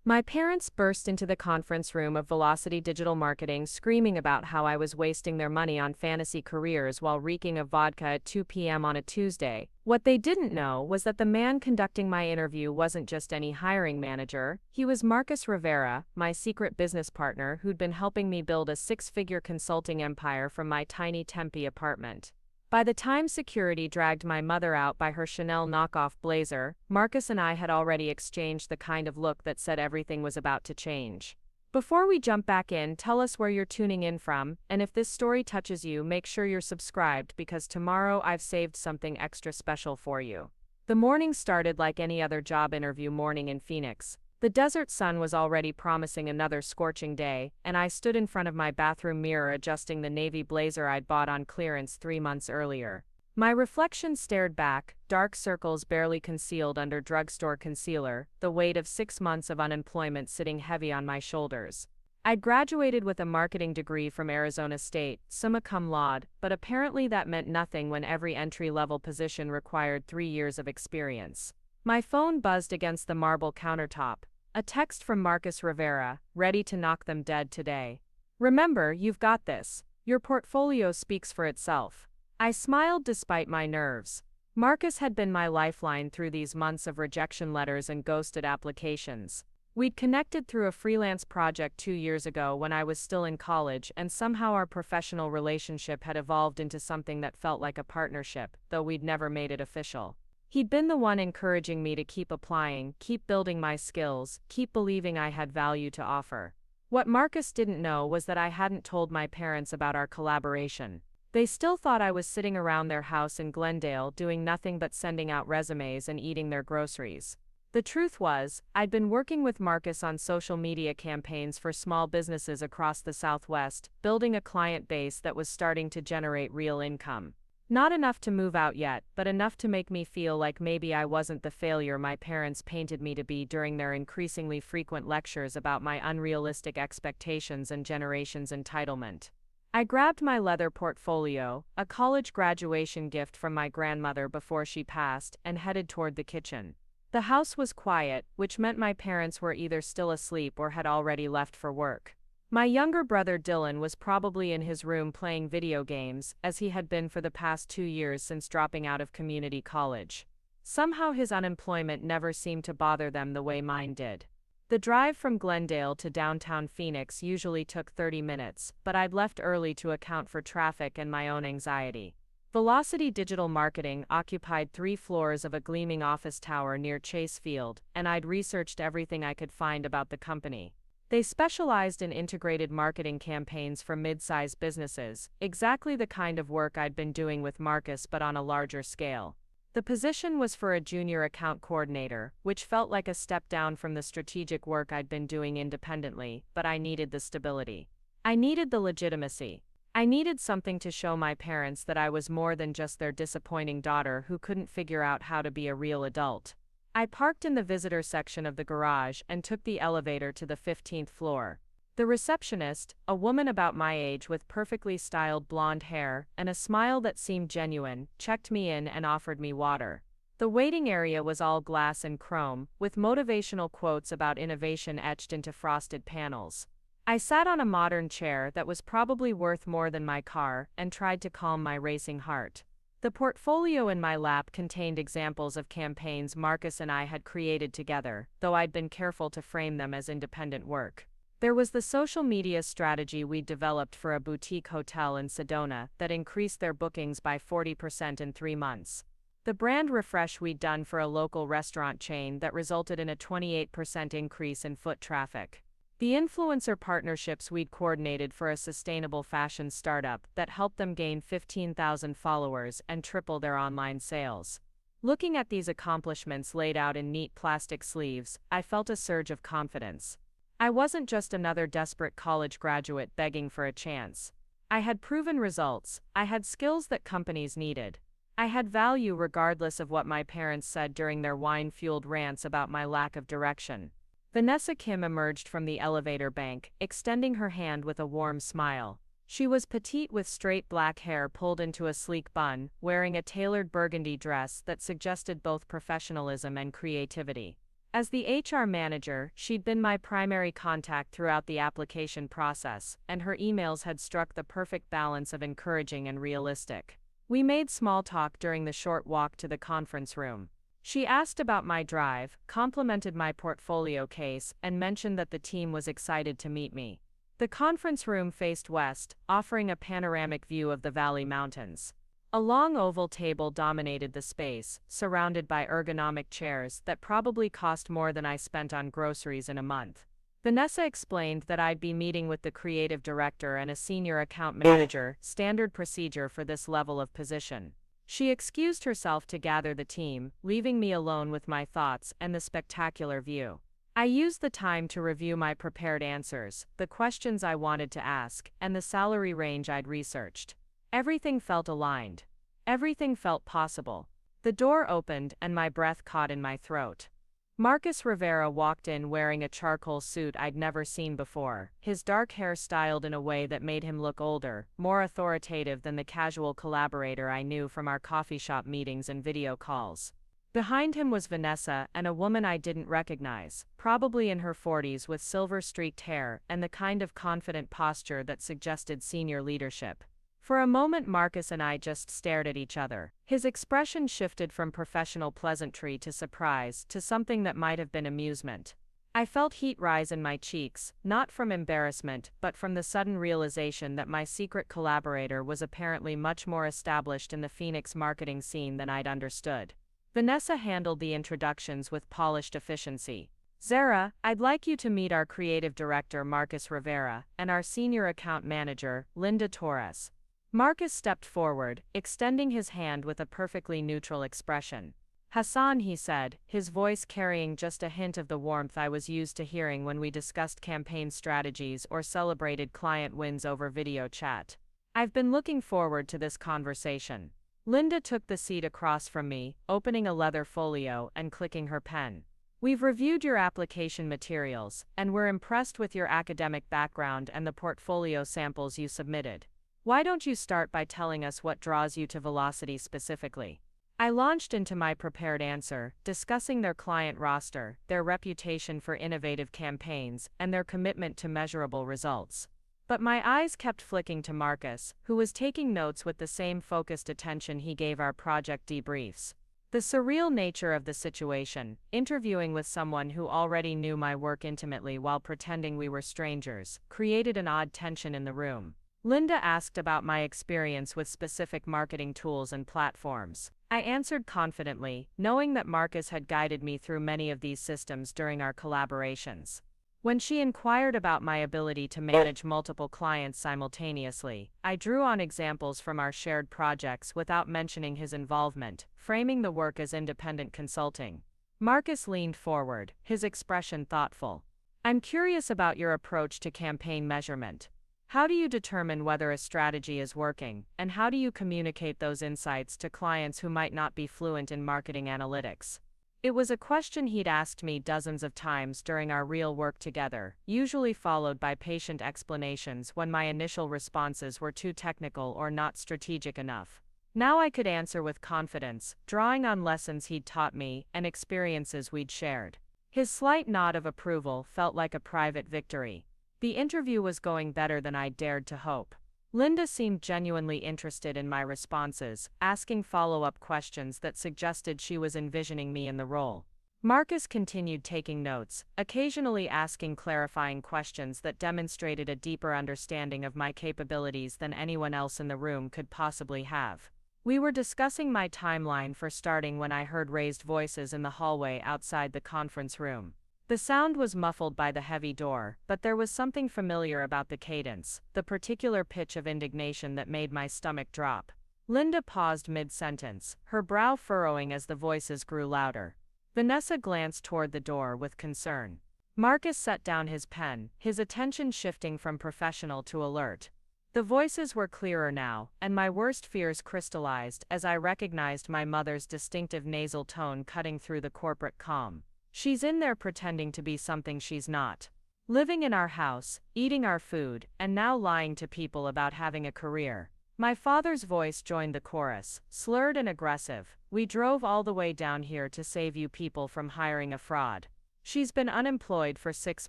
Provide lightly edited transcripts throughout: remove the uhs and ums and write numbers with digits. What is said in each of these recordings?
My parents burst into the conference room of Velocity Digital Marketing screaming about how I was wasting their money on fantasy careers while reeking of vodka at 2 p.m. on a Tuesday. What they didn't know was that the man conducting my interview wasn't just any hiring manager, he was Marcus Rivera, my secret business partner who'd been helping me build a six-figure consulting empire from my tiny Tempe apartment. By the time security dragged my mother out by her Chanel knockoff blazer, Marcus and I had already exchanged the kind of look that said everything was about to change. Before we jump back in, tell us where you're tuning in from, and if this story touches you, make sure you're subscribed because tomorrow I've saved something extra special for you. The morning started like any other job interview morning in Phoenix. The desert sun was already promising another scorching day, and I stood in front of my bathroom mirror adjusting the navy blazer I'd bought on clearance 3 months earlier. My reflection stared back, dark circles barely concealed under drugstore concealer, the weight of 6 months of unemployment sitting heavy on my shoulders. I'd graduated with a marketing degree from Arizona State, summa cum laude, but apparently that meant nothing when every entry-level position required 3 years of experience. My phone buzzed against the marble countertop. A text from Marcus Rivera, ready to knock them dead today. Remember, you've got this. Your portfolio speaks for itself. I smiled despite my nerves. Marcus had been my lifeline through these months of rejection letters and ghosted applications. We'd connected through a freelance project 2 years ago when I was still in college, and somehow our professional relationship had evolved into something that felt like a partnership, though we'd never made it official. He'd been the one encouraging me to keep applying, keep building my skills, keep believing I had value to offer. What Marcus didn't know was that I hadn't told my parents about our collaboration. They still thought I was sitting around their house in Glendale doing nothing but sending out resumes and eating their groceries. The truth was, I'd been working with Marcus on social media campaigns for small businesses across the Southwest, building a client base that was starting to generate real income. Not enough to move out yet, but enough to make me feel like maybe I wasn't the failure my parents painted me to be during their increasingly frequent lectures about my unrealistic expectations and generation's entitlement. I grabbed my leather portfolio, a college graduation gift from my grandmother before she passed, and headed toward the kitchen. The house was quiet, which meant my parents were either still asleep or had already left for work. My younger brother Dylan was probably in his room playing video games, as he had been for the past 2 years since dropping out of community college. Somehow his unemployment never seemed to bother them the way mine did. The drive from Glendale to downtown Phoenix usually took 30 minutes, but I'd left early to account for traffic and my own anxiety. Velocity Digital Marketing occupied 3 floors of a gleaming office tower near Chase Field, and I'd researched everything I could find about the company. They specialized in integrated marketing campaigns for mid-sized businesses, exactly the kind of work I'd been doing with Marcus but on a larger scale. The position was for a junior account coordinator, which felt like a step down from the strategic work I'd been doing independently, but I needed the stability. I needed the legitimacy. I needed something to show my parents that I was more than just their disappointing daughter who couldn't figure out how to be a real adult. I parked in the visitor section of the garage and took the elevator to the 15th floor. The receptionist, a woman about my age with perfectly styled blonde hair and a smile that seemed genuine, checked me in and offered me water. The waiting area was all glass and chrome, with motivational quotes about innovation etched into frosted panels. I sat on a modern chair that was probably worth more than my car and tried to calm my racing heart. The portfolio in my lap contained examples of campaigns Marcus and I had created together, though I'd been careful to frame them as independent work. There was the social media strategy we'd developed for a boutique hotel in Sedona that increased their bookings by 40% in 3 months. The brand refresh we'd done for a local restaurant chain that resulted in a 28% increase in foot traffic. The influencer partnerships we'd coordinated for a sustainable fashion startup that helped them gain 15,000 followers and triple their online sales. Looking at these accomplishments laid out in neat plastic sleeves, I felt a surge of confidence. I wasn't just another desperate college graduate begging for a chance. I had proven results, I had skills that companies needed. I had value regardless of what my parents said during their wine-fueled rants about my lack of direction. Vanessa Kim emerged from the elevator bank, extending her hand with a warm smile. She was petite with straight black hair pulled into a sleek bun, wearing a tailored burgundy dress that suggested both professionalism and creativity. As the HR manager, she'd been my primary contact throughout the application process, and her emails had struck the perfect balance of encouraging and realistic. We made small talk during the short walk to the conference room. She asked about my drive, complimented my portfolio case, and mentioned that the team was excited to meet me. The conference room faced west, offering a panoramic view of the Valley Mountains. A long oval table dominated the space, surrounded by ergonomic chairs that probably cost more than I spent on groceries in a month. Vanessa explained that I'd be meeting with the creative director and a senior account manager, standard procedure for this level of position. She excused herself to gather the team, leaving me alone with my thoughts and the spectacular view. I used the time to review my prepared answers, the questions I wanted to ask, and the salary range I'd researched. Everything felt aligned. Everything felt possible. The door opened and my breath caught in my throat. Marcus Rivera walked in wearing a charcoal suit I'd never seen before, his dark hair styled in a way that made him look older, more authoritative than the casual collaborator I knew from our coffee shop meetings and video calls. Behind him was Vanessa and a woman I didn't recognize, probably in her 40s with silver-streaked hair and the kind of confident posture that suggested senior leadership. For a moment Marcus and I just stared at each other. His expression shifted from professional pleasantry to surprise to something that might have been amusement. I felt heat rise in my cheeks, not from embarrassment but from the sudden realization that my secret collaborator was apparently much more established in the Phoenix marketing scene than I'd understood. Vanessa handled the introductions with polished efficiency. "Zara, I'd like you to meet our creative director Marcus Rivera and our senior account manager, Linda Torres." Marcus stepped forward, extending his hand with a perfectly neutral expression. "Hassan," he said, his voice carrying just a hint of the warmth I was used to hearing when we discussed campaign strategies or celebrated client wins over video chat. "I've been looking forward to this conversation." Linda took the seat across from me, opening a leather folio and clicking her pen. "We've reviewed your application materials, and we're impressed with your academic background and the portfolio samples you submitted. Why don't you start by telling us what draws you to Velocity specifically?" I launched into my prepared answer, discussing their client roster, their reputation for innovative campaigns, and their commitment to measurable results. But my eyes kept flicking to Marcus, who was taking notes with the same focused attention he gave our project debriefs. The surreal nature of the situation, interviewing with someone who already knew my work intimately while pretending we were strangers, created an odd tension in the room. Linda asked about my experience with specific marketing tools and platforms. I answered confidently, knowing that Marcus had guided me through many of these systems during our collaborations. When she inquired about my ability to manage multiple clients simultaneously, I drew on examples from our shared projects without mentioning his involvement, framing the work as independent consulting. Marcus leaned forward, his expression thoughtful. "I'm curious about your approach to campaign measurement. How do you determine whether a strategy is working, and how do you communicate those insights to clients who might not be fluent in marketing analytics?" It was a question he'd asked me dozens of times during our real work together, usually followed by patient explanations when my initial responses were too technical or not strategic enough. Now I could answer with confidence, drawing on lessons he'd taught me and experiences we'd shared. His slight nod of approval felt like a private victory. The interview was going better than I dared to hope. Linda seemed genuinely interested in my responses, asking follow-up questions that suggested she was envisioning me in the role. Marcus continued taking notes, occasionally asking clarifying questions that demonstrated a deeper understanding of my capabilities than anyone else in the room could possibly have. We were discussing my timeline for starting when I heard raised voices in the hallway outside the conference room. The sound was muffled by the heavy door, but there was something familiar about the cadence, the particular pitch of indignation that made my stomach drop. Linda paused mid-sentence, her brow furrowing as the voices grew louder. Vanessa glanced toward the door with concern. Marcus set down his pen, his attention shifting from professional to alert. The voices were clearer now, and my worst fears crystallized as I recognized my mother's distinctive nasal tone cutting through the corporate calm. "She's in there pretending to be something she's not. Living in our house, eating our food, and now lying to people about having a career." My father's voice joined the chorus, slurred and aggressive. "We drove all the way down here to save you people from hiring a fraud." She's been unemployed for 6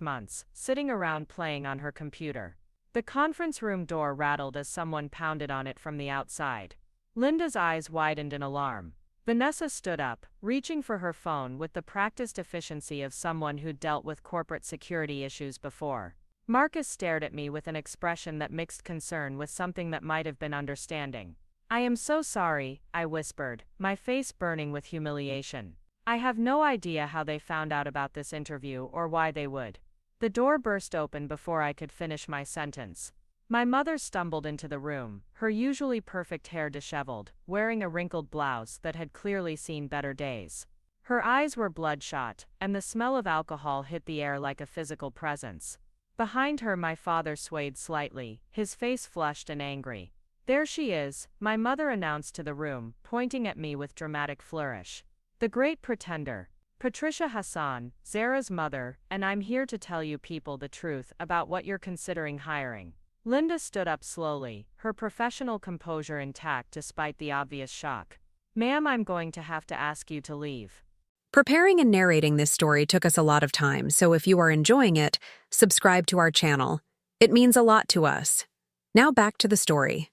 months, sitting around playing on her computer. The conference room door rattled as someone pounded on it from the outside. Linda's eyes widened in alarm. Vanessa stood up, reaching for her phone with the practiced efficiency of someone who'd dealt with corporate security issues before. Marcus stared at me with an expression that mixed concern with something that might have been understanding. "I am so sorry," I whispered, my face burning with humiliation. "I have no idea how they found out about this interview or why they would." The door burst open before I could finish my sentence. My mother stumbled into the room, her usually perfect hair disheveled, wearing a wrinkled blouse that had clearly seen better days. Her eyes were bloodshot, and the smell of alcohol hit the air like a physical presence. Behind her, my father swayed slightly, his face flushed and angry. "There she is," my mother announced to the room, pointing at me with dramatic flourish. "The great pretender. Patricia Hassan, Zara's mother, and I'm here to tell you people the truth about what you're considering hiring." Linda stood up slowly, her professional composure intact despite the obvious shock. "Ma'am, I'm going to have to ask you to leave." Preparing and narrating this story took us a lot of time, so if you are enjoying it, subscribe to our channel. It means a lot to us. Now back to the story.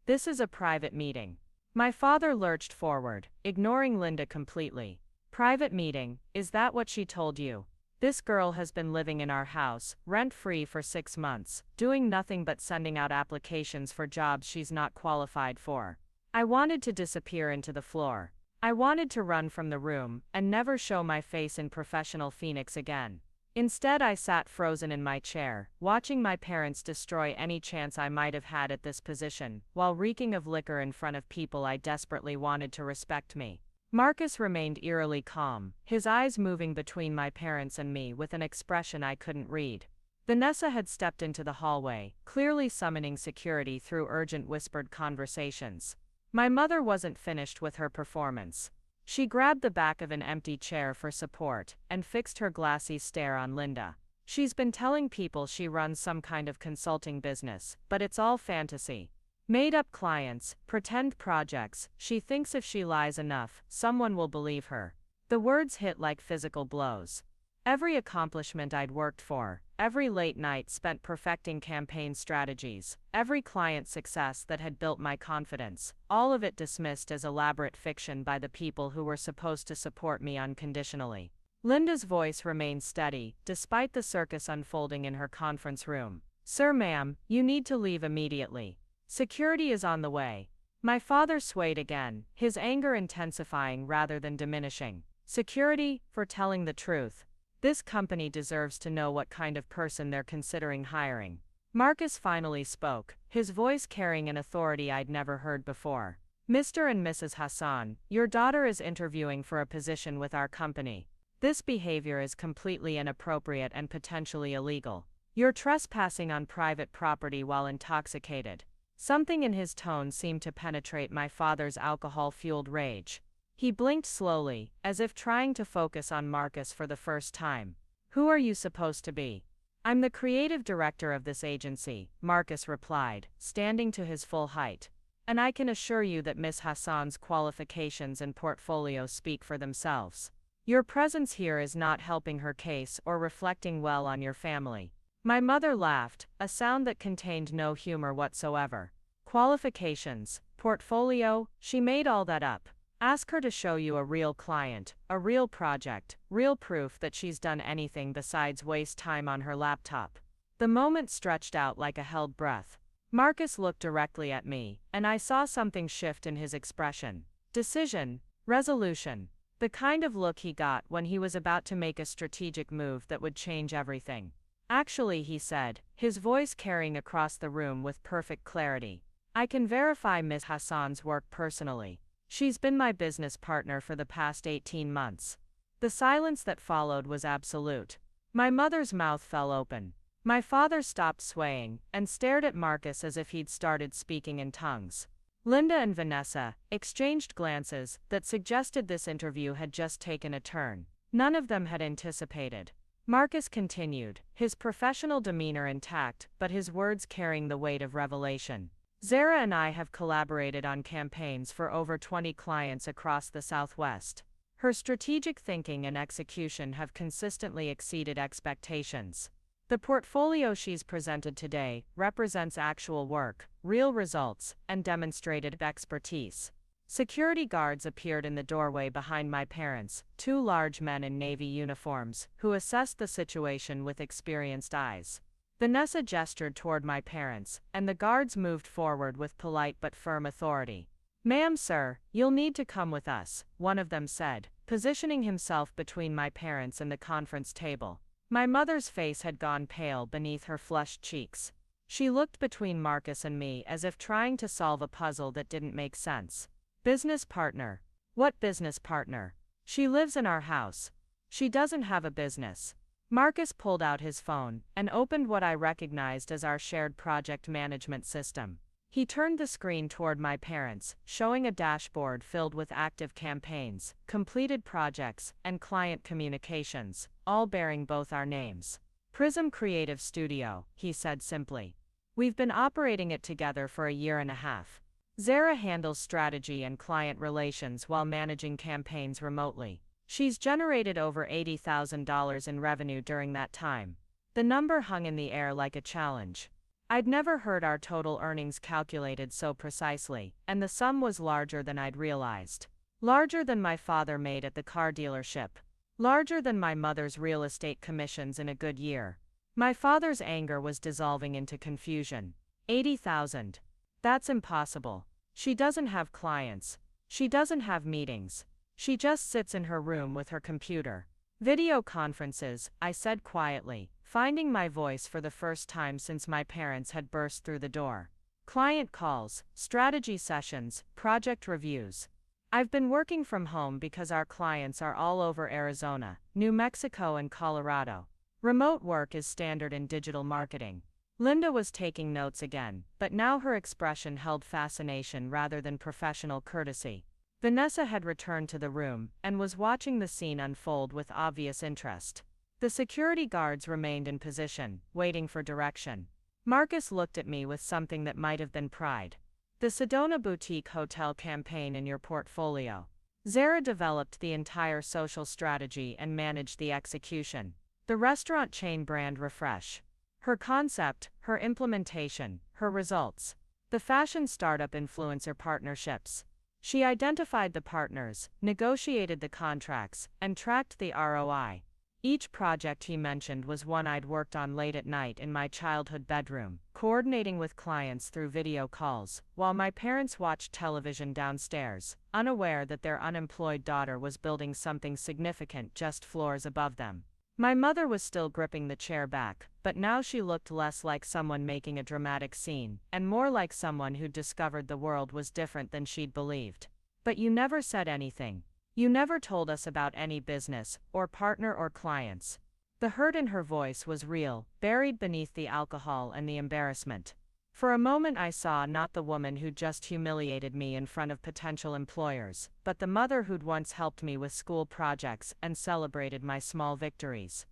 "This is a private meeting." My father lurched forward, ignoring Linda completely. "Private meeting, is that what she told you? This girl has been living in our house, rent-free for 6 months, doing nothing but sending out applications for jobs she's not qualified for." I wanted to disappear into the floor. I wanted to run from the room and never show my face in professional Phoenix again. Instead, I sat frozen in my chair, watching my parents destroy any chance I might have had at this position, while reeking of liquor in front of people I desperately wanted to respect me. Marcus remained eerily calm, his eyes moving between my parents and me with an expression I couldn't read. Vanessa had stepped into the hallway, clearly summoning security through urgent whispered conversations. My mother wasn't finished with her performance. She grabbed the back of an empty chair for support and fixed her glassy stare on Linda. "She's been telling people she runs some kind of consulting business, but it's all fantasy. Made-up clients, pretend projects. She thinks if she lies enough, someone will believe her." The words hit like physical blows. Every accomplishment I'd worked for, every late night spent perfecting campaign strategies, every client success that had built my confidence, all of it dismissed as elaborate fiction by the people who were supposed to support me unconditionally. Linda's voice remained steady, despite the circus unfolding in her conference room. "Sir, ma'am, you need to leave immediately. Security is on the way." My father swayed again, his anger intensifying rather than diminishing. "Security, for telling the truth. This company deserves to know what kind of person they're considering hiring." Marcus finally spoke, his voice carrying an authority I'd never heard before. "Mr. and Mrs. Hassan, your daughter is interviewing for a position with our company. This behavior is completely inappropriate and potentially illegal. You're trespassing on private property while intoxicated." Something in his tone seemed to penetrate my father's alcohol-fueled rage. He blinked slowly, as if trying to focus on Marcus for the first time. "Who are you supposed to be?" "I'm the creative director of this agency," Marcus replied, standing to his full height. "And I can assure you that Miss Hassan's qualifications and portfolio speak for themselves. Your presence here is not helping her case or reflecting well on your family." My mother laughed, a sound that contained no humor whatsoever. "Qualifications, portfolio, she made all that up. Ask her to show you a real client, a real project, real proof that she's done anything besides waste time on her laptop." The moment stretched out like a held breath. Marcus looked directly at me, and I saw something shift in his expression. Decision, resolution. The kind of look he got when he was about to make a strategic move that would change everything. "Actually," he said, his voice carrying across the room with perfect clarity, "I can verify Miss Hassan's work personally. She's been my business partner for the past 18 months. The silence that followed was absolute. My mother's mouth fell open. My father stopped swaying and stared at Marcus as if he'd started speaking in tongues. Linda and Vanessa exchanged glances that suggested this interview had just taken a turn none of them had anticipated. Marcus continued, his professional demeanor intact, but his words carrying the weight of revelation. "Zara and I have collaborated on campaigns for over 20 clients across the Southwest. Her strategic thinking and execution have consistently exceeded expectations. The portfolio she's presented today represents actual work, real results, and demonstrated expertise. Security guards appeared in the doorway behind my parents, two large men in navy uniforms, who assessed the situation with experienced eyes. Vanessa gestured toward my parents, and the guards moved forward with polite but firm authority. "Ma'am, sir, you'll need to come with us," one of them said, positioning himself between my parents and the conference table. My mother's face had gone pale beneath her flushed cheeks. She looked between Marcus and me as if trying to solve a puzzle that didn't make sense. "Business partner? What business partner? She lives in our house. She doesn't have a business." Marcus pulled out his phone and opened what I recognized as our shared project management system. He turned the screen toward my parents, showing a dashboard filled with active campaigns, completed projects, and client communications, all bearing both our names. "Prism Creative Studio," he said simply. "We've been operating it together for a year and a half. Zara handles strategy and client relations while managing campaigns remotely. She's generated over $80,000 in revenue during that time." The number hung in the air like a challenge. I'd never heard our total earnings calculated so precisely, and the sum was larger than I'd realized. Larger than my father made at the car dealership. Larger than my mother's real estate commissions in a good year. My father's anger was dissolving into confusion. 80,000. That's impossible. She doesn't have clients. She doesn't have meetings. She just sits in her room with her computer. "Video conferences," I said quietly, finding my voice for the first time since my parents had burst through the door. "Client calls, strategy sessions, project reviews. I've been working from home because our clients are all over Arizona, New Mexico, and Colorado. Remote work is standard in digital marketing." Linda was taking notes again, but now her expression held fascination rather than professional courtesy. Vanessa had returned to the room and was watching the scene unfold with obvious interest. The security guards remained in position, waiting for direction. Marcus looked at me with something that might have been pride. "The Sedona Boutique Hotel campaign in your portfolio. Zara developed the entire social strategy and managed the execution. The restaurant chain brand refresh. Her concept, her implementation, her results. The fashion startup influencer partnerships. She identified the partners, negotiated the contracts, and tracked the ROI. Each project he mentioned was one I'd worked on late at night in my childhood bedroom, coordinating with clients through video calls, while my parents watched television downstairs, unaware that their unemployed daughter was building something significant just floors above them. My mother was still gripping the chair back, but now she looked less like someone making a dramatic scene, and more like someone who'd discovered the world was different than she'd believed. "But you never said anything. You never told us about any business, or partner or clients." The hurt in her voice was real, buried beneath the alcohol and the embarrassment. For a moment I saw not the woman who'd just humiliated me in front of potential employers, but the mother who'd once helped me with school projects and celebrated my small victories.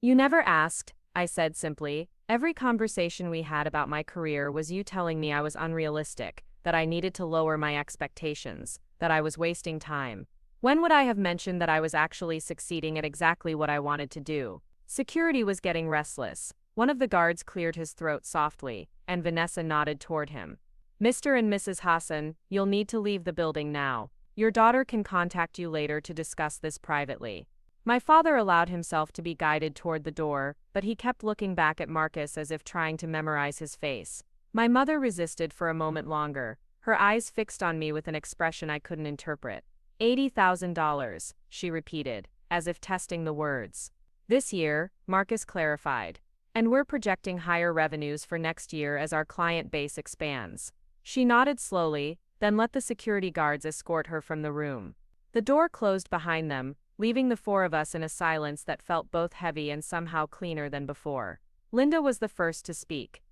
"You never asked," I said simply. "Every conversation we had about my career was you telling me I was unrealistic, that I needed to lower my expectations, that I was wasting time. When would I have mentioned that I was actually succeeding at exactly what I wanted to do?" Security was getting restless. One of the guards cleared his throat softly, and Vanessa nodded toward him. "Mr. and Mrs. Hassan, you'll need to leave the building now. Your daughter can contact you later to discuss this privately." My father allowed himself to be guided toward the door, but he kept looking back at Marcus as if trying to memorize his face. My mother resisted for a moment longer, her eyes fixed on me with an expression I couldn't interpret. $80,000, she repeated, as if testing the words. "This year," Marcus clarified. "And we're projecting higher revenues for next year as our client base expands." She nodded slowly, then let the security guards escort her from the room. The door closed behind them, leaving the four of us in a silence that felt both heavy and somehow cleaner than before. Linda was the first to speak.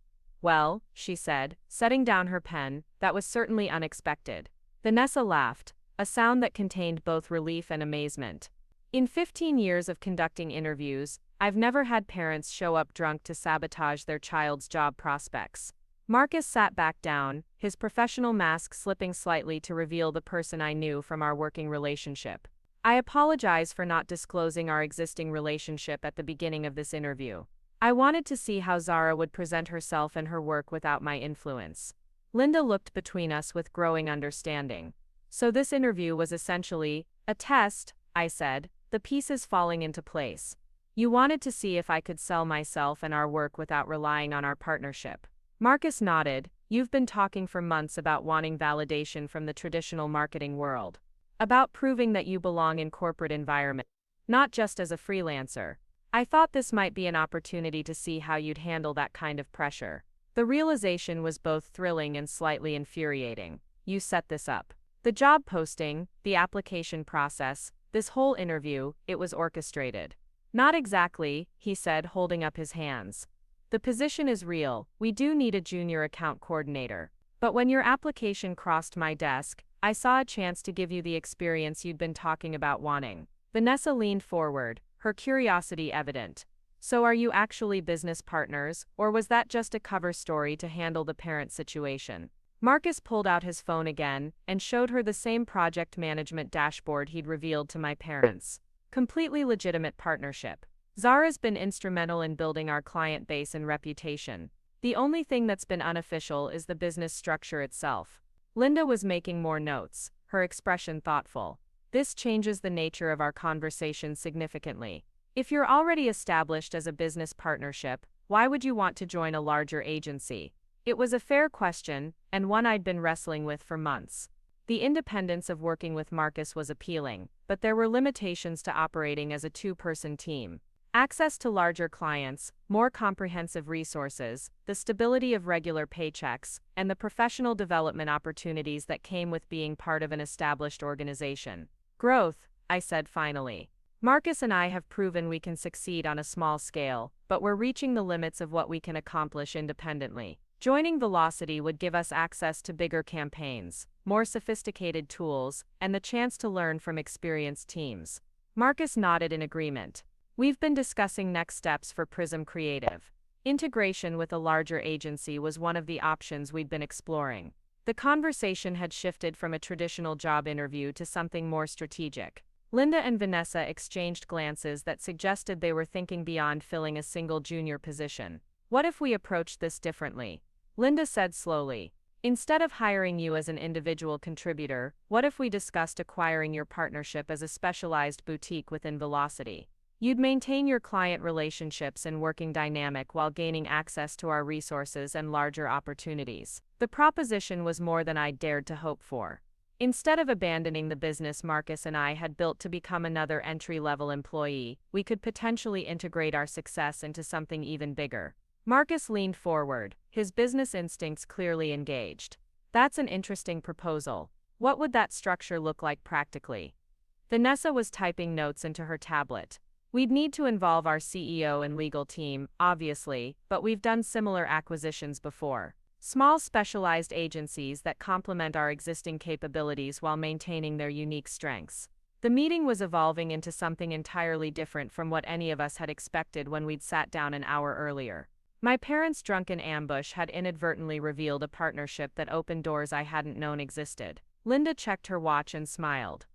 "Well," she said, setting down her pen, "that was certainly unexpected." Vanessa laughed, a sound that contained both relief and amazement. "In 15 years of conducting interviews, I've never had parents show up drunk to sabotage their child's job prospects." Marcus sat back down, his professional mask slipping slightly to reveal the person I knew from our working relationship. I apologize for not disclosing our existing relationship at the beginning of this interview. I wanted to see how Zara would present herself and her work without my influence. Linda looked between us with growing understanding. So this interview was essentially a test, I said, the pieces falling into place. You wanted to see if I could sell myself and our work without relying on our partnership. Marcus nodded. You've been talking for months about wanting validation from the traditional marketing world. About proving that you belong in corporate environment, not just as a freelancer. I thought this might be an opportunity to see how you'd handle that kind of pressure. The realization was both thrilling and slightly infuriating. You set this up. The job posting, the application process, this whole interview, it was orchestrated. Not exactly, he said, holding up his hands. The position is real. We do need a junior account coordinator. But when your application crossed my desk, I saw a chance to give you the experience you'd been talking about wanting. Vanessa leaned forward, her curiosity evident. So are you actually business partners, or was that just a cover story to handle the parent situation? Marcus pulled out his phone again and showed her the same project management dashboard he'd revealed to my parents. Completely legitimate partnership. Zara's been instrumental in building our client base and reputation. The only thing that's been unofficial is the business structure itself. Linda was making more notes, her expression thoughtful. This changes the nature of our conversation significantly. If you're already established as a business partnership, why would you want to join a larger agency? It was a fair question, and one I'd been wrestling with for months. The independence of working with Marcus was appealing, but there were limitations to operating as a two-person team. Access to larger clients, more comprehensive resources, the stability of regular paychecks, and the professional development opportunities that came with being part of an established organization. Growth, I said finally. Marcus and I have proven we can succeed on a small scale, but we're reaching the limits of what we can accomplish independently. Joining Velocity would give us access to bigger campaigns, more sophisticated tools, and the chance to learn from experienced teams. Marcus nodded in agreement. We've been discussing next steps for Prism Creative. Integration with a larger agency was one of the options we'd been exploring. The conversation had shifted from a traditional job interview to something more strategic. Linda and Vanessa exchanged glances that suggested they were thinking beyond filling a single junior position. What if we approached this differently? Linda said slowly. Instead of hiring you as an individual contributor, what if we discussed acquiring your partnership as a specialized boutique within Velocity? You'd maintain your client relationships and working dynamic while gaining access to our resources and larger opportunities. The proposition was more than I'd dared to hope for. Instead of abandoning the business Marcus and I had built to become another entry-level employee, we could potentially integrate our success into something even bigger. Marcus leaned forward, his business instincts clearly engaged. That's an interesting proposal. What would that structure look like practically? Vanessa was typing notes into her tablet. We'd need to involve our CEO and legal team, obviously, but we've done similar acquisitions before. Small specialized agencies that complement our existing capabilities while maintaining their unique strengths. The meeting was evolving into something entirely different from what any of us had expected when we'd sat down an hour earlier. My parents' drunken ambush had inadvertently revealed a partnership that opened doors I hadn't known existed. Linda checked her watch and smiled.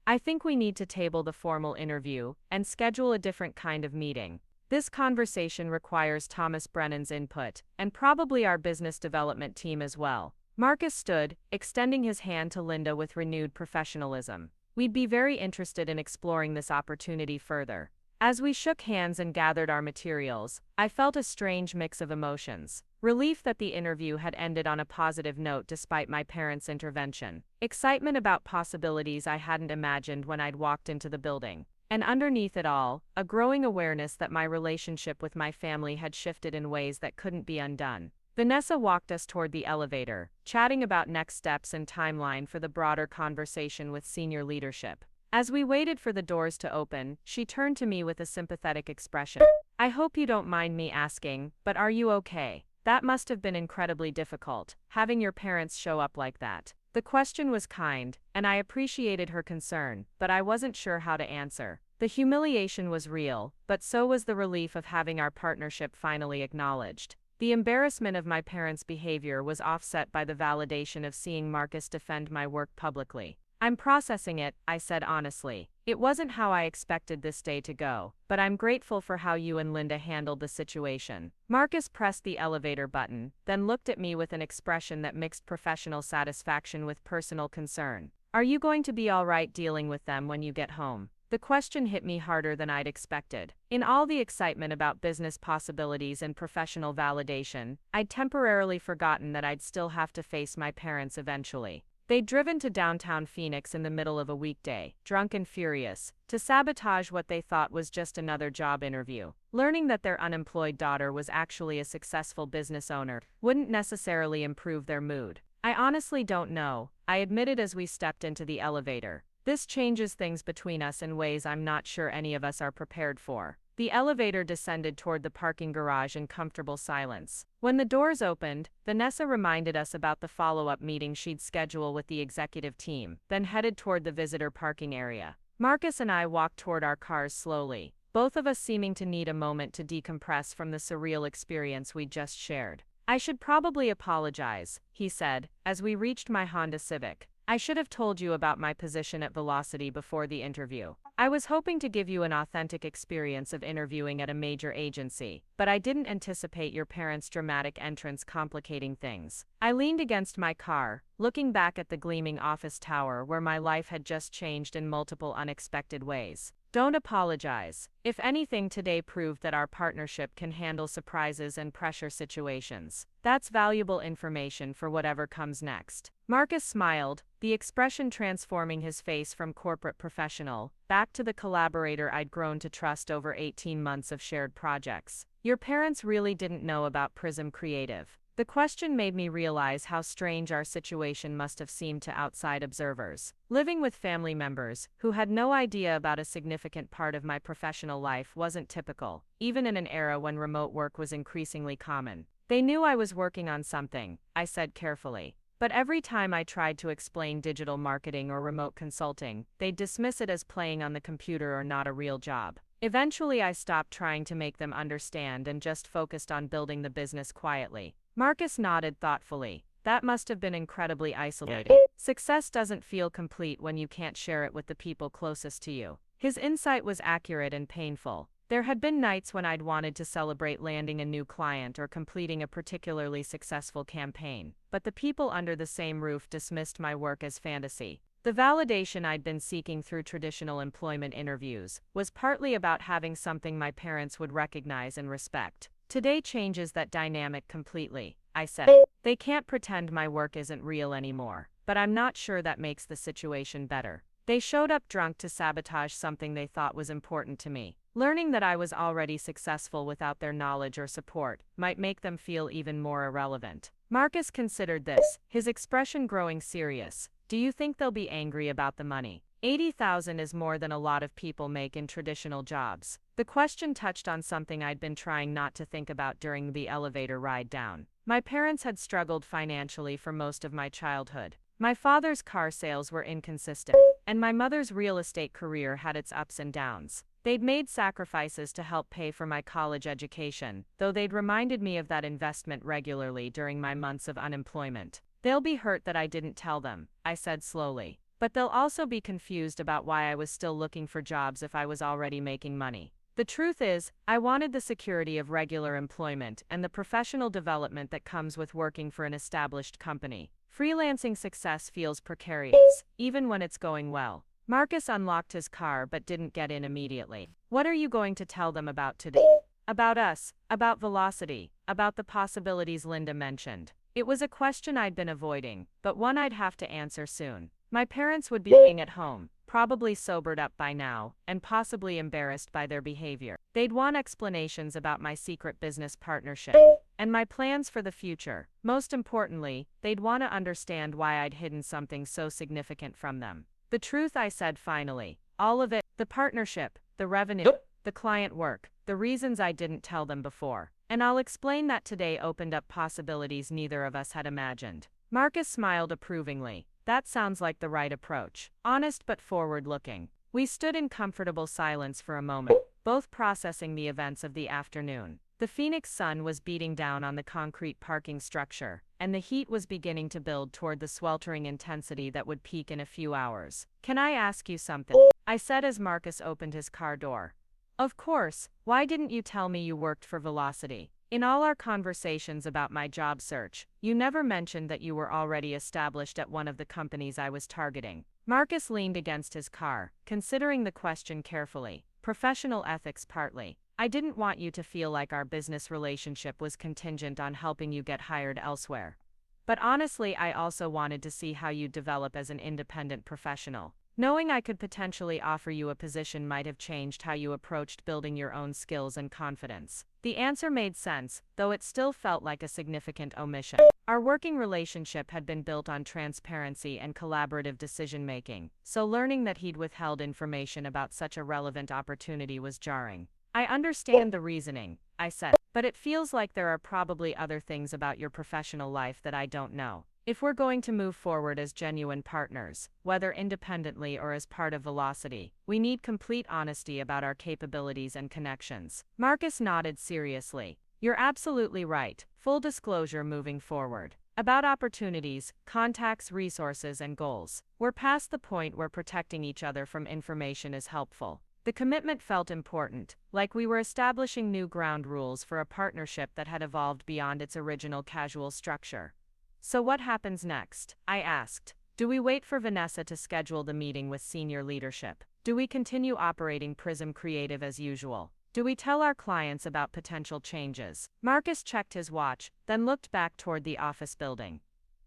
I think we need to table the formal interview and schedule a different kind of meeting. This conversation requires Thomas Brennan's input, and probably our business development team as well. Marcus stood, extending his hand to Linda with renewed professionalism. We'd be very interested in exploring this opportunity further. As we shook hands and gathered our materials, I felt a strange mix of emotions. Relief that the interview had ended on a positive note despite my parents' intervention. Excitement about possibilities I hadn't imagined when I'd walked into the building. And underneath it all, a growing awareness that my relationship with my family had shifted in ways that couldn't be undone. Vanessa walked us toward the elevator, chatting about next steps and timeline for the broader conversation with senior leadership. As we waited for the doors to open, she turned to me with a sympathetic expression. I hope you don't mind me asking, but are you okay? That must have been incredibly difficult, having your parents show up like that. The question was kind, and I appreciated her concern, but I wasn't sure how to answer. The humiliation was real, but so was the relief of having our partnership finally acknowledged. The embarrassment of my parents' behavior was offset by the validation of seeing Marcus defend my work publicly. I'm processing it, I said honestly. It wasn't how I expected this day to go, but I'm grateful for how you and Linda handled the situation. Marcus pressed the elevator button, then looked at me with an expression that mixed professional satisfaction with personal concern. Are you going to be all right dealing with them when you get home? The question hit me harder than I'd expected. In all the excitement about business possibilities and professional validation, I'd temporarily forgotten that I'd still have to face my parents eventually. They'd driven to downtown Phoenix in the middle of a weekday, drunk and furious, to sabotage what they thought was just another job interview. Learning that their unemployed daughter was actually a successful business owner wouldn't necessarily improve their mood. I honestly don't know, I admitted as we stepped into the elevator. This changes things between us in ways I'm not sure any of us are prepared for. The elevator descended toward the parking garage in comfortable silence. When the doors opened, Vanessa reminded us about the follow-up meeting she'd scheduled with the executive team, then headed toward the visitor parking area. Marcus and I walked toward our cars slowly, both of us seeming to need a moment to decompress from the surreal experience we'd just shared. I should probably apologize, he said, as we reached my Honda Civic. I should have told you about my position at Velocity before the interview. I was hoping to give you an authentic experience of interviewing at a major agency, but I didn't anticipate your parents' dramatic entrance complicating things. I leaned against my car, looking back at the gleaming office tower where my life had just changed in multiple unexpected ways. Don't apologize. If anything, today proved that our partnership can handle surprises and pressure situations. That's valuable information for whatever comes next. Marcus smiled, the expression transforming his face from corporate professional back to the collaborator I'd grown to trust over 18 months of shared projects. Your parents really didn't know about Prism Creative. The question made me realize how strange our situation must have seemed to outside observers. Living with family members who had no idea about a significant part of my professional life wasn't typical, even in an era when remote work was increasingly common. They knew I was working on something, I said carefully. But every time I tried to explain digital marketing or remote consulting, they'd dismiss it as playing on the computer or not a real job. Eventually, I stopped trying to make them understand and just focused on building the business quietly. Marcus nodded thoughtfully. That must have been incredibly isolating. Success doesn't feel complete when you can't share it with the people closest to you. His insight was accurate and painful. There had been nights when I'd wanted to celebrate landing a new client or completing a particularly successful campaign, but the people under the same roof dismissed my work as fantasy. The validation I'd been seeking through traditional employment interviews was partly about having something my parents would recognize and respect. Today changes that dynamic completely, I said. They can't pretend my work isn't real anymore, but I'm not sure that makes the situation better. They showed up drunk to sabotage something they thought was important to me. Learning that I was already successful without their knowledge or support might make them feel even more irrelevant. Marcus considered this, his expression growing serious. Do you think they'll be angry about the money? $80,000 is more than a lot of people make in traditional jobs. The question touched on something I'd been trying not to think about during the elevator ride down. My parents had struggled financially for most of my childhood. My father's car sales were inconsistent, and my mother's real estate career had its ups and downs. They'd made sacrifices to help pay for my college education, though they'd reminded me of that investment regularly during my months of unemployment. They'll be hurt that I didn't tell them, I said slowly. But they'll also be confused about why I was still looking for jobs if I was already making money. The truth is, I wanted the security of regular employment and the professional development that comes with working for an established company. Freelancing success feels precarious, even when it's going well. Marcus unlocked his car but didn't get in immediately. What are you going to tell them about today? About us, about Velocity, about the possibilities Linda mentioned. It was a question I'd been avoiding, but one I'd have to answer soon. My parents would be being at home, probably sobered up by now, and possibly embarrassed by their behavior. They'd want explanations about my secret business partnership and my plans for the future. Most importantly, they'd want to understand why I'd hidden something so significant from them. The truth, I said finally. All of it, the partnership, the revenue, the client work, the reasons I didn't tell them before. And I'll explain that today opened up possibilities neither of us had imagined. Marcus smiled approvingly. That sounds like the right approach. Honest but forward-looking. We stood in comfortable silence for a moment, both processing the events of the afternoon. The The Phoenix sun was beating down on the concrete parking structure, and the heat was beginning to build toward the sweltering intensity that would peak in a few hours. "Can I ask you something?" I said as Marcus opened his car door. "Of course, why didn't you tell me you worked for Velocity? In all our conversations about my job search, you never mentioned that you were already established at one of the companies I was targeting." Marcus leaned against his car, considering the question carefully. "Professional ethics partly. I didn't want you to feel like our business relationship was contingent on helping you get hired elsewhere. But honestly, I also wanted to see how you'd develop as an independent professional. Knowing I could potentially offer you a position might have changed how you approached building your own skills and confidence." The answer made sense, though it still felt like a significant omission. Our working relationship had been built on transparency and collaborative decision-making, so learning that he'd withheld information about such a relevant opportunity was jarring. "I understand the reasoning," I said, "but it feels like there are probably other things about your professional life that I don't know. If we're going to move forward as genuine partners, whether independently or as part of Velocity, we need complete honesty about our capabilities and connections." Marcus nodded seriously. "You're absolutely right. Full disclosure moving forward. About opportunities, contacts, resources, and goals. We're past the point where protecting each other from information is helpful." The commitment felt important, like we were establishing new ground rules for a partnership that had evolved beyond its original casual structure. "So what happens next?" I asked. "Do we wait for Vanessa to schedule the meeting with senior leadership? Do we continue operating Prism Creative as usual? Do we tell our clients about potential changes?" Marcus checked his watch, then looked back toward the office building.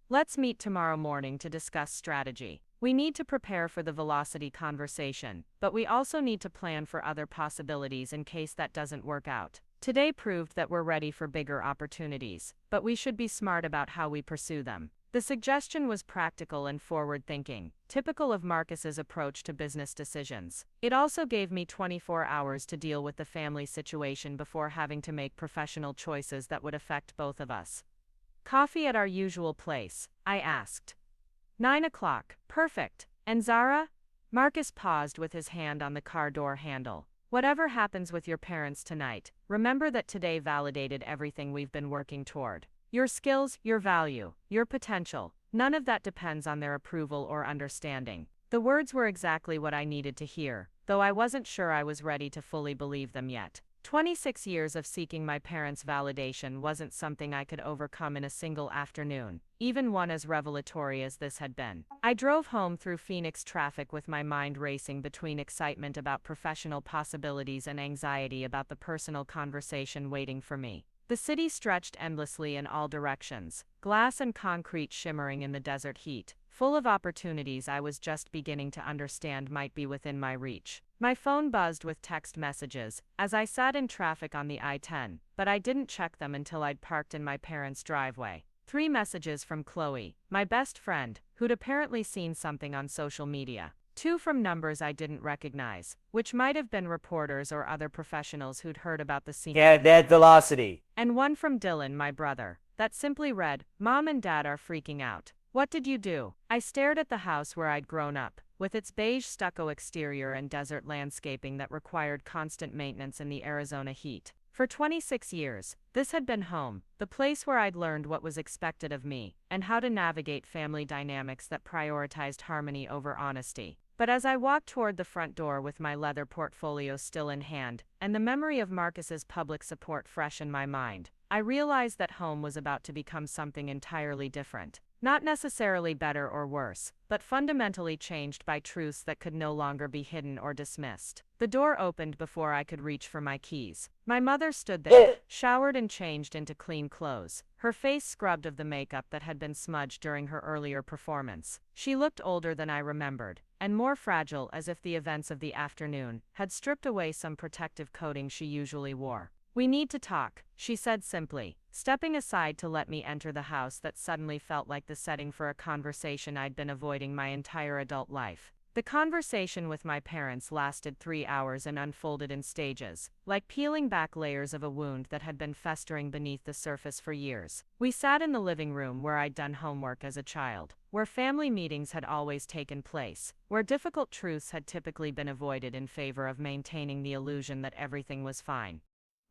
"Let's meet tomorrow morning to discuss strategy. We need to prepare for the Velocity conversation, but we also need to plan for other possibilities in case that doesn't work out. Today proved that we're ready for bigger opportunities, but we should be smart about how we pursue them." The suggestion was practical and forward-thinking, typical of Marcus's approach to business decisions. It also gave me 24 hours to deal with the family situation before having to make professional choices that would affect both of us. "Coffee at our usual place?" I asked. 9 o'clock. Perfect. And Zara? Marcus paused with his hand on the car door handle. "Whatever happens with your parents tonight, remember that today validated everything we've been working toward. Your skills, your value, your potential, none of that depends on their approval or understanding." The words were exactly what I needed to hear, though I wasn't sure I was ready to fully believe them yet. 26 years of seeking my parents' validation wasn't something I could overcome in a single afternoon, even one as revelatory as this had been. I drove home through Phoenix traffic with my mind racing between excitement about professional possibilities and anxiety about the personal conversation waiting for me. The city stretched endlessly in all directions, glass and concrete shimmering in the desert heat, full of opportunities I was just beginning to understand might be within my reach. My phone buzzed with text messages as I sat in traffic on the I-10, but I didn't check them until I'd parked in my parents' driveway. 3 messages from Chloe, my best friend, who'd apparently seen something on social media. 2 from numbers I didn't recognize, which might have been reporters or other professionals who'd heard about the scene. Yeah, that Velocity. And 1 from Dylan, my brother, that simply read, "Mom and Dad are freaking out. What did you do?" I stared at the house where I'd grown up, with its beige stucco exterior and desert landscaping that required constant maintenance in the Arizona heat. For 26 years, this had been home, the place where I'd learned what was expected of me, and how to navigate family dynamics that prioritized harmony over honesty. But as I walked toward the front door with my leather portfolio still in hand, and the memory of Marcus's public support fresh in my mind, I realized that home was about to become something entirely different. Not necessarily better or worse, but fundamentally changed by truths that could no longer be hidden or dismissed. The door opened before I could reach for my keys. My mother stood there, showered and changed into clean clothes, her face scrubbed of the makeup that had been smudged during her earlier performance. She looked older than I remembered, and more fragile, as if the events of the afternoon had stripped away some protective coating she usually wore. "We need to talk," she said simply, stepping aside to let me enter the house that suddenly felt like the setting for a conversation I'd been avoiding my entire adult life. The conversation with my parents lasted 3 hours and unfolded in stages, like peeling back layers of a wound that had been festering beneath the surface for years. We sat in the living room where I'd done homework as a child, where family meetings had always taken place, where difficult truths had typically been avoided in favor of maintaining the illusion that everything was fine.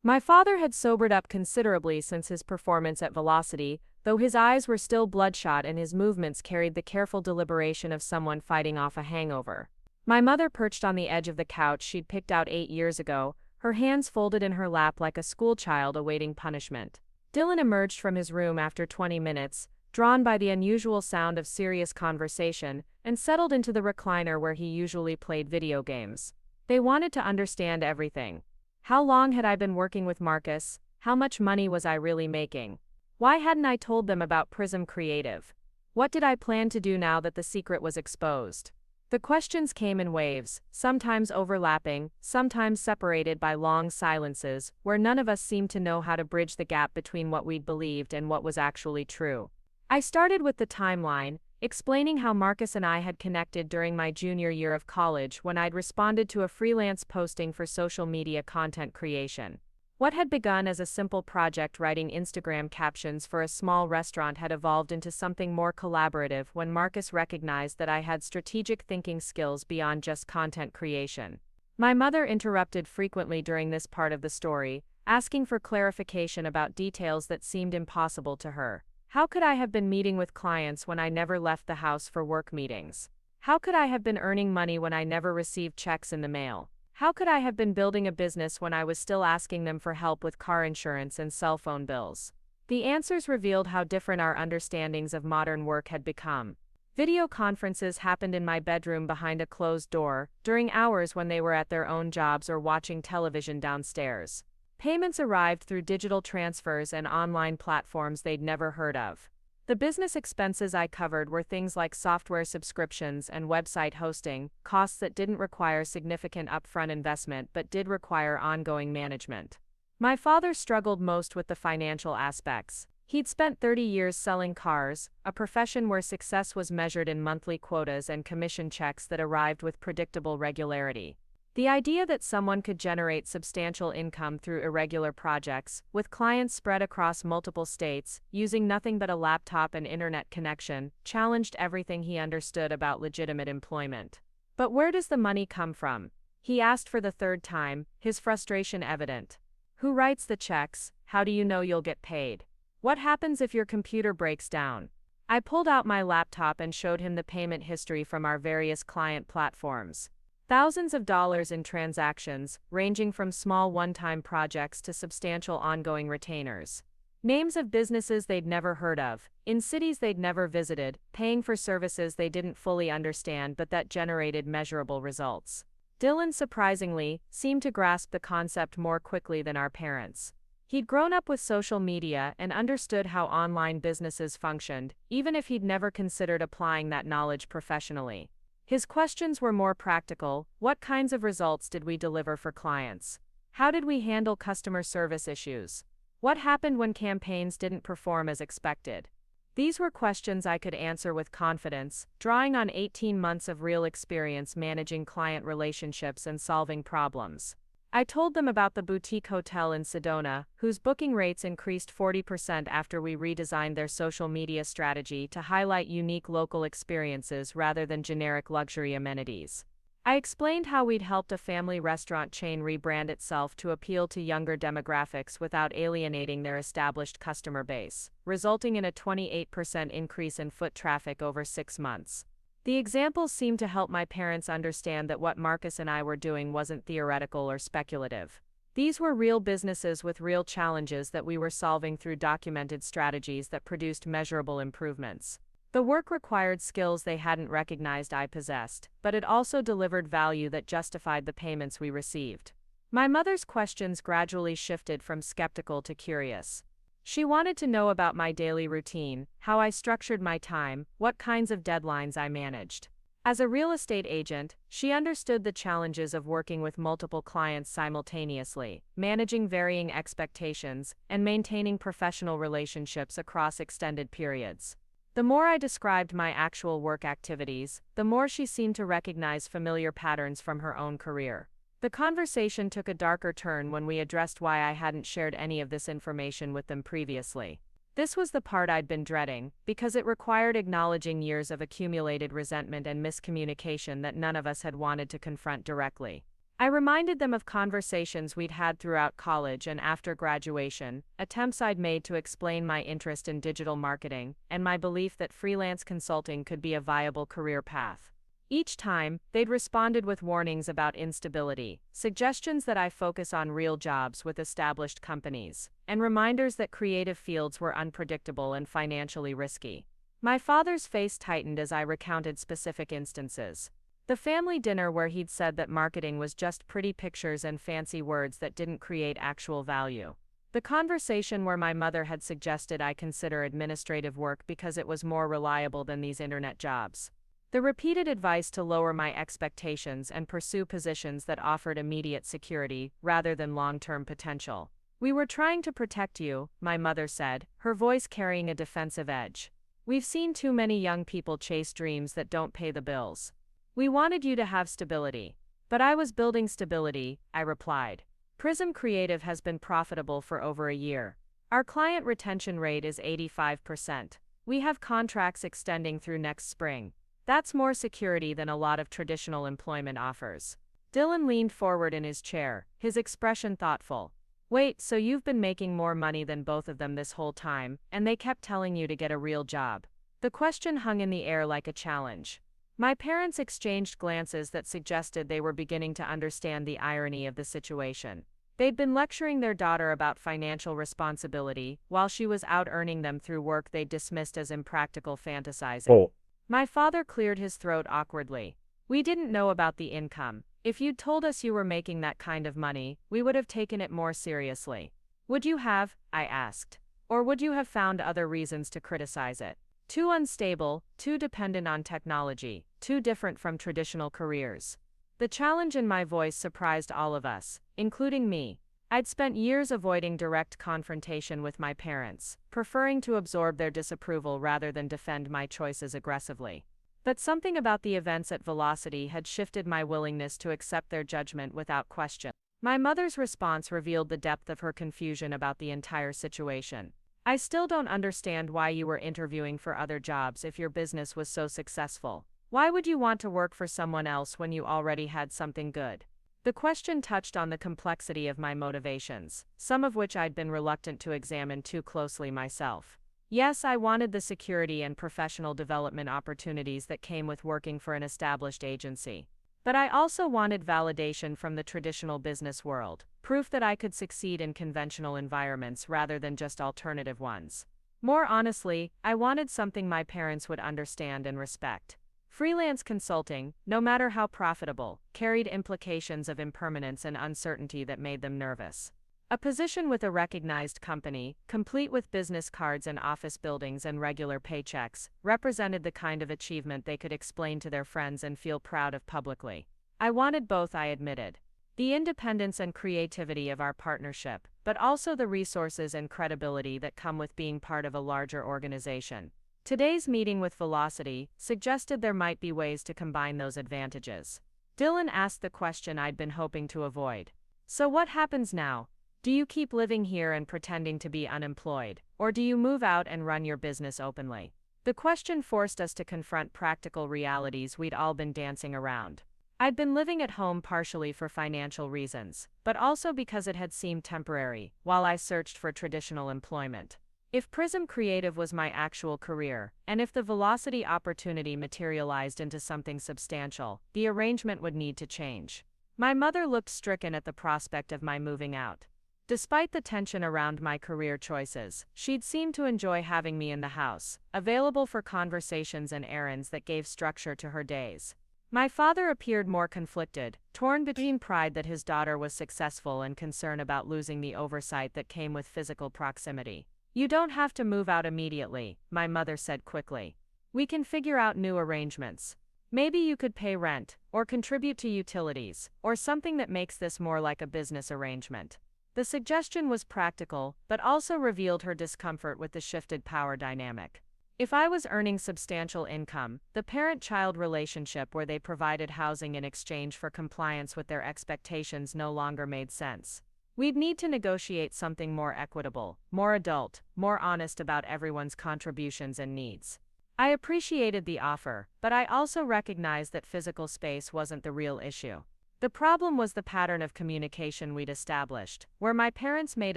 My father had sobered up considerably since his performance at Velocity, though his eyes were still bloodshot and his movements carried the careful deliberation of someone fighting off a hangover. My mother perched on the edge of the couch she'd picked out 8 years ago, her hands folded in her lap like a schoolchild awaiting punishment. Dylan emerged from his room after 20 minutes, drawn by the unusual sound of serious conversation, and settled into the recliner where he usually played video games. They wanted to understand everything. How long had I been working with Marcus? How much money was I really making? Why hadn't I told them about Prism Creative? What did I plan to do now that the secret was exposed? The questions came in waves, sometimes overlapping, sometimes separated by long silences, where none of us seemed to know how to bridge the gap between what we'd believed and what was actually true. I started with the timeline, explaining how Marcus and I had connected during my junior year of college when I'd responded to a freelance posting for social media content creation. What had begun as a simple project writing Instagram captions for a small restaurant had evolved into something more collaborative when Marcus recognized that I had strategic thinking skills beyond just content creation. My mother interrupted frequently during this part of the story, asking for clarification about details that seemed impossible to her. How could I have been meeting with clients when I never left the house for work meetings? How could I have been earning money when I never received checks in the mail? How could I have been building a business when I was still asking them for help with car insurance and cell phone bills? The answers revealed how different our understandings of modern work had become. Video conferences happened in my bedroom behind a closed door, during hours when they were at their own jobs or watching television downstairs. Payments arrived through digital transfers and online platforms they'd never heard of. The business expenses I covered were things like software subscriptions and website hosting, costs that didn't require significant upfront investment but did require ongoing management. My father struggled most with the financial aspects. He'd spent 30 years selling cars, a profession where success was measured in monthly quotas and commission checks that arrived with predictable regularity. The idea that someone could generate substantial income through irregular projects, with clients spread across multiple states, using nothing but a laptop and internet connection, challenged everything he understood about legitimate employment. But where does the money come from? He asked for the third time, his frustration evident. Who writes the checks? How do you know you'll get paid? What happens if your computer breaks down? I pulled out my laptop and showed him the payment history from our various client platforms. Thousands of dollars in transactions, ranging from small one-time projects to substantial ongoing retainers. Names of businesses they'd never heard of, in cities they'd never visited, paying for services they didn't fully understand but that generated measurable results. Dylan, surprisingly, seemed to grasp the concept more quickly than our parents. He'd grown up with social media and understood how online businesses functioned, even if he'd never considered applying that knowledge professionally. His questions were more practical. What kinds of results did we deliver for clients? How did we handle customer service issues? What happened when campaigns didn't perform as expected? These were questions I could answer with confidence, drawing on 18 months of real experience managing client relationships and solving problems. I told them about the boutique hotel in Sedona, whose booking rates increased 40% after we redesigned their social media strategy to highlight unique local experiences rather than generic luxury amenities. I explained how we'd helped a family restaurant chain rebrand itself to appeal to younger demographics without alienating their established customer base, resulting in a 28% increase in foot traffic over 6 months. The examples seemed to help my parents understand that what Marcus and I were doing wasn't theoretical or speculative. These were real businesses with real challenges that we were solving through documented strategies that produced measurable improvements. The work required skills they hadn't recognized I possessed, but it also delivered value that justified the payments we received. My mother's questions gradually shifted from skeptical to curious. She wanted to know about my daily routine, how I structured my time, what kinds of deadlines I managed. As a real estate agent, she understood the challenges of working with multiple clients simultaneously, managing varying expectations, and maintaining professional relationships across extended periods. The more I described my actual work activities, the more she seemed to recognize familiar patterns from her own career. The conversation took a darker turn when we addressed why I hadn't shared any of this information with them previously. This was the part I'd been dreading, because it required acknowledging years of accumulated resentment and miscommunication that none of us had wanted to confront directly. I reminded them of conversations we'd had throughout college and after graduation, attempts I'd made to explain my interest in digital marketing, and my belief that freelance consulting could be a viable career path. Each time, they'd responded with warnings about instability, suggestions that I focus on real jobs with established companies, and reminders that creative fields were unpredictable and financially risky. My father's face tightened as I recounted specific instances. The family dinner where he'd said that marketing was just pretty pictures and fancy words that didn't create actual value. The conversation where my mother had suggested I consider administrative work because it was more reliable than these internet jobs. The repeated advice to lower my expectations and pursue positions that offered immediate security rather than long-term potential. "We were trying to protect you," my mother said, her voice carrying a defensive edge. "We've seen too many young people chase dreams that don't pay the bills. We wanted you to have stability." "But I was building stability," I replied. "Prism Creative has been profitable for over a year. Our client retention rate is 85%. We have contracts extending through next spring. That's more security than a lot of traditional employment offers." Dylan leaned forward in his chair, his expression thoughtful. "Wait, so you've been making more money than both of them this whole time, and they kept telling you to get a real job?" The question hung in the air like a challenge. My parents exchanged glances that suggested they were beginning to understand the irony of the situation. They'd been lecturing their daughter about financial responsibility, while she was out earning them through work they dismissed as impractical fantasizing. Oh. My father cleared his throat awkwardly. "We didn't know about the income. If you'd told us you were making that kind of money, we would have taken it more seriously." "Would you have?" I asked. "Or would you have found other reasons to criticize it? Too unstable, too dependent on technology, too different from traditional careers." The challenge in my voice surprised all of us, including me. I'd spent years avoiding direct confrontation with my parents, preferring to absorb their disapproval rather than defend my choices aggressively. But something about the events at Velocity had shifted my willingness to accept their judgment without question. My mother's response revealed the depth of her confusion about the entire situation. "I still don't understand why you were interviewing for other jobs if your business was so successful. Why would you want to work for someone else when you already had something good?" The question touched on the complexity of my motivations, some of which I'd been reluctant to examine too closely myself. Yes, I wanted the security and professional development opportunities that came with working for an established agency. But I also wanted validation from the traditional business world, proof that I could succeed in conventional environments rather than just alternative ones. More honestly, I wanted something my parents would understand and respect. Freelance consulting, no matter how profitable, carried implications of impermanence and uncertainty that made them nervous. A position with a recognized company, complete with business cards and office buildings and regular paychecks, represented the kind of achievement they could explain to their friends and feel proud of publicly. I wanted both, I admitted. The independence and creativity of our partnership, but also the resources and credibility that come with being part of a larger organization. Today's meeting with Velocity suggested there might be ways to combine those advantages. Dylan asked the question I'd been hoping to avoid. "So what happens now? Do you keep living here and pretending to be unemployed, or do you move out and run your business openly?" The question forced us to confront practical realities we'd all been dancing around. I'd been living at home partially for financial reasons, but also because it had seemed temporary, while I searched for traditional employment. If Prism Creative was my actual career, and if the Velocity opportunity materialized into something substantial, the arrangement would need to change. My mother looked stricken at the prospect of my moving out. Despite the tension around my career choices, she'd seemed to enjoy having me in the house, available for conversations and errands that gave structure to her days. My father appeared more conflicted, torn between pride that his daughter was successful and concern about losing the oversight that came with physical proximity. "You don't have to move out immediately," my mother said quickly. "We can figure out new arrangements. Maybe you could pay rent, or contribute to utilities, or something that makes this more like a business arrangement." The suggestion was practical, but also revealed her discomfort with the shifted power dynamic. If I was earning substantial income, the parent-child relationship where they provided housing in exchange for compliance with their expectations no longer made sense. We'd need to negotiate something more equitable, more adult, more honest about everyone's contributions and needs. I appreciated the offer, but I also recognized that physical space wasn't the real issue. The problem was the pattern of communication we'd established, where my parents made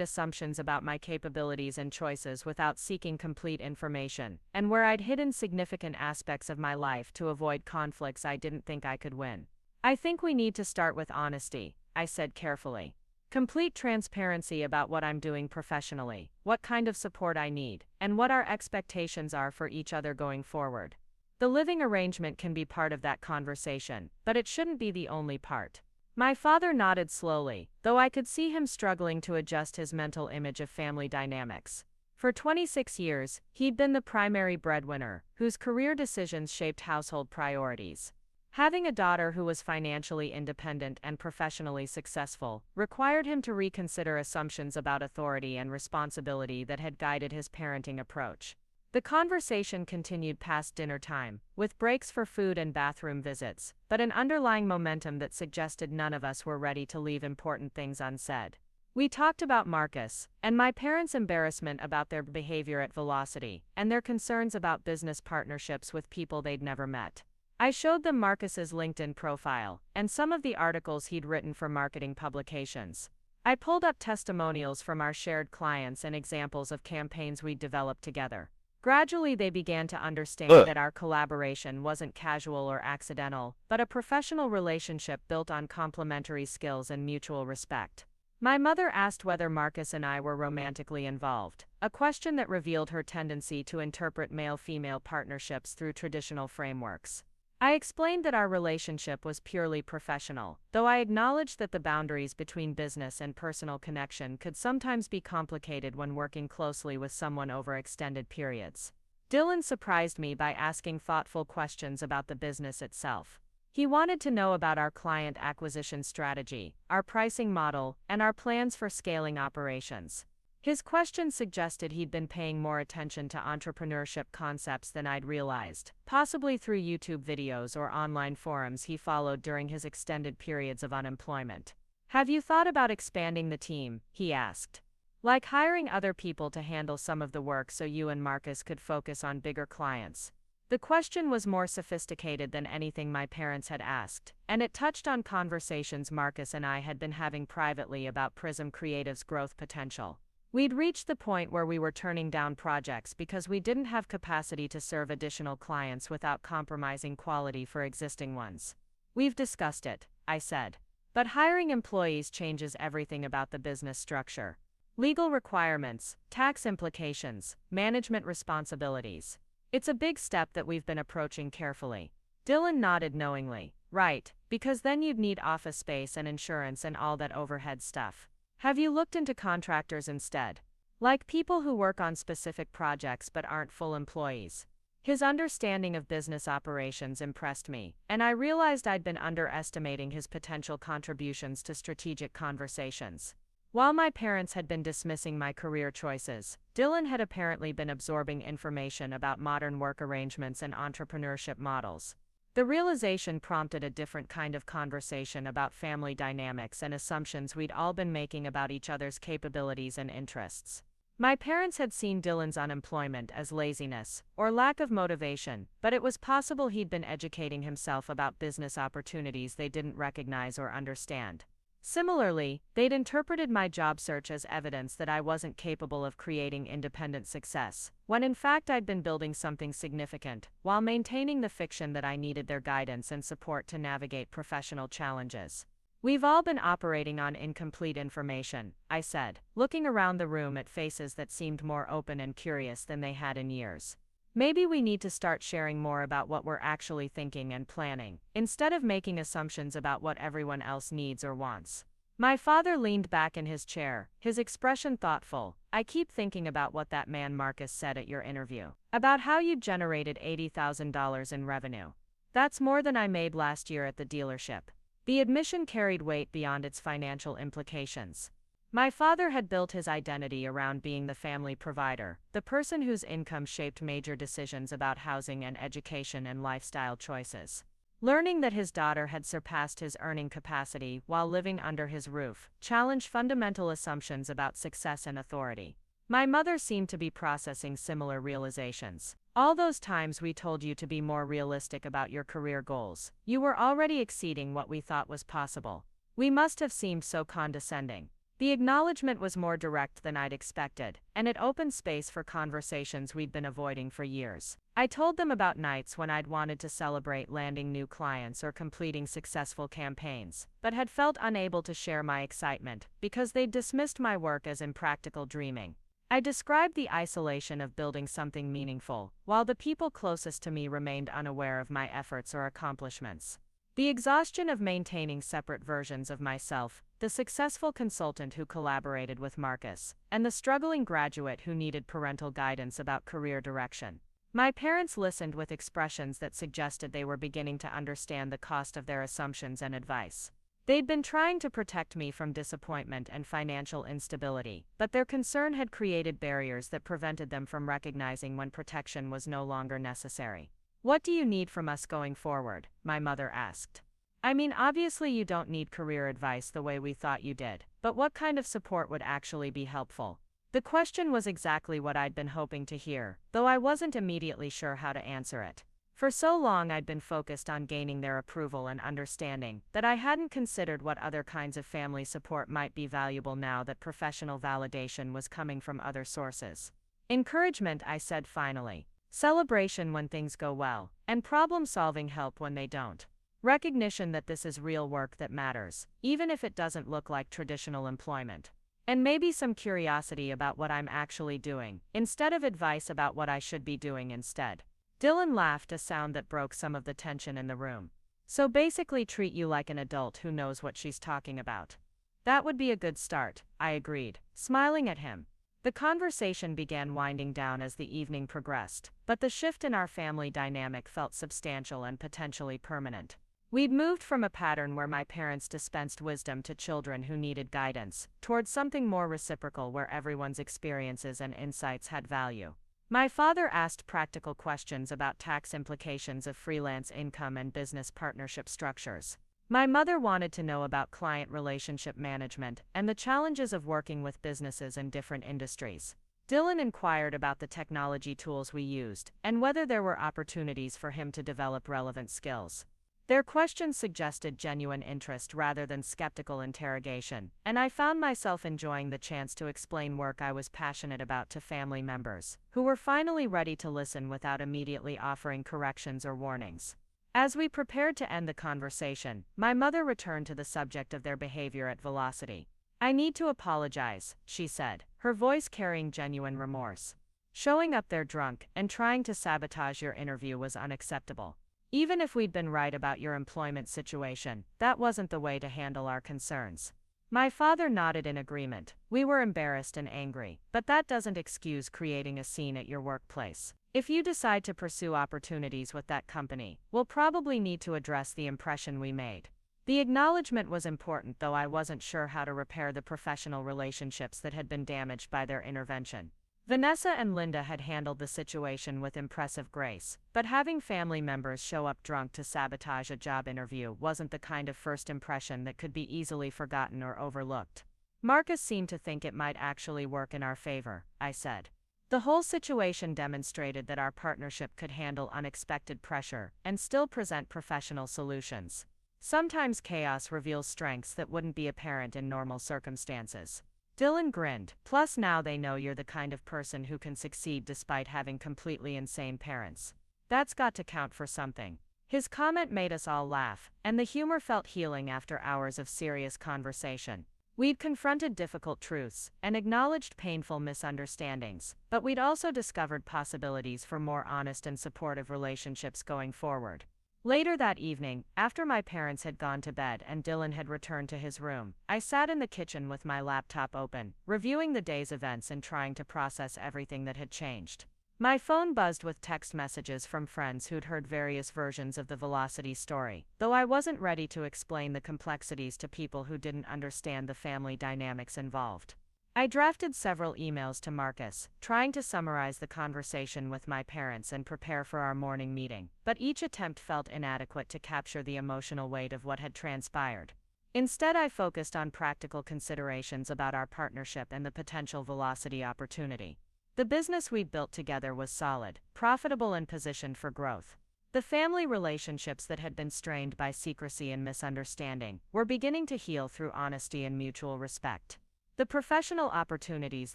assumptions about my capabilities and choices without seeking complete information, and where I'd hidden significant aspects of my life to avoid conflicts I didn't think I could win. I think we need to start with honesty, I said carefully. Complete transparency about what I'm doing professionally, what kind of support I need, and what our expectations are for each other going forward. The living arrangement can be part of that conversation, but it shouldn't be the only part. My father nodded slowly, though I could see him struggling to adjust his mental image of family dynamics. For 26 years, he'd been the primary breadwinner, whose career decisions shaped household priorities. Having a daughter who was financially independent and professionally successful required him to reconsider assumptions about authority and responsibility that had guided his parenting approach. The conversation continued past dinner time, with breaks for food and bathroom visits, but an underlying momentum that suggested none of us were ready to leave important things unsaid. We talked about Marcus, and my parents' embarrassment about their behavior at Velocity, and their concerns about business partnerships with people they'd never met. I showed them Marcus's LinkedIn profile, and some of the articles he'd written for marketing publications. I pulled up testimonials from our shared clients and examples of campaigns we'd developed together. Gradually they began to understand that our collaboration wasn't casual or accidental, but a professional relationship built on complementary skills and mutual respect. My mother asked whether Marcus and I were romantically involved, a question that revealed her tendency to interpret male-female partnerships through traditional frameworks. I explained that our relationship was purely professional, though I acknowledged that the boundaries between business and personal connection could sometimes be complicated when working closely with someone over extended periods. Dylan surprised me by asking thoughtful questions about the business itself. He wanted to know about our client acquisition strategy, our pricing model, and our plans for scaling operations. His question suggested he'd been paying more attention to entrepreneurship concepts than I'd realized, possibly through YouTube videos or online forums he followed during his extended periods of unemployment. "Have you thought about expanding the team?" he asked. "Like hiring other people to handle some of the work so you and Marcus could focus on bigger clients?" The question was more sophisticated than anything my parents had asked, and it touched on conversations Marcus and I had been having privately about Prism Creative's growth potential. We'd reached the point where we were turning down projects because we didn't have capacity to serve additional clients without compromising quality for existing ones. "We've discussed it," I said. "But hiring employees changes everything about the business structure. Legal requirements, tax implications, management responsibilities. It's a big step that we've been approaching carefully." Dylan nodded knowingly. "Right, because then you'd need office space and insurance and all that overhead stuff. Have you looked into contractors instead? Like people who work on specific projects but aren't full employees?" His understanding of business operations impressed me, and I realized I'd been underestimating his potential contributions to strategic conversations. While my parents had been dismissing my career choices, Dylan had apparently been absorbing information about modern work arrangements and entrepreneurship models. The realization prompted a different kind of conversation about family dynamics and assumptions we'd all been making about each other's capabilities and interests. My parents had seen Dylan's unemployment as laziness, or lack of motivation, but it was possible he'd been educating himself about business opportunities they didn't recognize or understand. Similarly, they'd interpreted my job search as evidence that I wasn't capable of creating independent success, when in fact I'd been building something significant, while maintaining the fiction that I needed their guidance and support to navigate professional challenges. "We've all been operating on incomplete information," I said, looking around the room at faces that seemed more open and curious than they had in years. "Maybe we need to start sharing more about what we're actually thinking and planning, instead of making assumptions about what everyone else needs or wants." My father leaned back in his chair, his expression thoughtful. "I keep thinking about what that man Marcus said at your interview, about how you generated $80,000 in revenue. That's more than I made last year at the dealership." The admission carried weight beyond its financial implications. My father had built his identity around being the family provider, the person whose income shaped major decisions about housing and education and lifestyle choices. Learning that his daughter had surpassed his earning capacity while living under his roof challenged fundamental assumptions about success and authority. My mother seemed to be processing similar realizations. All those times we told you to be more realistic about your career goals, you were already exceeding what we thought was possible. We must have seemed so condescending. The acknowledgement was more direct than I'd expected, and it opened space for conversations we'd been avoiding for years. I told them about nights when I'd wanted to celebrate landing new clients or completing successful campaigns, but had felt unable to share my excitement because they'd dismissed my work as impractical dreaming. I described the isolation of building something meaningful, while the people closest to me remained unaware of my efforts or accomplishments. The exhaustion of maintaining separate versions of myself, the successful consultant who collaborated with Marcus, and the struggling graduate who needed parental guidance about career direction. My parents listened with expressions that suggested they were beginning to understand the cost of their assumptions and advice. They'd been trying to protect me from disappointment and financial instability, but their concern had created barriers that prevented them from recognizing when protection was no longer necessary. "What do you need from us going forward?" my mother asked. "I mean, obviously you don't need career advice the way we thought you did, but what kind of support would actually be helpful?" The question was exactly what I'd been hoping to hear, though I wasn't immediately sure how to answer it. For so long I'd been focused on gaining their approval and understanding that I hadn't considered what other kinds of family support might be valuable now that professional validation was coming from other sources. "Encouragement," I said finally. "Celebration when things go well, and problem-solving help when they don't. Recognition that this is real work that matters, even if it doesn't look like traditional employment. And maybe some curiosity about what I'm actually doing, instead of advice about what I should be doing instead." Dylan laughed, a sound that broke some of the tension in the room. "So basically treat you like an adult who knows what she's talking about." "That would be a good start," I agreed, smiling at him. The conversation began winding down as the evening progressed, but the shift in our family dynamic felt substantial and potentially permanent. We'd moved from a pattern where my parents dispensed wisdom to children who needed guidance, towards something more reciprocal where everyone's experiences and insights had value. My father asked practical questions about tax implications of freelance income and business partnership structures. My mother wanted to know about client relationship management and the challenges of working with businesses in different industries. Dylan inquired about the technology tools we used and whether there were opportunities for him to develop relevant skills. Their questions suggested genuine interest rather than skeptical interrogation, and I found myself enjoying the chance to explain work I was passionate about to family members, who were finally ready to listen without immediately offering corrections or warnings. As we prepared to end the conversation, my mother returned to the subject of their behavior at Velocity. "I need to apologize," she said, her voice carrying genuine remorse. "Showing up there drunk and trying to sabotage your interview was unacceptable. Even if we'd been right about your employment situation, that wasn't the way to handle our concerns." My father nodded in agreement. "We were embarrassed and angry, but that doesn't excuse creating a scene at your workplace. If you decide to pursue opportunities with that company, we'll probably need to address the impression we made." The acknowledgement was important, though I wasn't sure how to repair the professional relationships that had been damaged by their intervention. Vanessa and Linda had handled the situation with impressive grace, but having family members show up drunk to sabotage a job interview wasn't the kind of first impression that could be easily forgotten or overlooked. "Marcus seemed to think it might actually work in our favor," I said. "The whole situation demonstrated that our partnership could handle unexpected pressure and still present professional solutions. Sometimes chaos reveals strengths that wouldn't be apparent in normal circumstances." Dylan grinned. "Plus now they know you're the kind of person who can succeed despite having completely insane parents. That's got to count for something." His comment made us all laugh, and the humor felt healing after hours of serious conversation. We'd confronted difficult truths and acknowledged painful misunderstandings, but we'd also discovered possibilities for more honest and supportive relationships going forward. Later that evening, after my parents had gone to bed and Dylan had returned to his room, I sat in the kitchen with my laptop open, reviewing the day's events and trying to process everything that had changed. My phone buzzed with text messages from friends who'd heard various versions of the Velocity story, though I wasn't ready to explain the complexities to people who didn't understand the family dynamics involved. I drafted several emails to Marcus, trying to summarize the conversation with my parents and prepare for our morning meeting, but each attempt felt inadequate to capture the emotional weight of what had transpired. Instead, I focused on practical considerations about our partnership and the potential Velocity opportunity. The business we'd built together was solid, profitable, and positioned for growth. The family relationships that had been strained by secrecy and misunderstanding were beginning to heal through honesty and mutual respect. The professional opportunities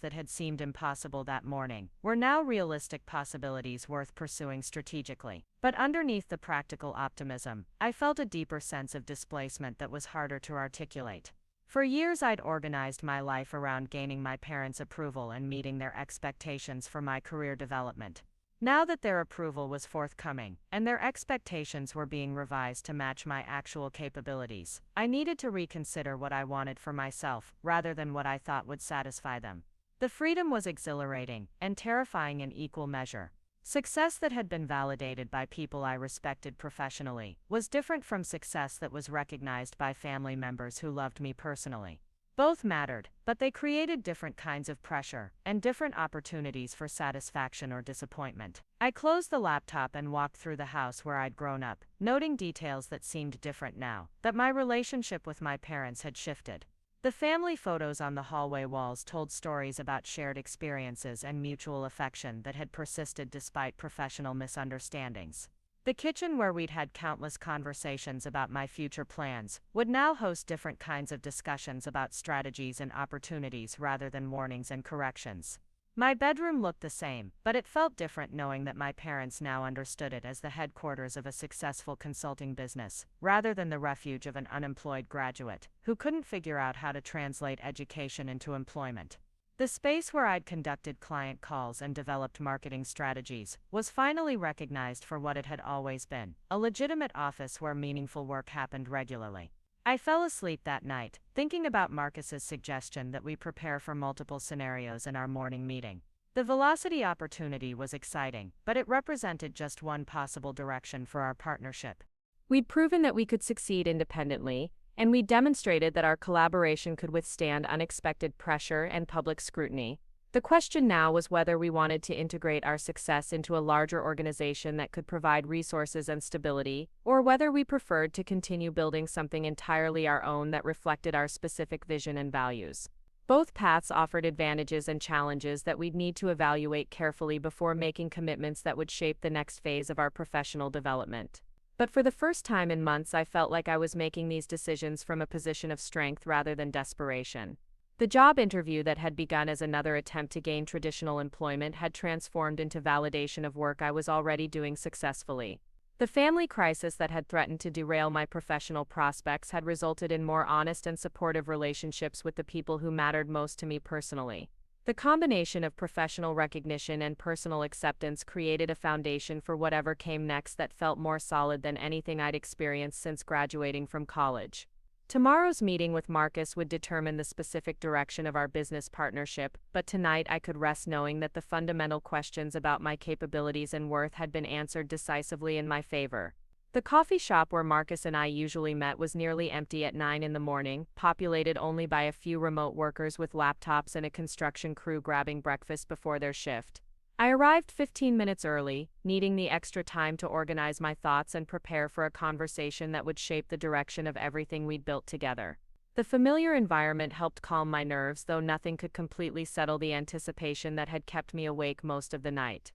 that had seemed impossible that morning were now realistic possibilities worth pursuing strategically. But underneath the practical optimism, I felt a deeper sense of displacement that was harder to articulate. For years, I'd organized my life around gaining my parents' approval and meeting their expectations for my career development. Now that their approval was forthcoming, and their expectations were being revised to match my actual capabilities, I needed to reconsider what I wanted for myself, rather than what I thought would satisfy them. The freedom was exhilarating, and terrifying in equal measure. Success that had been validated by people I respected professionally was different from success that was recognized by family members who loved me personally. Both mattered, but they created different kinds of pressure and different opportunities for satisfaction or disappointment. I closed the laptop and walked through the house where I'd grown up, noting details that seemed different now that my relationship with my parents had shifted. The family photos on the hallway walls told stories about shared experiences and mutual affection that had persisted despite professional misunderstandings. The kitchen, where we'd had countless conversations about my future plans, would now host different kinds of discussions about strategies and opportunities rather than warnings and corrections. My bedroom looked the same, but it felt different knowing that my parents now understood it as the headquarters of a successful consulting business, rather than the refuge of an unemployed graduate who couldn't figure out how to translate education into employment. The space where I'd conducted client calls and developed marketing strategies was finally recognized for what it had always been, a legitimate office where meaningful work happened regularly. I fell asleep that night, thinking about Marcus's suggestion that we prepare for multiple scenarios in our morning meeting. The velocity opportunity was exciting, but it represented just one possible direction for our partnership. We'd proven that we could succeed independently, and we demonstrated that our collaboration could withstand unexpected pressure and public scrutiny. The question now was whether we wanted to integrate our success into a larger organization that could provide resources and stability, or whether we preferred to continue building something entirely our own that reflected our specific vision and values. Both paths offered advantages and challenges that we'd need to evaluate carefully before making commitments that would shape the next phase of our professional development. But for the first time in months, I felt like I was making these decisions from a position of strength rather than desperation. The job interview that had begun as another attempt to gain traditional employment had transformed into validation of work I was already doing successfully. The family crisis that had threatened to derail my professional prospects had resulted in more honest and supportive relationships with the people who mattered most to me personally. The combination of professional recognition and personal acceptance created a foundation for whatever came next that felt more solid than anything I'd experienced since graduating from college. Tomorrow's meeting with Marcus would determine the specific direction of our business partnership, but tonight I could rest knowing that the fundamental questions about my capabilities and worth had been answered decisively in my favor. The coffee shop where Marcus and I usually met was nearly empty at 9 in the morning, populated only by a few remote workers with laptops and a construction crew grabbing breakfast before their shift. I arrived 15 minutes early, needing the extra time to organize my thoughts and prepare for a conversation that would shape the direction of everything we'd built together. The familiar environment helped calm my nerves, though nothing could completely settle the anticipation that had kept me awake most of the night.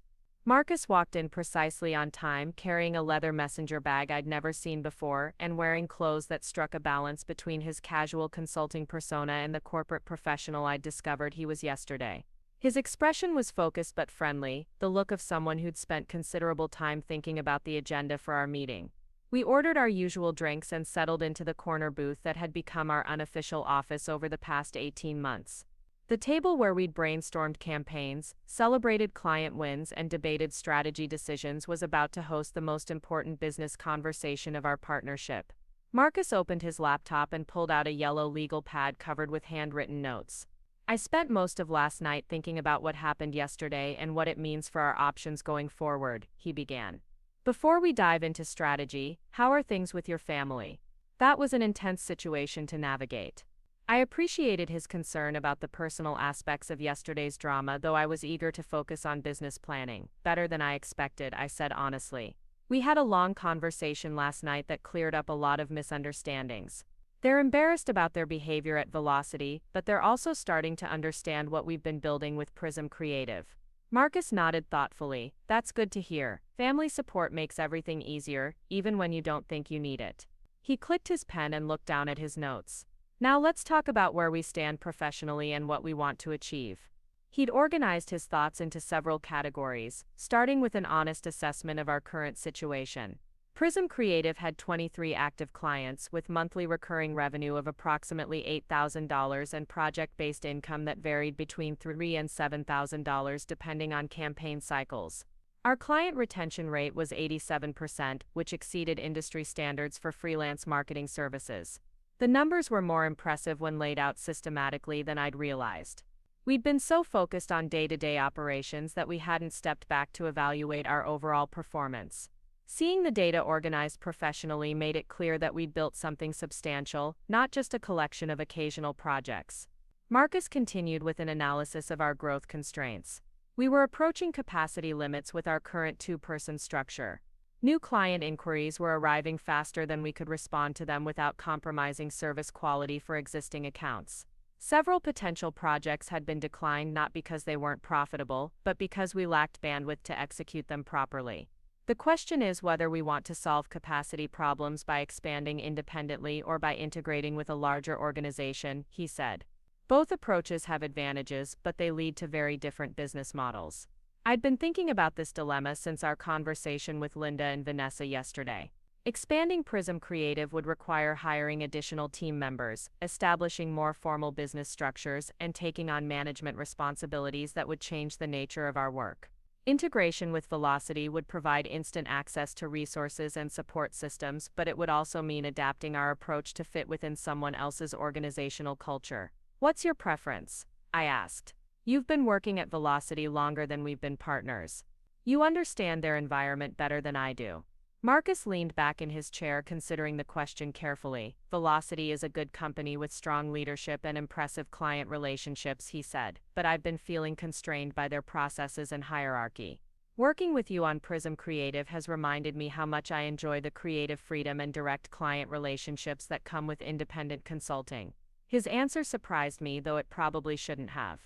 Marcus walked in precisely on time, carrying a leather messenger bag I'd never seen before, and wearing clothes that struck a balance between his casual consulting persona and the corporate professional I'd discovered he was yesterday. His expression was focused but friendly, the look of someone who'd spent considerable time thinking about the agenda for our meeting. We ordered our usual drinks and settled into the corner booth that had become our unofficial office over the past 18 months. The table where we'd brainstormed campaigns, celebrated client wins, and debated strategy decisions was about to host the most important business conversation of our partnership. Marcus opened his laptop and pulled out a yellow legal pad covered with handwritten notes. I spent most of last night thinking about what happened yesterday and what it means for our options going forward, he began. Before we dive into strategy, how are things with your family? That was an intense situation to navigate. I appreciated his concern about the personal aspects of yesterday's drama, though I was eager to focus on business planning. Better than I expected, I said honestly. We had a long conversation last night that cleared up a lot of misunderstandings. They're embarrassed about their behavior at Velocity, but they're also starting to understand what we've been building with Prism Creative. Marcus nodded thoughtfully. That's good to hear. Family support makes everything easier, even when you don't think you need it. He clicked his pen and looked down at his notes. Now let's talk about where we stand professionally and what we want to achieve. He'd organized his thoughts into several categories, starting with an honest assessment of our current situation. Prism Creative had 23 active clients with monthly recurring revenue of approximately $8,000 and project-based income that varied between $3,000 and $7,000 depending on campaign cycles. Our client retention rate was 87%, which exceeded industry standards for freelance marketing services. The numbers were more impressive when laid out systematically than I'd realized. We'd been so focused on day-to-day operations that we hadn't stepped back to evaluate our overall performance. Seeing the data organized professionally made it clear that we'd built something substantial, not just a collection of occasional projects. Marcus continued with an analysis of our growth constraints. We were approaching capacity limits with our current two-person structure. New client inquiries were arriving faster than we could respond to them without compromising service quality for existing accounts. Several potential projects had been declined not because they weren't profitable, but because we lacked bandwidth to execute them properly. The question is whether we want to solve capacity problems by expanding independently or by integrating with a larger organization, he said. Both approaches have advantages, but they lead to very different business models. I'd been thinking about this dilemma since our conversation with Linda and Vanessa yesterday. Expanding Prism Creative would require hiring additional team members, establishing more formal business structures, and taking on management responsibilities that would change the nature of our work. Integration with Velocity would provide instant access to resources and support systems, but it would also mean adapting our approach to fit within someone else's organizational culture. What's your preference? I asked. You've been working at Velocity longer than we've been partners. You understand their environment better than I do. Marcus leaned back in his chair considering the question carefully. Velocity is a good company with strong leadership and impressive client relationships, he said, but I've been feeling constrained by their processes and hierarchy. Working with you on Prism Creative has reminded me how much I enjoy the creative freedom and direct client relationships that come with independent consulting. His answer surprised me, though it probably shouldn't have.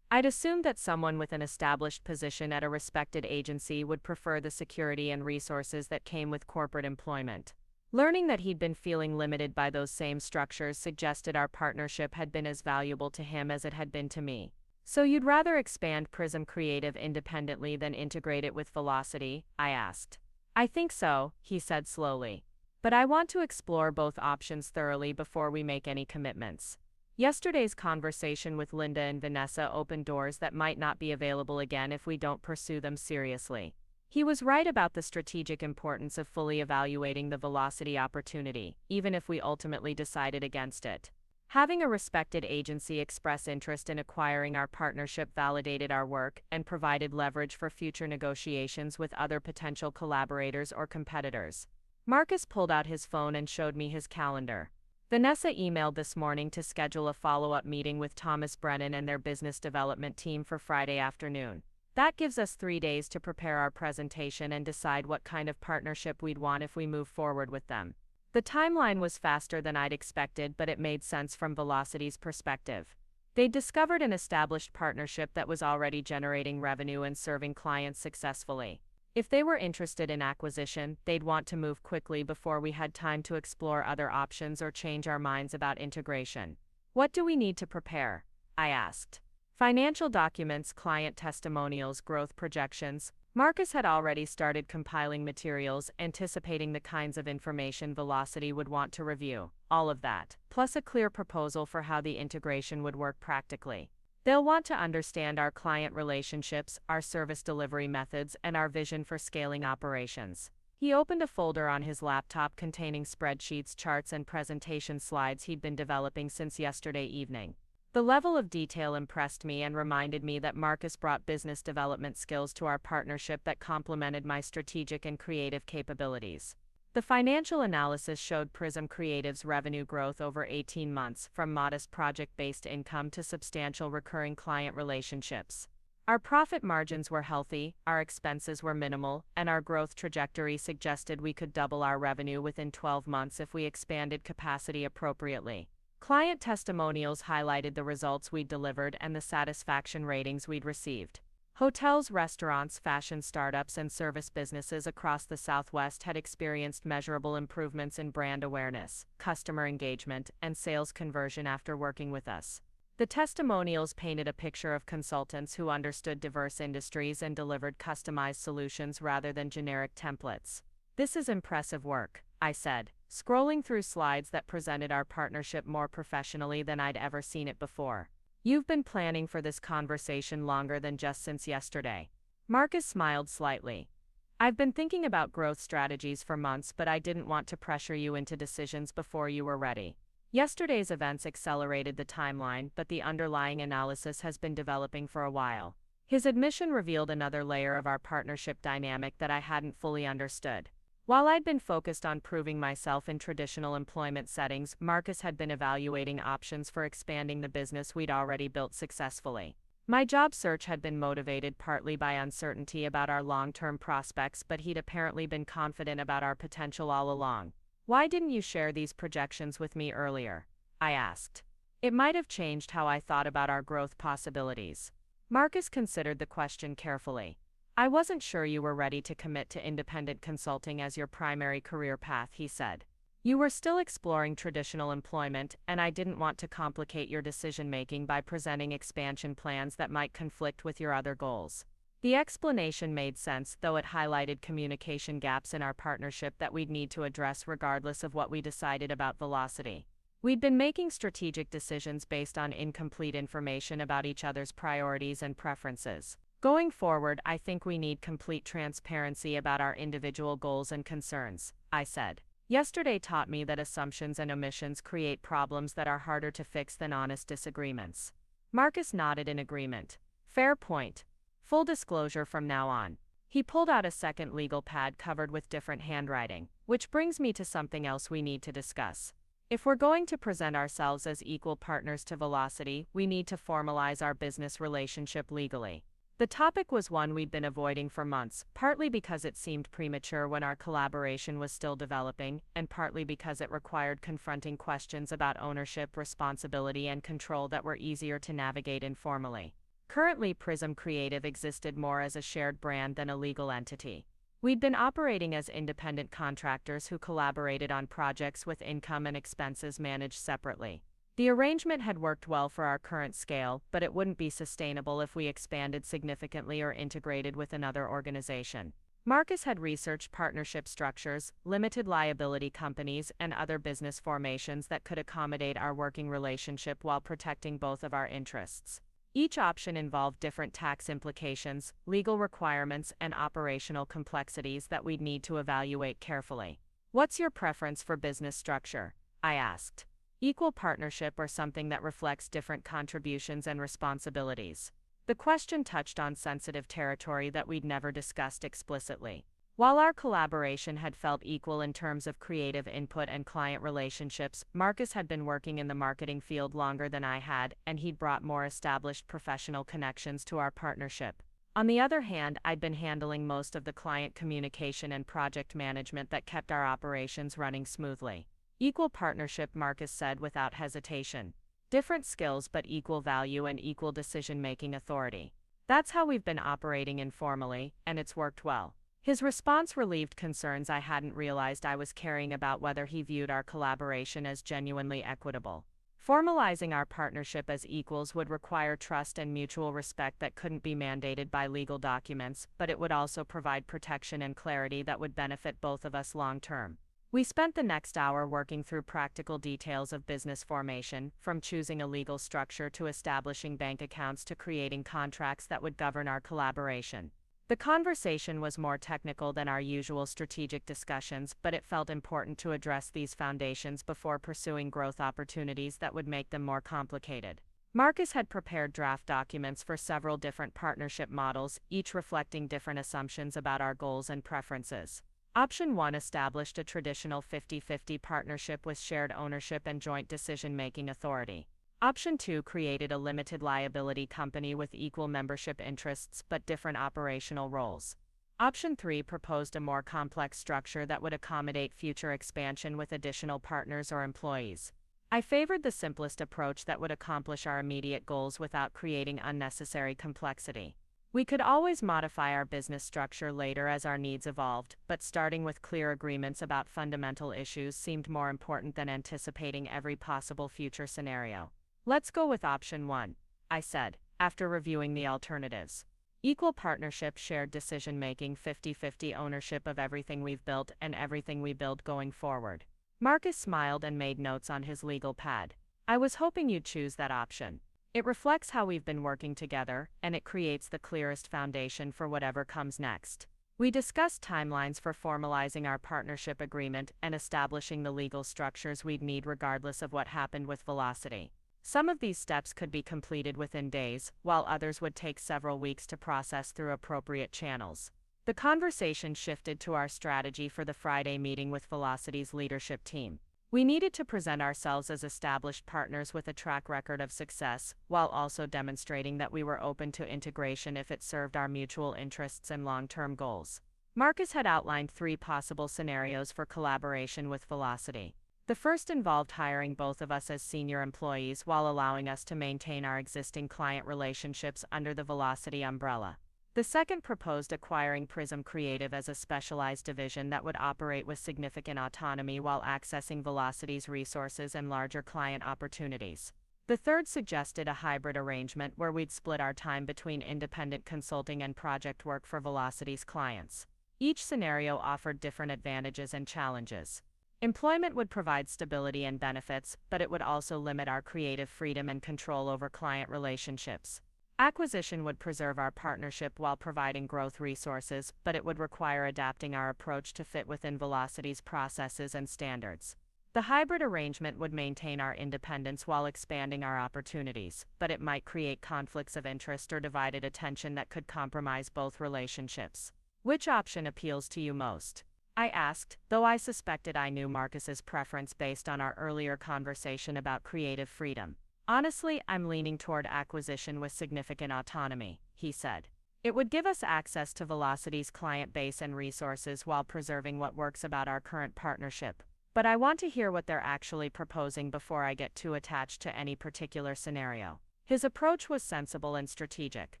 I'd assumed that someone with an established position at a respected agency would prefer the security and resources that came with corporate employment. Learning that he'd been feeling limited by those same structures suggested our partnership had been as valuable to him as it had been to me. So you'd rather expand Prism Creative independently than integrate it with Velocity? I asked. I think so, he said slowly. But I want to explore both options thoroughly before we make any commitments. Yesterday's conversation with Linda and Vanessa opened doors that might not be available again if we don't pursue them seriously. He was right about the strategic importance of fully evaluating the Velocity opportunity, even if we ultimately decided against it. Having a respected agency express interest in acquiring our partnership validated our work and provided leverage for future negotiations with other potential collaborators or competitors. Marcus pulled out his phone and showed me his calendar. Vanessa emailed this morning to schedule a follow-up meeting with Thomas Brennan and their business development team for Friday afternoon. That gives us 3 days to prepare our presentation and decide what kind of partnership we'd want if we move forward with them. The timeline was faster than I'd expected, but it made sense from Velocity's perspective. They'd discovered an established partnership that was already generating revenue and serving clients successfully. If they were interested in acquisition, they'd want to move quickly before we had time to explore other options or change our minds about integration. What do we need to prepare? I asked. Financial documents, client testimonials, growth projections. Marcus had already started compiling materials, anticipating the kinds of information Velocity would want to review. All of that, plus a clear proposal for how the integration would work practically. They'll want to understand our client relationships, our service delivery methods, and our vision for scaling operations. He opened a folder on his laptop containing spreadsheets, charts, and presentation slides he'd been developing since yesterday evening. The level of detail impressed me and reminded me that Marcus brought business development skills to our partnership that complemented my strategic and creative capabilities. The financial analysis showed Prism Creative's revenue growth over 18 months, from modest project-based income to substantial recurring client relationships. Our profit margins were healthy, our expenses were minimal, and our growth trajectory suggested we could double our revenue within 12 months if we expanded capacity appropriately. Client testimonials highlighted the results we'd delivered and the satisfaction ratings we'd received. Hotels, restaurants, fashion startups, and service businesses across the Southwest had experienced measurable improvements in brand awareness, customer engagement, and sales conversion after working with us. The testimonials painted a picture of consultants who understood diverse industries and delivered customized solutions rather than generic templates. "This is impressive work," I said, scrolling through slides that presented our partnership more professionally than I'd ever seen it before. "You've been planning for this conversation longer than just since yesterday." Marcus smiled slightly. "I've been thinking about growth strategies for months, but I didn't want to pressure you into decisions before you were ready. Yesterday's events accelerated the timeline, but the underlying analysis has been developing for a while." His admission revealed another layer of our partnership dynamic that I hadn't fully understood. While I'd been focused on proving myself in traditional employment settings, Marcus had been evaluating options for expanding the business we'd already built successfully. My job search had been motivated partly by uncertainty about our long-term prospects, but he'd apparently been confident about our potential all along. "Why didn't you share these projections with me earlier?" I asked. "It might have changed how I thought about our growth possibilities." Marcus considered the question carefully. "I wasn't sure you were ready to commit to independent consulting as your primary career path," he said. "You were still exploring traditional employment, and I didn't want to complicate your decision-making by presenting expansion plans that might conflict with your other goals." The explanation made sense, though it highlighted communication gaps in our partnership that we'd need to address regardless of what we decided about Velocity. We'd been making strategic decisions based on incomplete information about each other's priorities and preferences. "Going forward, I think we need complete transparency about our individual goals and concerns," I said. "Yesterday taught me that assumptions and omissions create problems that are harder to fix than honest disagreements." Marcus nodded in agreement. "Fair point. Full disclosure from now on." He pulled out a second legal pad covered with different handwriting, "which brings me to something else we need to discuss. If we're going to present ourselves as equal partners to Velocity, we need to formalize our business relationship legally." The topic was one we'd been avoiding for months, partly because it seemed premature when our collaboration was still developing, and partly because it required confronting questions about ownership, responsibility, and control that were easier to navigate informally. Currently, Prism Creative existed more as a shared brand than a legal entity. We'd been operating as independent contractors who collaborated on projects with income and expenses managed separately. The arrangement had worked well for our current scale, but it wouldn't be sustainable if we expanded significantly or integrated with another organization. Marcus had researched partnership structures, limited liability companies, and other business formations that could accommodate our working relationship while protecting both of our interests. Each option involved different tax implications, legal requirements, and operational complexities that we'd need to evaluate carefully. "What's your preference for business structure?" I asked. "Equal partnership or something that reflects different contributions and responsibilities?" The question touched on sensitive territory that we'd never discussed explicitly. While our collaboration had felt equal in terms of creative input and client relationships, Marcus had been working in the marketing field longer than I had, and he'd brought more established professional connections to our partnership. On the other hand, I'd been handling most of the client communication and project management that kept our operations running smoothly. "Equal partnership," Marcus said without hesitation. "Different skills but equal value and equal decision-making authority. That's how we've been operating informally, and it's worked well." His response relieved concerns I hadn't realized I was carrying about whether he viewed our collaboration as genuinely equitable. Formalizing our partnership as equals would require trust and mutual respect that couldn't be mandated by legal documents, but it would also provide protection and clarity that would benefit both of us long-term. We spent the next hour working through practical details of business formation, from choosing a legal structure to establishing bank accounts to creating contracts that would govern our collaboration. The conversation was more technical than our usual strategic discussions, but it felt important to address these foundations before pursuing growth opportunities that would make them more complicated. Marcus had prepared draft documents for several different partnership models, each reflecting different assumptions about our goals and preferences. Option 1 established a traditional 50-50 partnership with shared ownership and joint decision-making authority. Option 2 created a limited liability company with equal membership interests but different operational roles. Option 3 proposed a more complex structure that would accommodate future expansion with additional partners or employees. I favored the simplest approach that would accomplish our immediate goals without creating unnecessary complexity. We could always modify our business structure later as our needs evolved, but starting with clear agreements about fundamental issues seemed more important than anticipating every possible future scenario. Let's go with option 1, I said, after reviewing the alternatives. Equal partnership, shared decision-making, 50-50 ownership of everything we've built and everything we build going forward. Marcus smiled and made notes on his legal pad. I was hoping you'd choose that option. It reflects how we've been working together, and it creates the clearest foundation for whatever comes next. We discussed timelines for formalizing our partnership agreement and establishing the legal structures we'd need regardless of what happened with Velocity. Some of these steps could be completed within days, while others would take several weeks to process through appropriate channels. The conversation shifted to our strategy for the Friday meeting with Velocity's leadership team. We needed to present ourselves as established partners with a track record of success, while also demonstrating that we were open to integration if it served our mutual interests and long-term goals. Marcus had outlined 3 possible scenarios for collaboration with Velocity. The first involved hiring both of us as senior employees while allowing us to maintain our existing client relationships under the Velocity umbrella. The second proposed acquiring Prism Creative as a specialized division that would operate with significant autonomy while accessing Velocity's resources and larger client opportunities. The third suggested a hybrid arrangement where we'd split our time between independent consulting and project work for Velocity's clients. Each scenario offered different advantages and challenges. Employment would provide stability and benefits, but it would also limit our creative freedom and control over client relationships. Acquisition would preserve our partnership while providing growth resources, but it would require adapting our approach to fit within Velocity's processes and standards. The hybrid arrangement would maintain our independence while expanding our opportunities, but it might create conflicts of interest or divided attention that could compromise both relationships. Which option appeals to you most? I asked, though I suspected I knew Marcus's preference based on our earlier conversation about creative freedom. Honestly, I'm leaning toward acquisition with significant autonomy, he said. It would give us access to Velocity's client base and resources while preserving what works about our current partnership. But I want to hear what they're actually proposing before I get too attached to any particular scenario. His approach was sensible and strategic.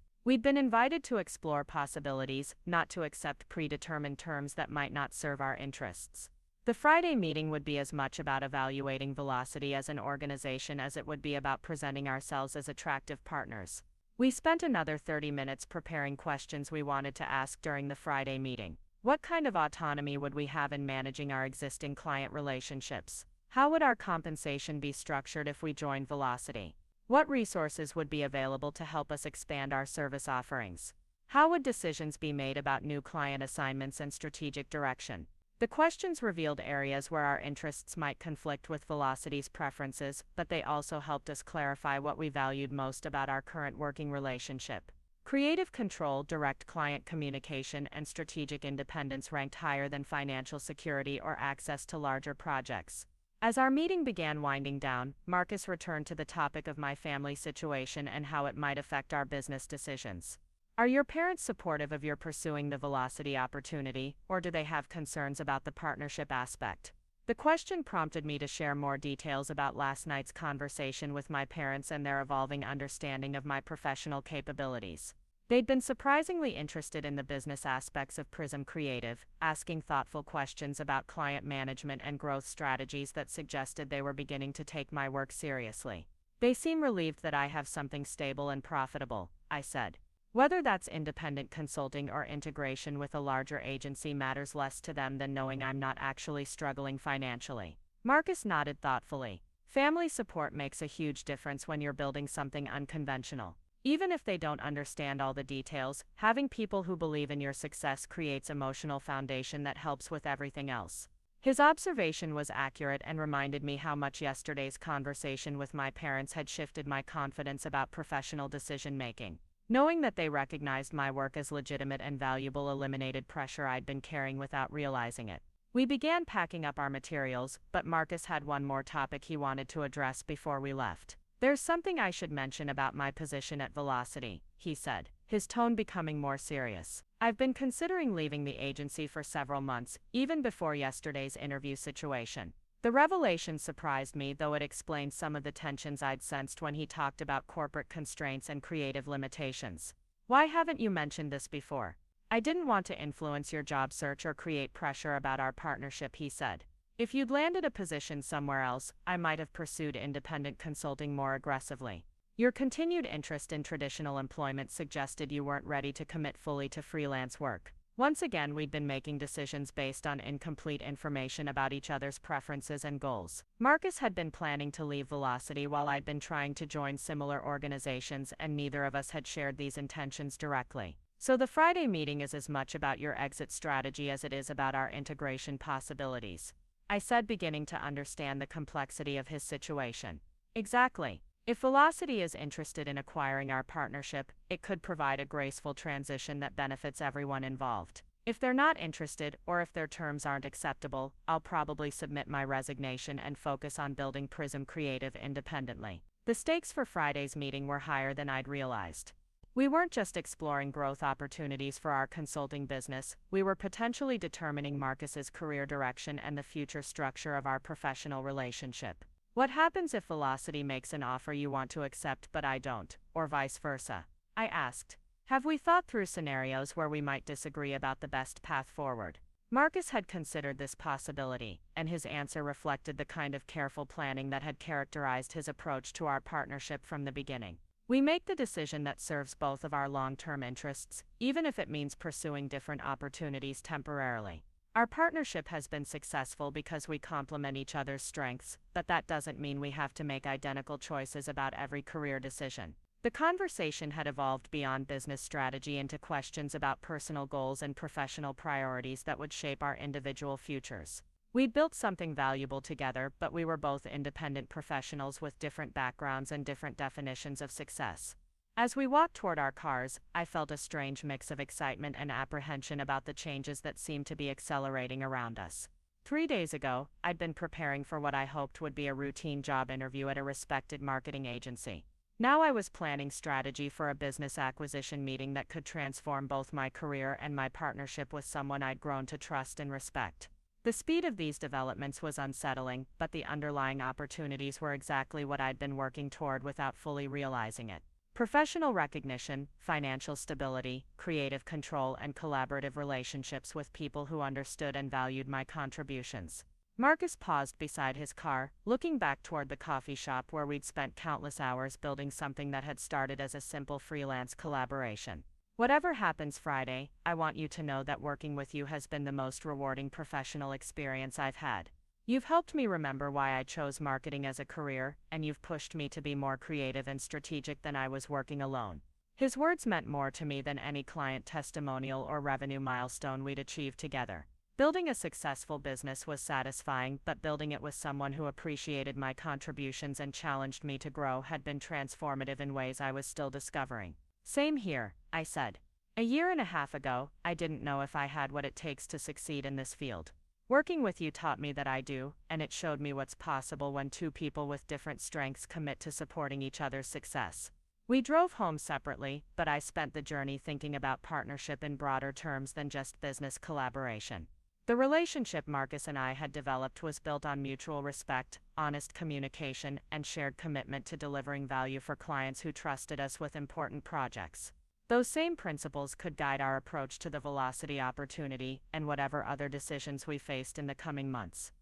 We'd been invited to explore possibilities, not to accept predetermined terms that might not serve our interests. The Friday meeting would be as much about evaluating Velocity as an organization as it would be about presenting ourselves as attractive partners. We spent another 30 minutes preparing questions we wanted to ask during the Friday meeting. What kind of autonomy would we have in managing our existing client relationships? How would our compensation be structured if we joined Velocity? What resources would be available to help us expand our service offerings? How would decisions be made about new client assignments and strategic direction? The questions revealed areas where our interests might conflict with Velocity's preferences, but they also helped us clarify what we valued most about our current working relationship. Creative control, direct client communication, and strategic independence ranked higher than financial security or access to larger projects. As our meeting began winding down, Marcus returned to the topic of my family situation and how it might affect our business decisions. Are your parents supportive of your pursuing the Velocity opportunity, or do they have concerns about the partnership aspect? The question prompted me to share more details about last night's conversation with my parents and their evolving understanding of my professional capabilities. They'd been surprisingly interested in the business aspects of Prism Creative, asking thoughtful questions about client management and growth strategies that suggested they were beginning to take my work seriously. They seem relieved that I have something stable and profitable, I said. Whether that's independent consulting or integration with a larger agency matters less to them than knowing I'm not actually struggling financially. Marcus nodded thoughtfully. Family support makes a huge difference when you're building something unconventional. Even if they don't understand all the details, having people who believe in your success creates emotional foundation that helps with everything else. His observation was accurate and reminded me how much yesterday's conversation with my parents had shifted my confidence about professional decision-making. Knowing that they recognized my work as legitimate and valuable eliminated pressure I'd been carrying without realizing it. We began packing up our materials, but Marcus had one more topic he wanted to address before we left. There's something I should mention about my position at Velocity, he said, his tone becoming more serious. I've been considering leaving the agency for several months, even before yesterday's interview situation. The revelation surprised me, though it explained some of the tensions I'd sensed when he talked about corporate constraints and creative limitations. Why haven't you mentioned this before? I didn't want to influence your job search or create pressure about our partnership, he said. If you'd landed a position somewhere else, I might have pursued independent consulting more aggressively. Your continued interest in traditional employment suggested you weren't ready to commit fully to freelance work. Once again, we'd been making decisions based on incomplete information about each other's preferences and goals. Marcus had been planning to leave Velocity while I'd been trying to join similar organizations, and neither of us had shared these intentions directly. So the Friday meeting is as much about your exit strategy as it is about our integration possibilities, I said, beginning to understand the complexity of his situation. Exactly. If Velocity is interested in acquiring our partnership, it could provide a graceful transition that benefits everyone involved. If they're not interested, or if their terms aren't acceptable, I'll probably submit my resignation and focus on building Prism Creative independently. The stakes for Friday's meeting were higher than I'd realized. We weren't just exploring growth opportunities for our consulting business, we were potentially determining Marcus's career direction and the future structure of our professional relationship. What happens if Velocity makes an offer you want to accept but I don't, or vice versa? I asked. Have we thought through scenarios where we might disagree about the best path forward? Marcus had considered this possibility, and his answer reflected the kind of careful planning that had characterized his approach to our partnership from the beginning. We make the decision that serves both of our long-term interests, even if it means pursuing different opportunities temporarily. Our partnership has been successful because we complement each other's strengths, but that doesn't mean we have to make identical choices about every career decision. The conversation had evolved beyond business strategy into questions about personal goals and professional priorities that would shape our individual futures. We'd built something valuable together, but we were both independent professionals with different backgrounds and different definitions of success. As we walked toward our cars, I felt a strange mix of excitement and apprehension about the changes that seemed to be accelerating around us. 3 days ago, I'd been preparing for what I hoped would be a routine job interview at a respected marketing agency. Now I was planning strategy for a business acquisition meeting that could transform both my career and my partnership with someone I'd grown to trust and respect. The speed of these developments was unsettling, but the underlying opportunities were exactly what I'd been working toward without fully realizing it. Professional recognition, financial stability, creative control, and collaborative relationships with people who understood and valued my contributions. Marcus paused beside his car, looking back toward the coffee shop where we'd spent countless hours building something that had started as a simple freelance collaboration. Whatever happens Friday, I want you to know that working with you has been the most rewarding professional experience I've had. You've helped me remember why I chose marketing as a career, and you've pushed me to be more creative and strategic than I was working alone. His words meant more to me than any client testimonial or revenue milestone we'd achieved together. Building a successful business was satisfying, but building it with someone who appreciated my contributions and challenged me to grow had been transformative in ways I was still discovering. Same here, I said. A year and a half ago, I didn't know if I had what it takes to succeed in this field. Working with you taught me that I do, and it showed me what's possible when two people with different strengths commit to supporting each other's success. We drove home separately, but I spent the journey thinking about partnership in broader terms than just business collaboration. The relationship Marcus and I had developed was built on mutual respect, honest communication, and shared commitment to delivering value for clients who trusted us with important projects. Those same principles could guide our approach to the Velocity opportunity and whatever other decisions we faced in the coming months.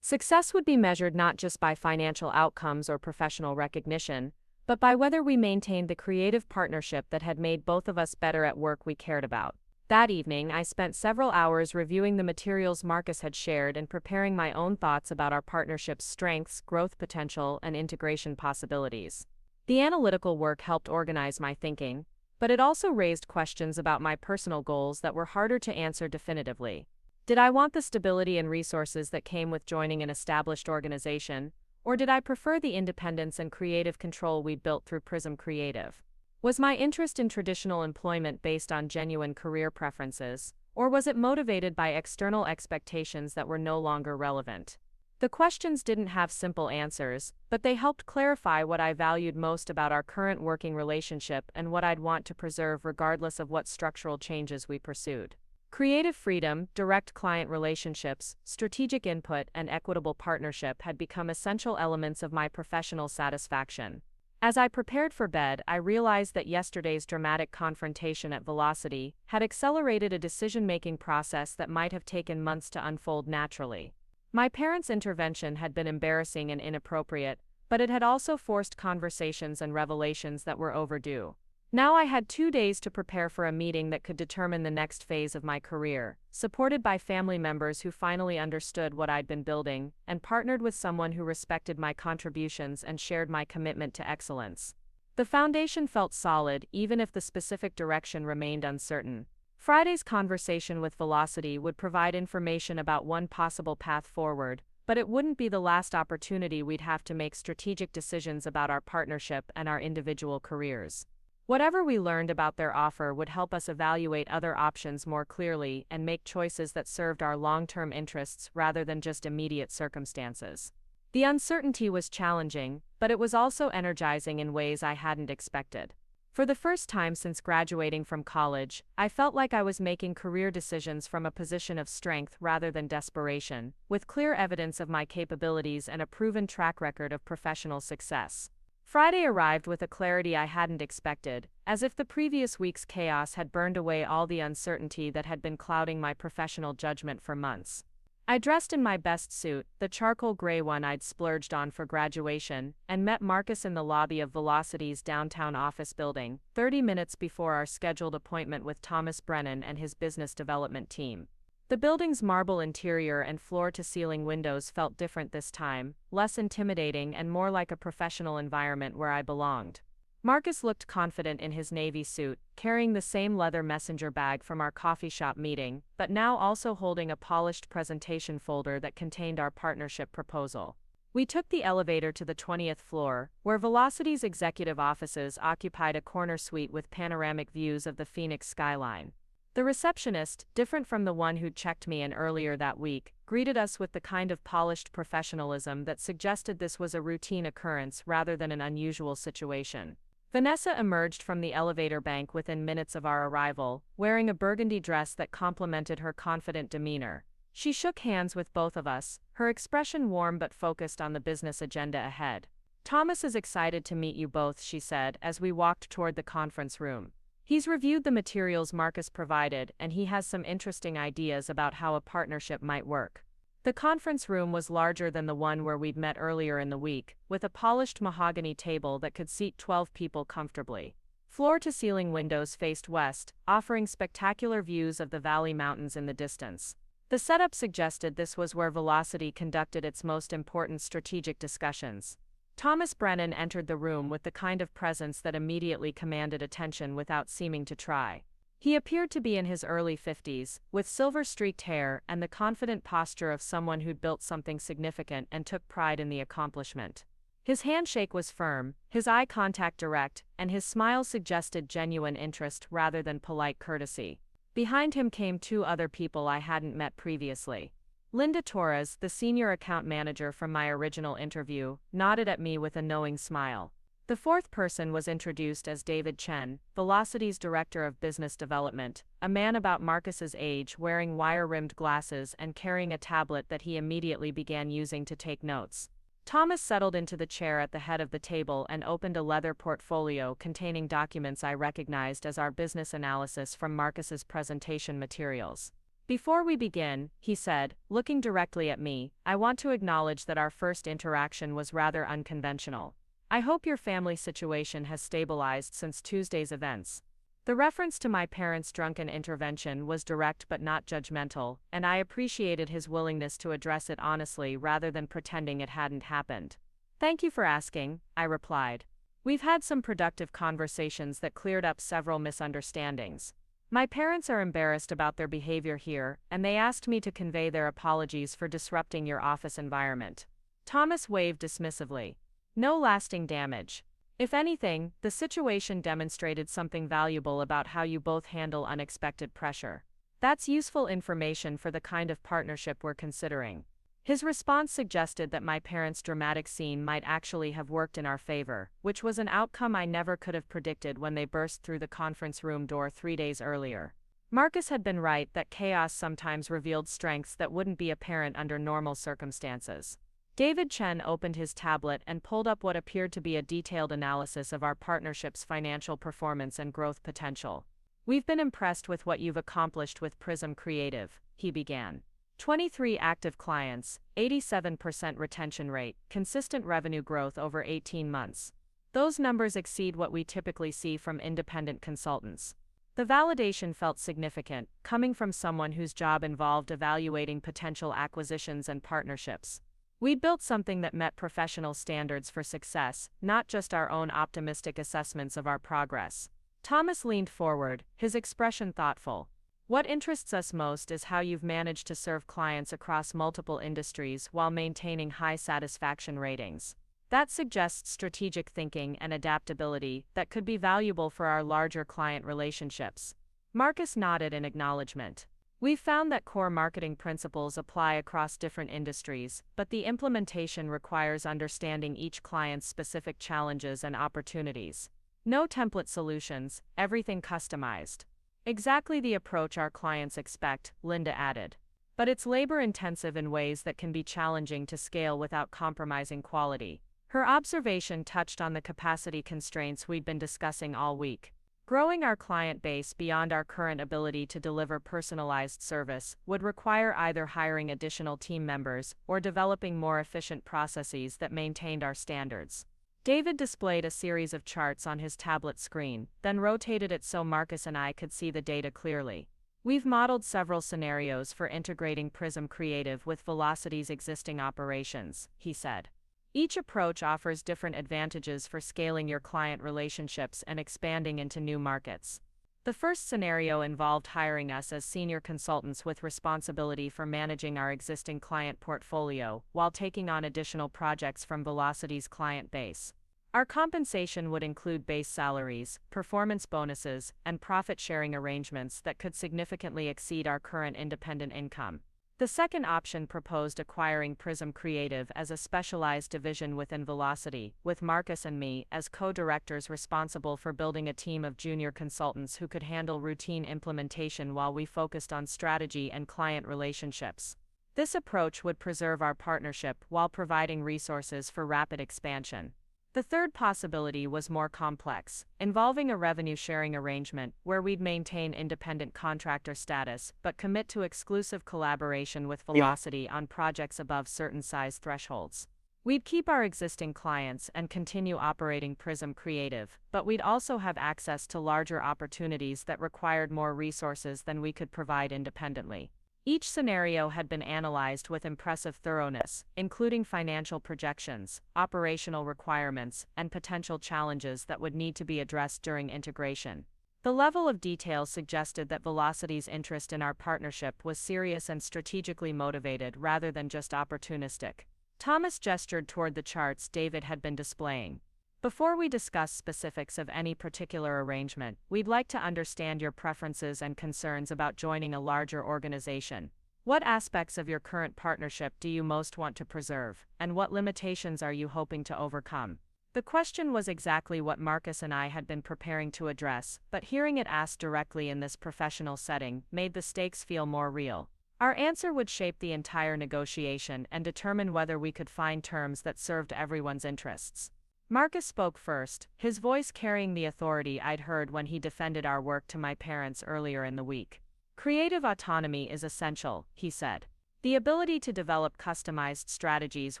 Success would be measured not just by financial outcomes or professional recognition, but by whether we maintained the creative partnership that had made both of us better at work we cared about. That evening, I spent several hours reviewing the materials Marcus had shared and preparing my own thoughts about our partnership's strengths, growth potential, and integration possibilities. The analytical work helped organize my thinking, but it also raised questions about my personal goals that were harder to answer definitively. Did I want the stability and resources that came with joining an established organization, or did I prefer the independence and creative control we'd built through Prism Creative? Was my interest in traditional employment based on genuine career preferences, or was it motivated by external expectations that were no longer relevant? The questions didn't have simple answers, but they helped clarify what I valued most about our current working relationship and what I'd want to preserve regardless of what structural changes we pursued. Creative freedom, direct client relationships, strategic input, and equitable partnership had become essential elements of my professional satisfaction. As I prepared for bed, I realized that yesterday's dramatic confrontation at Velocity had accelerated a decision-making process that might have taken months to unfold naturally. My parents' intervention had been embarrassing and inappropriate, but it had also forced conversations and revelations that were overdue. Now I had 2 days to prepare for a meeting that could determine the next phase of my career, supported by family members who finally understood what I'd been building, and partnered with someone who respected my contributions and shared my commitment to excellence. The foundation felt solid, even if the specific direction remained uncertain. Friday's conversation with Velocity would provide information about one possible path forward, but it wouldn't be the last opportunity we'd have to make strategic decisions about our partnership and our individual careers. Whatever we learned about their offer would help us evaluate other options more clearly and make choices that served our long-term interests rather than just immediate circumstances. The uncertainty was challenging, but it was also energizing in ways I hadn't expected. For the first time since graduating from college, I felt like I was making career decisions from a position of strength rather than desperation, with clear evidence of my capabilities and a proven track record of professional success. Friday arrived with a clarity I hadn't expected, as if the previous week's chaos had burned away all the uncertainty that had been clouding my professional judgment for months. I dressed in my best suit, the charcoal gray one I'd splurged on for graduation, and met Marcus in the lobby of Velocity's downtown office building, 30 minutes before our scheduled appointment with Thomas Brennan and his business development team. The building's marble interior and floor-to-ceiling windows felt different this time, less intimidating and more like a professional environment where I belonged. Marcus looked confident in his navy suit, carrying the same leather messenger bag from our coffee shop meeting, but now also holding a polished presentation folder that contained our partnership proposal. We took the elevator to the 20th floor, where Velocity's executive offices occupied a corner suite with panoramic views of the Phoenix skyline. The receptionist, different from the one who'd checked me in earlier that week, greeted us with the kind of polished professionalism that suggested this was a routine occurrence rather than an unusual situation. Vanessa emerged from the elevator bank within minutes of our arrival, wearing a burgundy dress that complemented her confident demeanor. She shook hands with both of us, her expression warm but focused on the business agenda ahead. "Thomas is excited to meet you both," she said as we walked toward the conference room. "He's reviewed the materials Marcus provided, and he has some interesting ideas about how a partnership might work." The conference room was larger than the one where we'd met earlier in the week, with a polished mahogany table that could seat 12 people comfortably. Floor-to-ceiling windows faced west, offering spectacular views of the Valley Mountains in the distance. The setup suggested this was where Velocity conducted its most important strategic discussions. Thomas Brennan entered the room with the kind of presence that immediately commanded attention without seeming to try. He appeared to be in his early 50s, with silver-streaked hair and the confident posture of someone who'd built something significant and took pride in the accomplishment. His handshake was firm, his eye contact direct, and his smile suggested genuine interest rather than polite courtesy. Behind him came two other people I hadn't met previously. Linda Torres, the senior account manager from my original interview, nodded at me with a knowing smile. The fourth person was introduced as David Chen, Velocity's director of business development, a man about Marcus's age wearing wire-rimmed glasses and carrying a tablet that he immediately began using to take notes. Thomas settled into the chair at the head of the table and opened a leather portfolio containing documents I recognized as our business analysis from Marcus's presentation materials. "Before we begin," he said, looking directly at me, "I want to acknowledge that our first interaction was rather unconventional. I hope your family situation has stabilized since Tuesday's events." The reference to my parents' drunken intervention was direct but not judgmental, and I appreciated his willingness to address it honestly rather than pretending it hadn't happened. "Thank you for asking," I replied. "We've had some productive conversations that cleared up several misunderstandings. My parents are embarrassed about their behavior here, and they asked me to convey their apologies for disrupting your office environment." Thomas waved dismissively. "No lasting damage. If anything, the situation demonstrated something valuable about how you both handle unexpected pressure. That's useful information for the kind of partnership we're considering." His response suggested that my parents' dramatic scene might actually have worked in our favor, which was an outcome I never could have predicted when they burst through the conference room door 3 days earlier. Marcus had been right that chaos sometimes revealed strengths that wouldn't be apparent under normal circumstances. David Chen opened his tablet and pulled up what appeared to be a detailed analysis of our partnership's financial performance and growth potential. We've been impressed with what you've accomplished with Prism Creative, he began. 23 active clients, 87% retention rate, consistent revenue growth over 18 months. Those numbers exceed what we typically see from independent consultants. The validation felt significant, coming from someone whose job involved evaluating potential acquisitions and partnerships. We built something that met professional standards for success, not just our own optimistic assessments of our progress. Thomas leaned forward, his expression thoughtful. What interests us most is how you've managed to serve clients across multiple industries while maintaining high satisfaction ratings. That suggests strategic thinking and adaptability that could be valuable for our larger client relationships. Marcus nodded in acknowledgement. We've found that core marketing principles apply across different industries, but the implementation requires understanding each client's specific challenges and opportunities. No template solutions, everything customized. Exactly the approach our clients expect, Linda added. But it's labor-intensive in ways that can be challenging to scale without compromising quality. Her observation touched on the capacity constraints we'd been discussing all week. Growing our client base beyond our current ability to deliver personalized service would require either hiring additional team members or developing more efficient processes that maintained our standards. David displayed a series of charts on his tablet screen, then rotated it so Marcus and I could see the data clearly. We've modeled several scenarios for integrating Prism Creative with Velocity's existing operations, he said. Each approach offers different advantages for scaling your client relationships and expanding into new markets. The first scenario involved hiring us as senior consultants with responsibility for managing our existing client portfolio while taking on additional projects from Velocity's client base. Our compensation would include base salaries, performance bonuses, and profit-sharing arrangements that could significantly exceed our current independent income. The second option proposed acquiring Prism Creative as a specialized division within Velocity, with Marcus and me as co-directors responsible for building a team of junior consultants who could handle routine implementation while we focused on strategy and client relationships. This approach would preserve our partnership while providing resources for rapid expansion. The third possibility was more complex, involving a revenue-sharing arrangement where we'd maintain independent contractor status but commit to exclusive collaboration with Velocity on projects above certain size thresholds. We'd keep our existing clients and continue operating Prism Creative, but we'd also have access to larger opportunities that required more resources than we could provide independently. Each scenario had been analyzed with impressive thoroughness, including financial projections, operational requirements, and potential challenges that would need to be addressed during integration. The level of detail suggested that Velocity's interest in our partnership was serious and strategically motivated rather than just opportunistic. Thomas gestured toward the charts David had been displaying. Before we discuss specifics of any particular arrangement, we'd like to understand your preferences and concerns about joining a larger organization. What aspects of your current partnership do you most want to preserve, and what limitations are you hoping to overcome? The question was exactly what Marcus and I had been preparing to address, but hearing it asked directly in this professional setting made the stakes feel more real. Our answer would shape the entire negotiation and determine whether we could find terms that served everyone's interests. Marcus spoke first, his voice carrying the authority I'd heard when he defended our work to my parents earlier in the week. Creative autonomy is essential, he said. The ability to develop customized strategies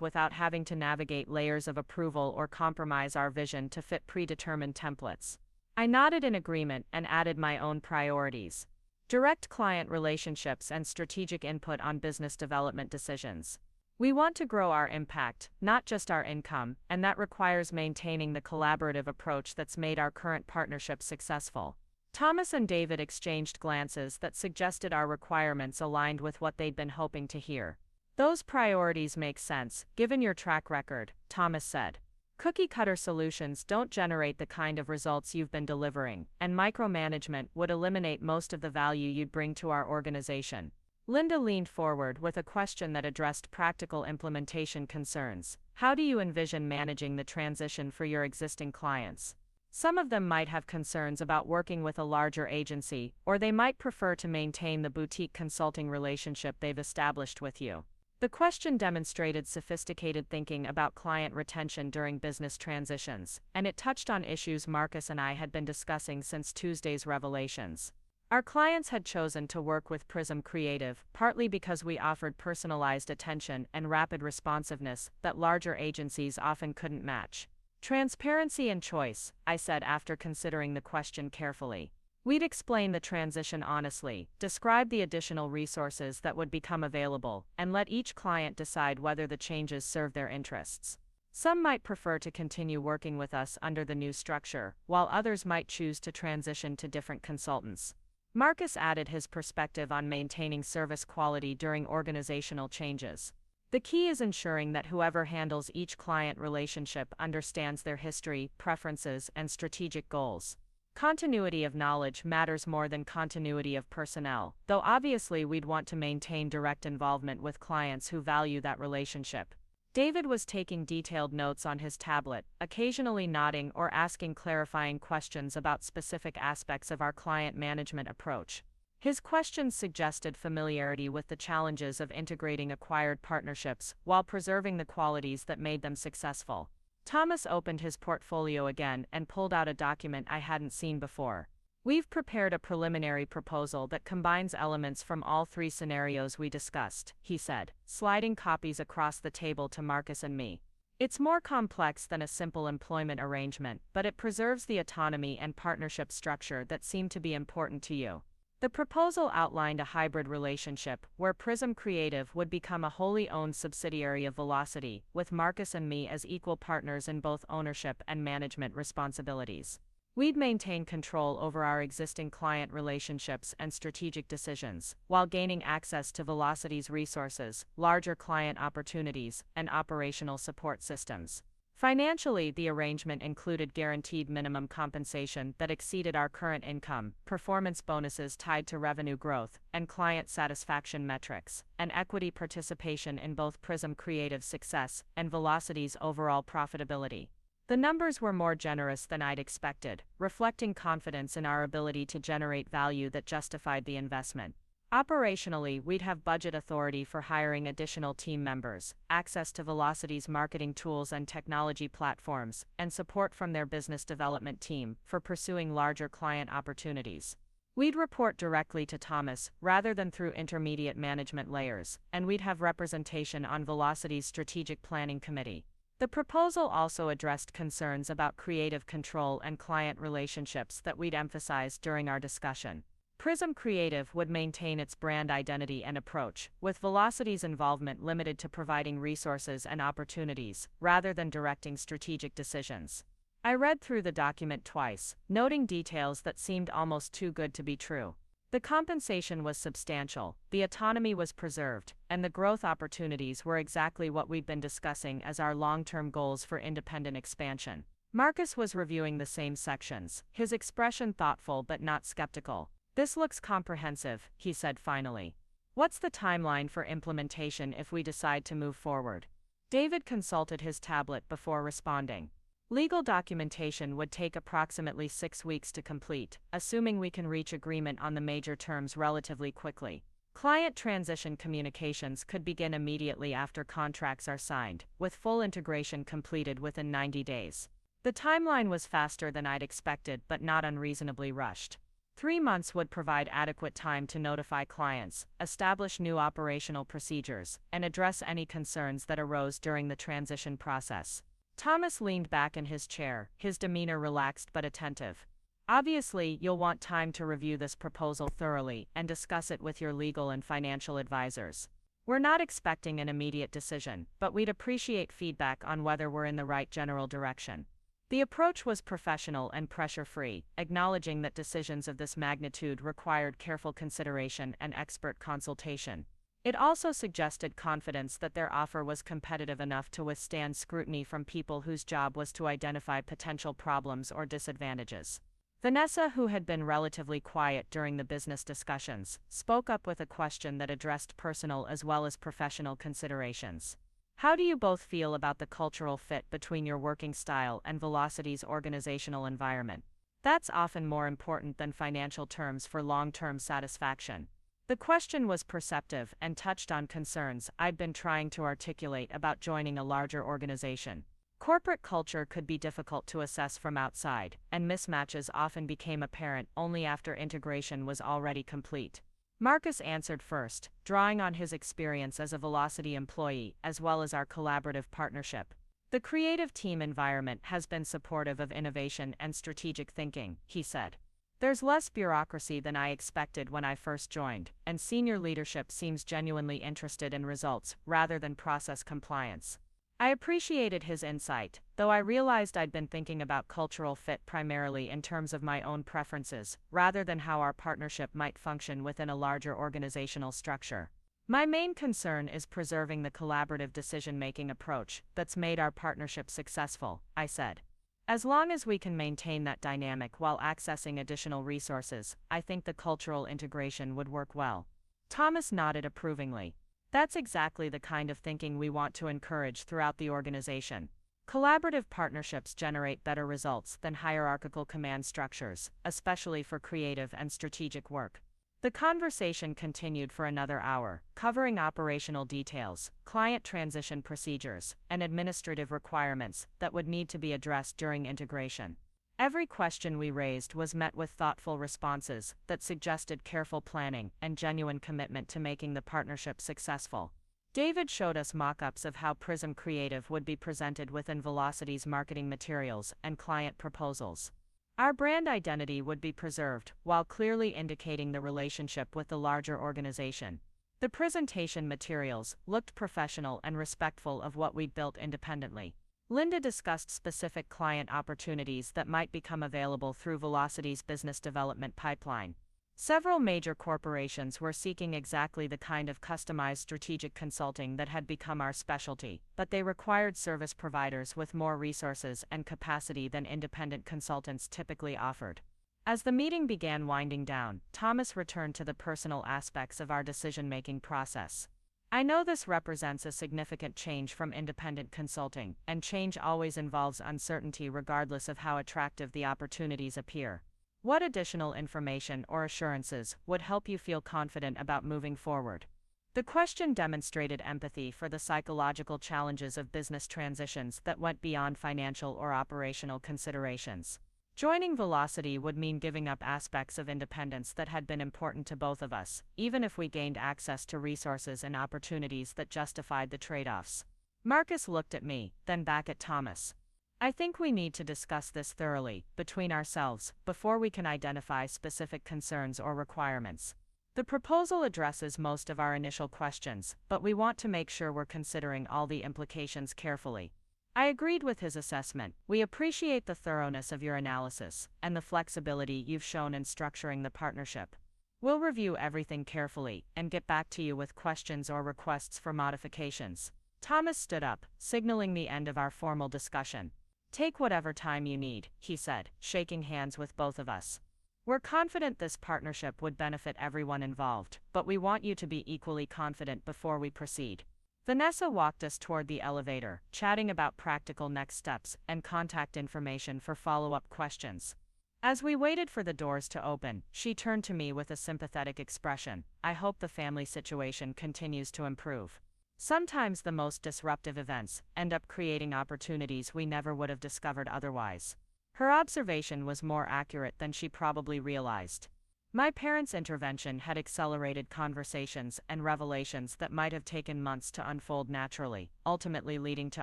without having to navigate layers of approval or compromise our vision to fit predetermined templates. I nodded in agreement and added my own priorities. Direct client relationships and strategic input on business development decisions. We want to grow our impact, not just our income, and that requires maintaining the collaborative approach that's made our current partnership successful. Thomas and David exchanged glances that suggested our requirements aligned with what they'd been hoping to hear. Those priorities make sense, given your track record, Thomas said. Cookie-cutter solutions don't generate the kind of results you've been delivering, and micromanagement would eliminate most of the value you'd bring to our organization. Linda leaned forward with a question that addressed practical implementation concerns. How do you envision managing the transition for your existing clients? Some of them might have concerns about working with a larger agency, or they might prefer to maintain the boutique consulting relationship they've established with you. The question demonstrated sophisticated thinking about client retention during business transitions, and it touched on issues Marcus and I had been discussing since Tuesday's revelations. Our clients had chosen to work with Prism Creative, partly because we offered personalized attention and rapid responsiveness that larger agencies often couldn't match. Transparency and choice, I said after considering the question carefully. We'd explain the transition honestly, describe the additional resources that would become available, and let each client decide whether the changes serve their interests. Some might prefer to continue working with us under the new structure, while others might choose to transition to different consultants. Marcus added his perspective on maintaining service quality during organizational changes. The key is ensuring that whoever handles each client relationship understands their history, preferences, and strategic goals. Continuity of knowledge matters more than continuity of personnel, though obviously we'd want to maintain direct involvement with clients who value that relationship. David was taking detailed notes on his tablet, occasionally nodding or asking clarifying questions about specific aspects of our client management approach. His questions suggested familiarity with the challenges of integrating acquired partnerships while preserving the qualities that made them successful. Thomas opened his portfolio again and pulled out a document I hadn't seen before. We've prepared a preliminary proposal that combines elements from all three scenarios we discussed, he said, sliding copies across the table to Marcus and me. It's more complex than a simple employment arrangement, but it preserves the autonomy and partnership structure that seem to be important to you. The proposal outlined a hybrid relationship where Prism Creative would become a wholly owned subsidiary of Velocity, with Marcus and me as equal partners in both ownership and management responsibilities. We'd maintain control over our existing client relationships and strategic decisions, while gaining access to Velocity's resources, larger client opportunities, and operational support systems. Financially, the arrangement included guaranteed minimum compensation that exceeded our current income, performance bonuses tied to revenue growth and client satisfaction metrics, and equity participation in both Prism Creative's success and Velocity's overall profitability. The numbers were more generous than I'd expected, reflecting confidence in our ability to generate value that justified the investment. Operationally, we'd have budget authority for hiring additional team members, access to Velocity's marketing tools and technology platforms, and support from their business development team for pursuing larger client opportunities. We'd report directly to Thomas rather than through intermediate management layers, and we'd have representation on Velocity's strategic planning committee. The proposal also addressed concerns about creative control and client relationships that we'd emphasized during our discussion. Prism Creative would maintain its brand identity and approach, with Velocity's involvement limited to providing resources and opportunities, rather than directing strategic decisions. I read through the document twice, noting details that seemed almost too good to be true. The compensation was substantial, the autonomy was preserved, and the growth opportunities were exactly what we'd been discussing as our long-term goals for independent expansion. Marcus was reviewing the same sections, his expression thoughtful but not skeptical. "This looks comprehensive," he said finally. "What's the timeline for implementation if we decide to move forward?" David consulted his tablet before responding. "Legal documentation would take approximately 6 weeks to complete, assuming we can reach agreement on the major terms relatively quickly. Client transition communications could begin immediately after contracts are signed, with full integration completed within 90 days. The timeline was faster than I'd expected but not unreasonably rushed. 3 months would provide adequate time to notify clients, establish new operational procedures, and address any concerns that arose during the transition process." Thomas leaned back in his chair, his demeanor relaxed but attentive. "Obviously, you'll want time to review this proposal thoroughly and discuss it with your legal and financial advisors. We're not expecting an immediate decision, but we'd appreciate feedback on whether we're in the right general direction." The approach was professional and pressure-free, acknowledging that decisions of this magnitude required careful consideration and expert consultation. It also suggested confidence that their offer was competitive enough to withstand scrutiny from people whose job was to identify potential problems or disadvantages. Vanessa, who had been relatively quiet during the business discussions, spoke up with a question that addressed personal as well as professional considerations. "How do you both feel about the cultural fit between your working style and Velocity's organizational environment? That's often more important than financial terms for long-term satisfaction." The question was perceptive and touched on concerns I'd been trying to articulate about joining a larger organization. Corporate culture could be difficult to assess from outside, and mismatches often became apparent only after integration was already complete. Marcus answered first, drawing on his experience as a Velocity employee as well as our collaborative partnership. The creative team environment has been supportive of innovation and strategic thinking, he said. There's less bureaucracy than I expected when I first joined, and senior leadership seems genuinely interested in results rather than process compliance. I appreciated his insight, though I realized I'd been thinking about cultural fit primarily in terms of my own preferences, rather than how our partnership might function within a larger organizational structure. My main concern is preserving the collaborative decision-making approach that's made our partnership successful, I said. As long as we can maintain that dynamic while accessing additional resources, I think the cultural integration would work well. Thomas nodded approvingly. That's exactly the kind of thinking we want to encourage throughout the organization. Collaborative partnerships generate better results than hierarchical command structures, especially for creative and strategic work. The conversation continued for another hour, covering operational details, client transition procedures, and administrative requirements that would need to be addressed during integration. Every question we raised was met with thoughtful responses that suggested careful planning and genuine commitment to making the partnership successful. David showed us mock-ups of how Prism Creative would be presented within Velocity's marketing materials and client proposals. Our brand identity would be preserved, while clearly indicating the relationship with the larger organization. The presentation materials looked professional and respectful of what we'd built independently. Linda discussed specific client opportunities that might become available through Velocity's business development pipeline. Several major corporations were seeking exactly the kind of customized strategic consulting that had become our specialty, but they required service providers with more resources and capacity than independent consultants typically offered. As the meeting began winding down, Thomas returned to the personal aspects of our decision-making process. I know this represents a significant change from independent consulting, and change always involves uncertainty regardless of how attractive the opportunities appear. What additional information or assurances would help you feel confident about moving forward? The question demonstrated empathy for the psychological challenges of business transitions that went beyond financial or operational considerations. Joining Velocity would mean giving up aspects of independence that had been important to both of us, even if we gained access to resources and opportunities that justified the trade-offs. Marcus looked at me, then back at Thomas. I think we need to discuss this thoroughly, between ourselves, before we can identify specific concerns or requirements. The proposal addresses most of our initial questions, but we want to make sure we're considering all the implications carefully. I agreed with his assessment. We appreciate the thoroughness of your analysis and the flexibility you've shown in structuring the partnership. We'll review everything carefully and get back to you with questions or requests for modifications. Thomas stood up, signaling the end of our formal discussion. Take whatever time you need, he said, shaking hands with both of us. We're confident this partnership would benefit everyone involved, but we want you to be equally confident before we proceed. Vanessa walked us toward the elevator, chatting about practical next steps and contact information for follow-up questions. As we waited for the doors to open, she turned to me with a sympathetic expression. I hope the family situation continues to improve. Sometimes the most disruptive events end up creating opportunities we never would have discovered otherwise. Her observation was more accurate than she probably realized. My parents' intervention had accelerated conversations and revelations that might have taken months to unfold naturally, ultimately leading to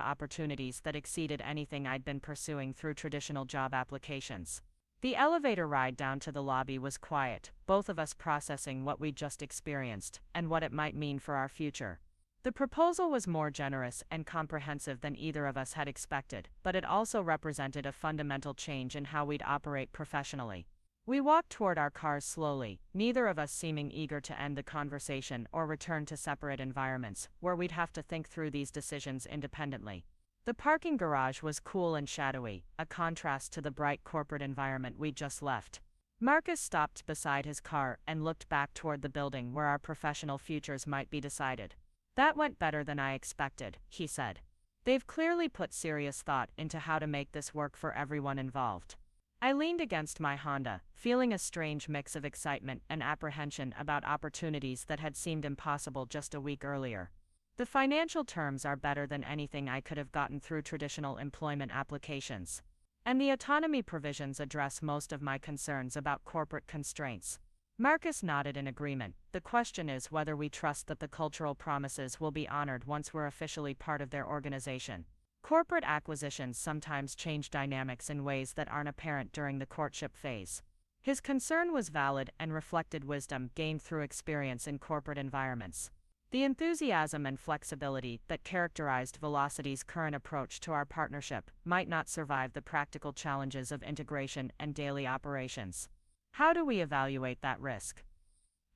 opportunities that exceeded anything I'd been pursuing through traditional job applications. The elevator ride down to the lobby was quiet, both of us processing what we'd just experienced and what it might mean for our future. The proposal was more generous and comprehensive than either of us had expected, but it also represented a fundamental change in how we'd operate professionally. We walked toward our cars slowly, neither of us seeming eager to end the conversation or return to separate environments, where we'd have to think through these decisions independently. The parking garage was cool and shadowy, a contrast to the bright corporate environment we'd just left. Marcus stopped beside his car and looked back toward the building where our professional futures might be decided. That went better than I expected, he said. They've clearly put serious thought into how to make this work for everyone involved. I leaned against my Honda, feeling a strange mix of excitement and apprehension about opportunities that had seemed impossible just a week earlier. The financial terms are better than anything I could have gotten through traditional employment applications. And the autonomy provisions address most of my concerns about corporate constraints. Marcus nodded in agreement. The question is whether we trust that the cultural promises will be honored once we're officially part of their organization. Corporate acquisitions sometimes change dynamics in ways that aren't apparent during the courtship phase. His concern was valid and reflected wisdom gained through experience in corporate environments. The enthusiasm and flexibility that characterized Velocity's current approach to our partnership might not survive the practical challenges of integration and daily operations. How do we evaluate that risk?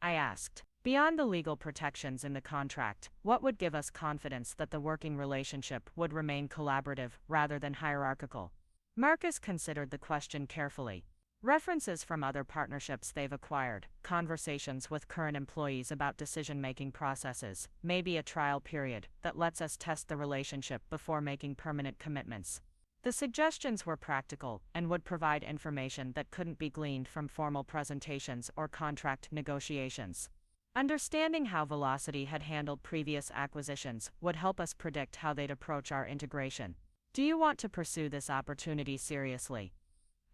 I asked. Beyond the legal protections in the contract, what would give us confidence that the working relationship would remain collaborative rather than hierarchical? Marcus considered the question carefully. References from other partnerships they've acquired, conversations with current employees about decision-making processes, maybe a trial period that lets us test the relationship before making permanent commitments. The suggestions were practical and would provide information that couldn't be gleaned from formal presentations or contract negotiations. Understanding how Velocity had handled previous acquisitions would help us predict how they'd approach our integration. Do you want to pursue this opportunity seriously?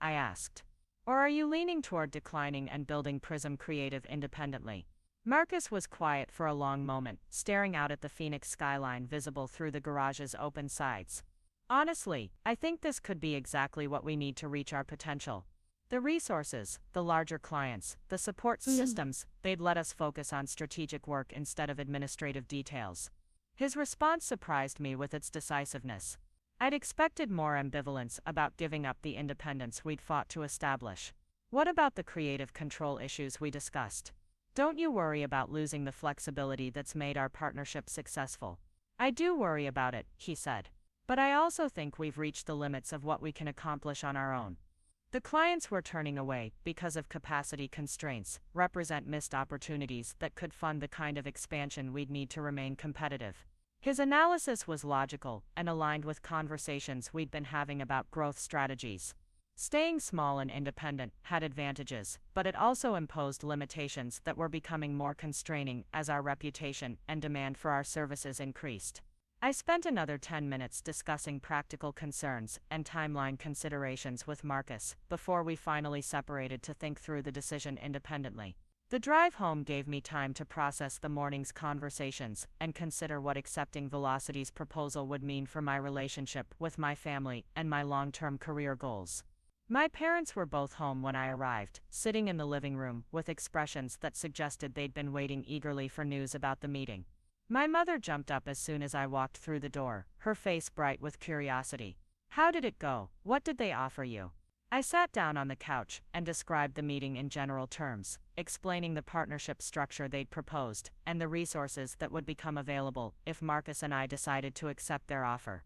I asked. Or are you leaning toward declining and building Prism Creative independently? Marcus was quiet for a long moment, staring out at the Phoenix skyline visible through the garage's open sides. Honestly, I think this could be exactly what we need to reach our potential. The resources, the larger clients, the support systems, they'd let us focus on strategic work instead of administrative details. His response surprised me with its decisiveness. I'd expected more ambivalence about giving up the independence we'd fought to establish. What about the creative control issues we discussed? Don't you worry about losing the flexibility that's made our partnership successful? I do worry about it, he said. But I also think we've reached the limits of what we can accomplish on our own. The clients we're turning away, because of capacity constraints, represent missed opportunities that could fund the kind of expansion we'd need to remain competitive. His analysis was logical and aligned with conversations we'd been having about growth strategies. Staying small and independent had advantages, but it also imposed limitations that were becoming more constraining as our reputation and demand for our services increased. I spent another 10 minutes discussing practical concerns and timeline considerations with Marcus before we finally separated to think through the decision independently. The drive home gave me time to process the morning's conversations and consider what accepting Velocity's proposal would mean for my relationship with my family and my long-term career goals. My parents were both home when I arrived, sitting in the living room with expressions that suggested they'd been waiting eagerly for news about the meeting. My mother jumped up as soon as I walked through the door, her face bright with curiosity. How did it go? What did they offer you? I sat down on the couch and described the meeting in general terms, explaining the partnership structure they'd proposed and the resources that would become available if Marcus and I decided to accept their offer.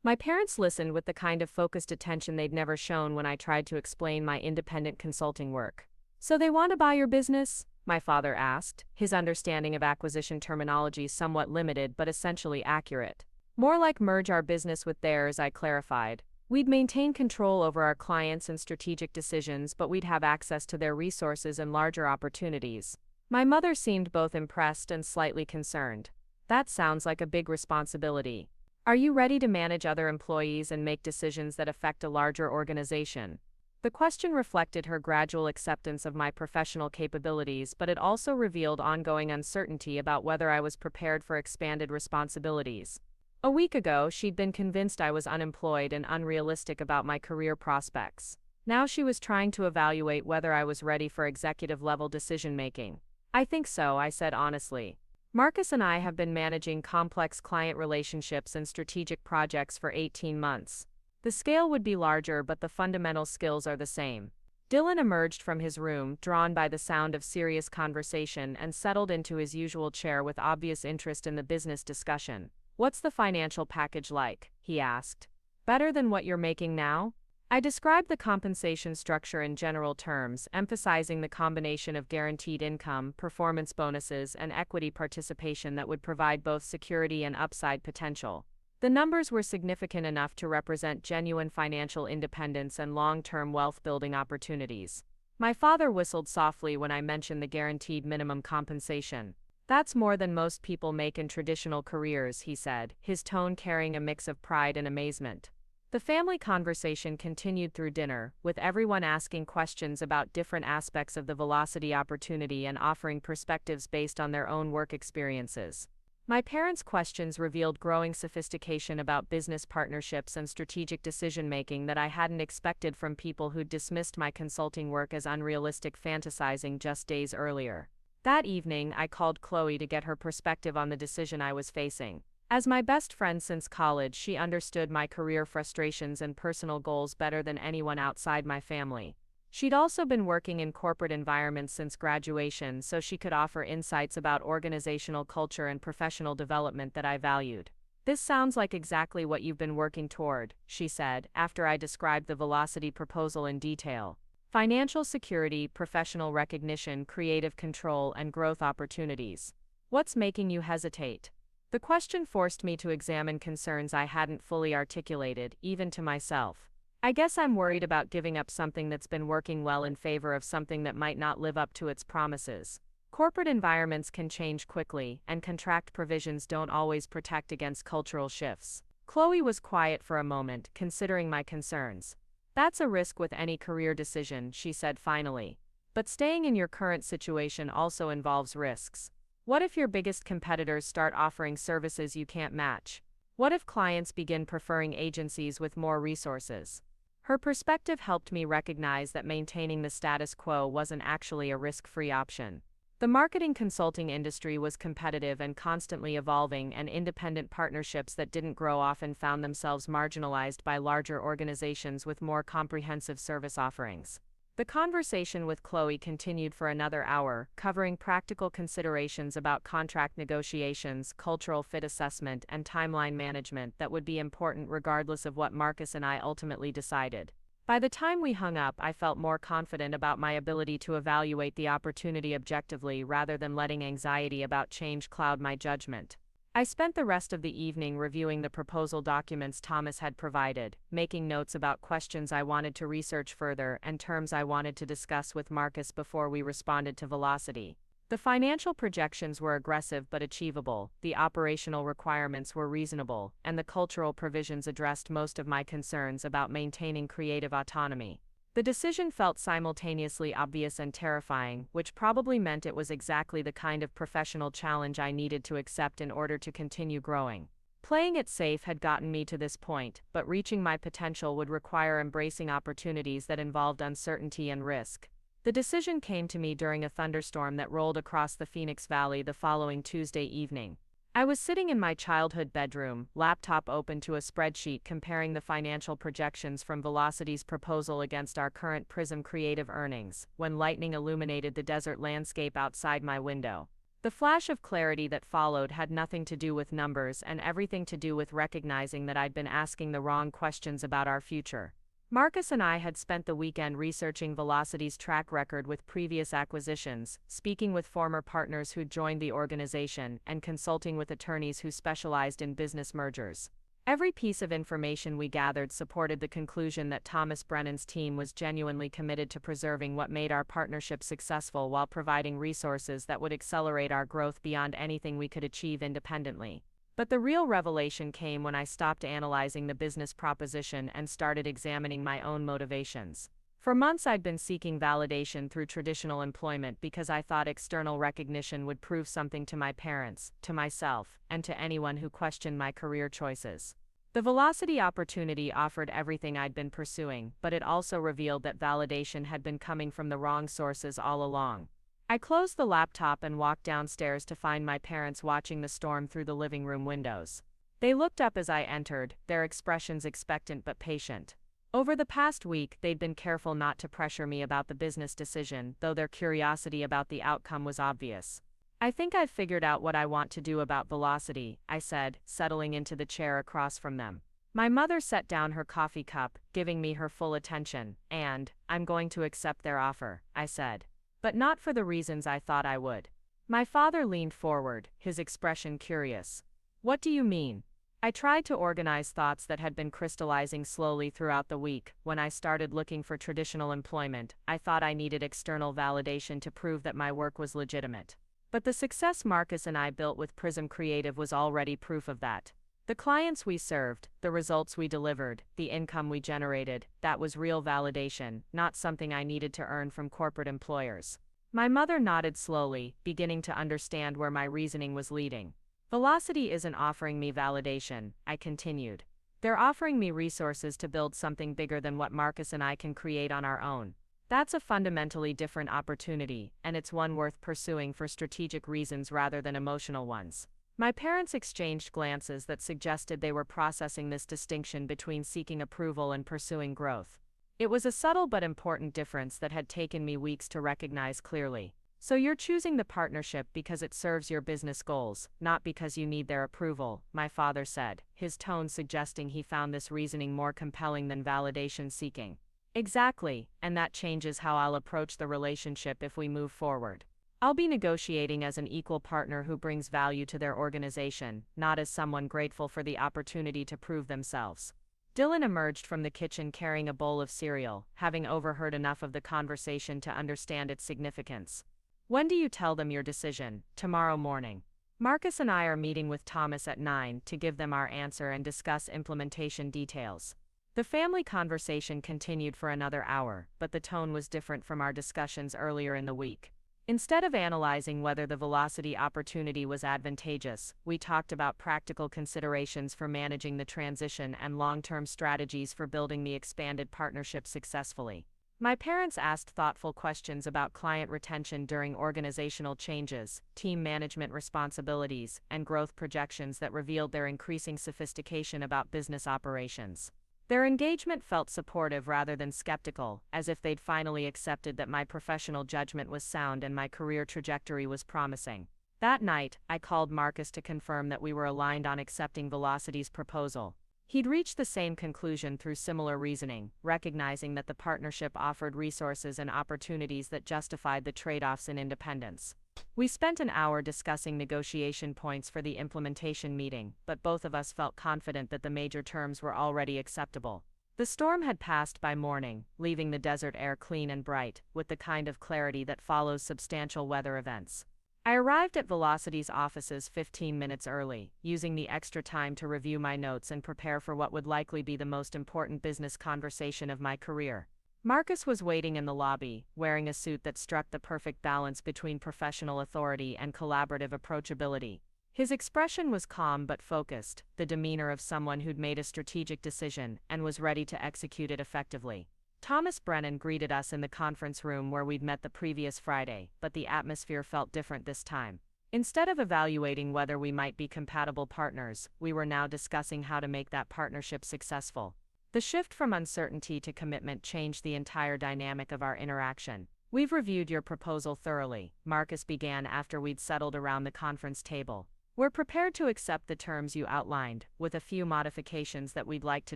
My parents listened with the kind of focused attention they'd never shown when I tried to explain my independent consulting work. So they want to buy your business? My father asked, his understanding of acquisition terminology somewhat limited but essentially accurate. More like merge our business with theirs, I clarified. We'd maintain control over our clients and strategic decisions, but we'd have access to their resources and larger opportunities. My mother seemed both impressed and slightly concerned. That sounds like a big responsibility. Are you ready to manage other employees and make decisions that affect a larger organization? The question reflected her gradual acceptance of my professional capabilities, but it also revealed ongoing uncertainty about whether I was prepared for expanded responsibilities. A week ago, she'd been convinced I was unemployed and unrealistic about my career prospects. Now she was trying to evaluate whether I was ready for executive-level decision-making. I think so, I said honestly. Marcus and I have been managing complex client relationships and strategic projects for 18 months. The scale would be larger, but the fundamental skills are the same. Dylan emerged from his room, drawn by the sound of serious conversation, and settled into his usual chair with obvious interest in the business discussion. What's the financial package like? He asked. Better than what you're making now? I described the compensation structure in general terms, emphasizing the combination of guaranteed income, performance bonuses, and equity participation that would provide both security and upside potential. The numbers were significant enough to represent genuine financial independence and long-term wealth-building opportunities. My father whistled softly when I mentioned the guaranteed minimum compensation. "That's more than most people make in traditional careers," he said, his tone carrying a mix of pride and amazement. The family conversation continued through dinner, with everyone asking questions about different aspects of the Velocity opportunity and offering perspectives based on their own work experiences. My parents' questions revealed growing sophistication about business partnerships and strategic decision-making that I hadn't expected from people who'd dismissed my consulting work as unrealistic fantasizing just days earlier. That evening, I called Chloe to get her perspective on the decision I was facing. As my best friend since college, she understood my career frustrations and personal goals better than anyone outside my family. She'd also been working in corporate environments since graduation, so she could offer insights about organizational culture and professional development that I valued. "This sounds like exactly what you've been working toward," she said, after I described the Velocity proposal in detail. "Financial security, professional recognition, creative control, and growth opportunities. What's making you hesitate?" The question forced me to examine concerns I hadn't fully articulated, even to myself. "I guess I'm worried about giving up something that's been working well in favor of something that might not live up to its promises. Corporate environments can change quickly, and contract provisions don't always protect against cultural shifts." Chloe was quiet for a moment, considering my concerns. "That's a risk with any career decision," she said finally. "But staying in your current situation also involves risks. What if your biggest competitors start offering services you can't match? What if clients begin preferring agencies with more resources?" Her perspective helped me recognize that maintaining the status quo wasn't actually a risk-free option. The marketing consulting industry was competitive and constantly evolving, and independent partnerships that didn't grow often found themselves marginalized by larger organizations with more comprehensive service offerings. The conversation with Chloe continued for another hour, covering practical considerations about contract negotiations, cultural fit assessment, and timeline management that would be important regardless of what Marcus and I ultimately decided. By the time we hung up, I felt more confident about my ability to evaluate the opportunity objectively rather than letting anxiety about change cloud my judgment. I spent the rest of the evening reviewing the proposal documents Thomas had provided, making notes about questions I wanted to research further and terms I wanted to discuss with Marcus before we responded to Velocity. The financial projections were aggressive but achievable, the operational requirements were reasonable, and the cultural provisions addressed most of my concerns about maintaining creative autonomy. The decision felt simultaneously obvious and terrifying, which probably meant it was exactly the kind of professional challenge I needed to accept in order to continue growing. Playing it safe had gotten me to this point, but reaching my potential would require embracing opportunities that involved uncertainty and risk. The decision came to me during a thunderstorm that rolled across the Phoenix Valley the following Tuesday evening. I was sitting in my childhood bedroom, laptop open to a spreadsheet comparing the financial projections from Velocity's proposal against our current Prism creative earnings, when lightning illuminated the desert landscape outside my window. The flash of clarity that followed had nothing to do with numbers and everything to do with recognizing that I'd been asking the wrong questions about our future. Marcus and I had spent the weekend researching Velocity's track record with previous acquisitions, speaking with former partners who'd joined the organization, and consulting with attorneys who specialized in business mergers. Every piece of information we gathered supported the conclusion that Thomas Brennan's team was genuinely committed to preserving what made our partnership successful while providing resources that would accelerate our growth beyond anything we could achieve independently. But the real revelation came when I stopped analyzing the business proposition and started examining my own motivations. For months I'd been seeking validation through traditional employment because I thought external recognition would prove something to my parents, to myself, and to anyone who questioned my career choices. The Velocity opportunity offered everything I'd been pursuing, but it also revealed that validation had been coming from the wrong sources all along. I closed the laptop and walked downstairs to find my parents watching the storm through the living room windows. They looked up as I entered, their expressions expectant but patient. Over the past week, they'd been careful not to pressure me about the business decision, though their curiosity about the outcome was obvious. "I think I've figured out what I want to do about Velocity," I said, settling into the chair across from them. My mother set down her coffee cup, giving me her full attention, and, "I'm going to accept their offer," I said. But not for the reasons I thought I would. My father leaned forward, his expression curious. "What do you mean?" I tried to organize thoughts that had been crystallizing slowly throughout the week. When I started looking for traditional employment, I thought I needed external validation to prove that my work was legitimate. But the success Marcus and I built with Prism Creative was already proof of that. The clients we served, the results we delivered, the income we generated, that was real validation, not something I needed to earn from corporate employers. My mother nodded slowly, beginning to understand where my reasoning was leading. Velocity isn't offering me validation, I continued. They're offering me resources to build something bigger than what Marcus and I can create on our own. That's a fundamentally different opportunity, and it's one worth pursuing for strategic reasons rather than emotional ones. My parents exchanged glances that suggested they were processing this distinction between seeking approval and pursuing growth. It was a subtle but important difference that had taken me weeks to recognize clearly. So you're choosing the partnership because it serves your business goals, not because you need their approval, my father said, his tone suggesting he found this reasoning more compelling than validation seeking. Exactly, and that changes how I'll approach the relationship if we move forward. I'll be negotiating as an equal partner who brings value to their organization, not as someone grateful for the opportunity to prove themselves. Dylan emerged from the kitchen carrying a bowl of cereal, having overheard enough of the conversation to understand its significance. When do you tell them your decision? Tomorrow morning. Marcus and I are meeting with Thomas at 9 to give them our answer and discuss implementation details. The family conversation continued for another hour, but the tone was different from our discussions earlier in the week. Instead of analyzing whether the velocity opportunity was advantageous, we talked about practical considerations for managing the transition and long-term strategies for building the expanded partnership successfully. My parents asked thoughtful questions about client retention during organizational changes, team management responsibilities, and growth projections that revealed their increasing sophistication about business operations. Their engagement felt supportive rather than skeptical, as if they'd finally accepted that my professional judgment was sound and my career trajectory was promising. That night, I called Marcus to confirm that we were aligned on accepting Velocity's proposal. He'd reached the same conclusion through similar reasoning, recognizing that the partnership offered resources and opportunities that justified the trade-offs in independence. We spent an hour discussing negotiation points for the implementation meeting, but both of us felt confident that the major terms were already acceptable. The storm had passed by morning, leaving the desert air clean and bright, with the kind of clarity that follows substantial weather events. I arrived at Velocity's offices 15 minutes early, using the extra time to review my notes and prepare for what would likely be the most important business conversation of my career. Marcus was waiting in the lobby, wearing a suit that struck the perfect balance between professional authority and collaborative approachability. His expression was calm but focused, the demeanor of someone who'd made a strategic decision and was ready to execute it effectively. Thomas Brennan greeted us in the conference room where we'd met the previous Friday, but the atmosphere felt different this time. Instead of evaluating whether we might be compatible partners, we were now discussing how to make that partnership successful. The shift from uncertainty to commitment changed the entire dynamic of our interaction. We've reviewed your proposal thoroughly, Marcus began after we'd settled around the conference table. We're prepared to accept the terms you outlined, with a few modifications that we'd like to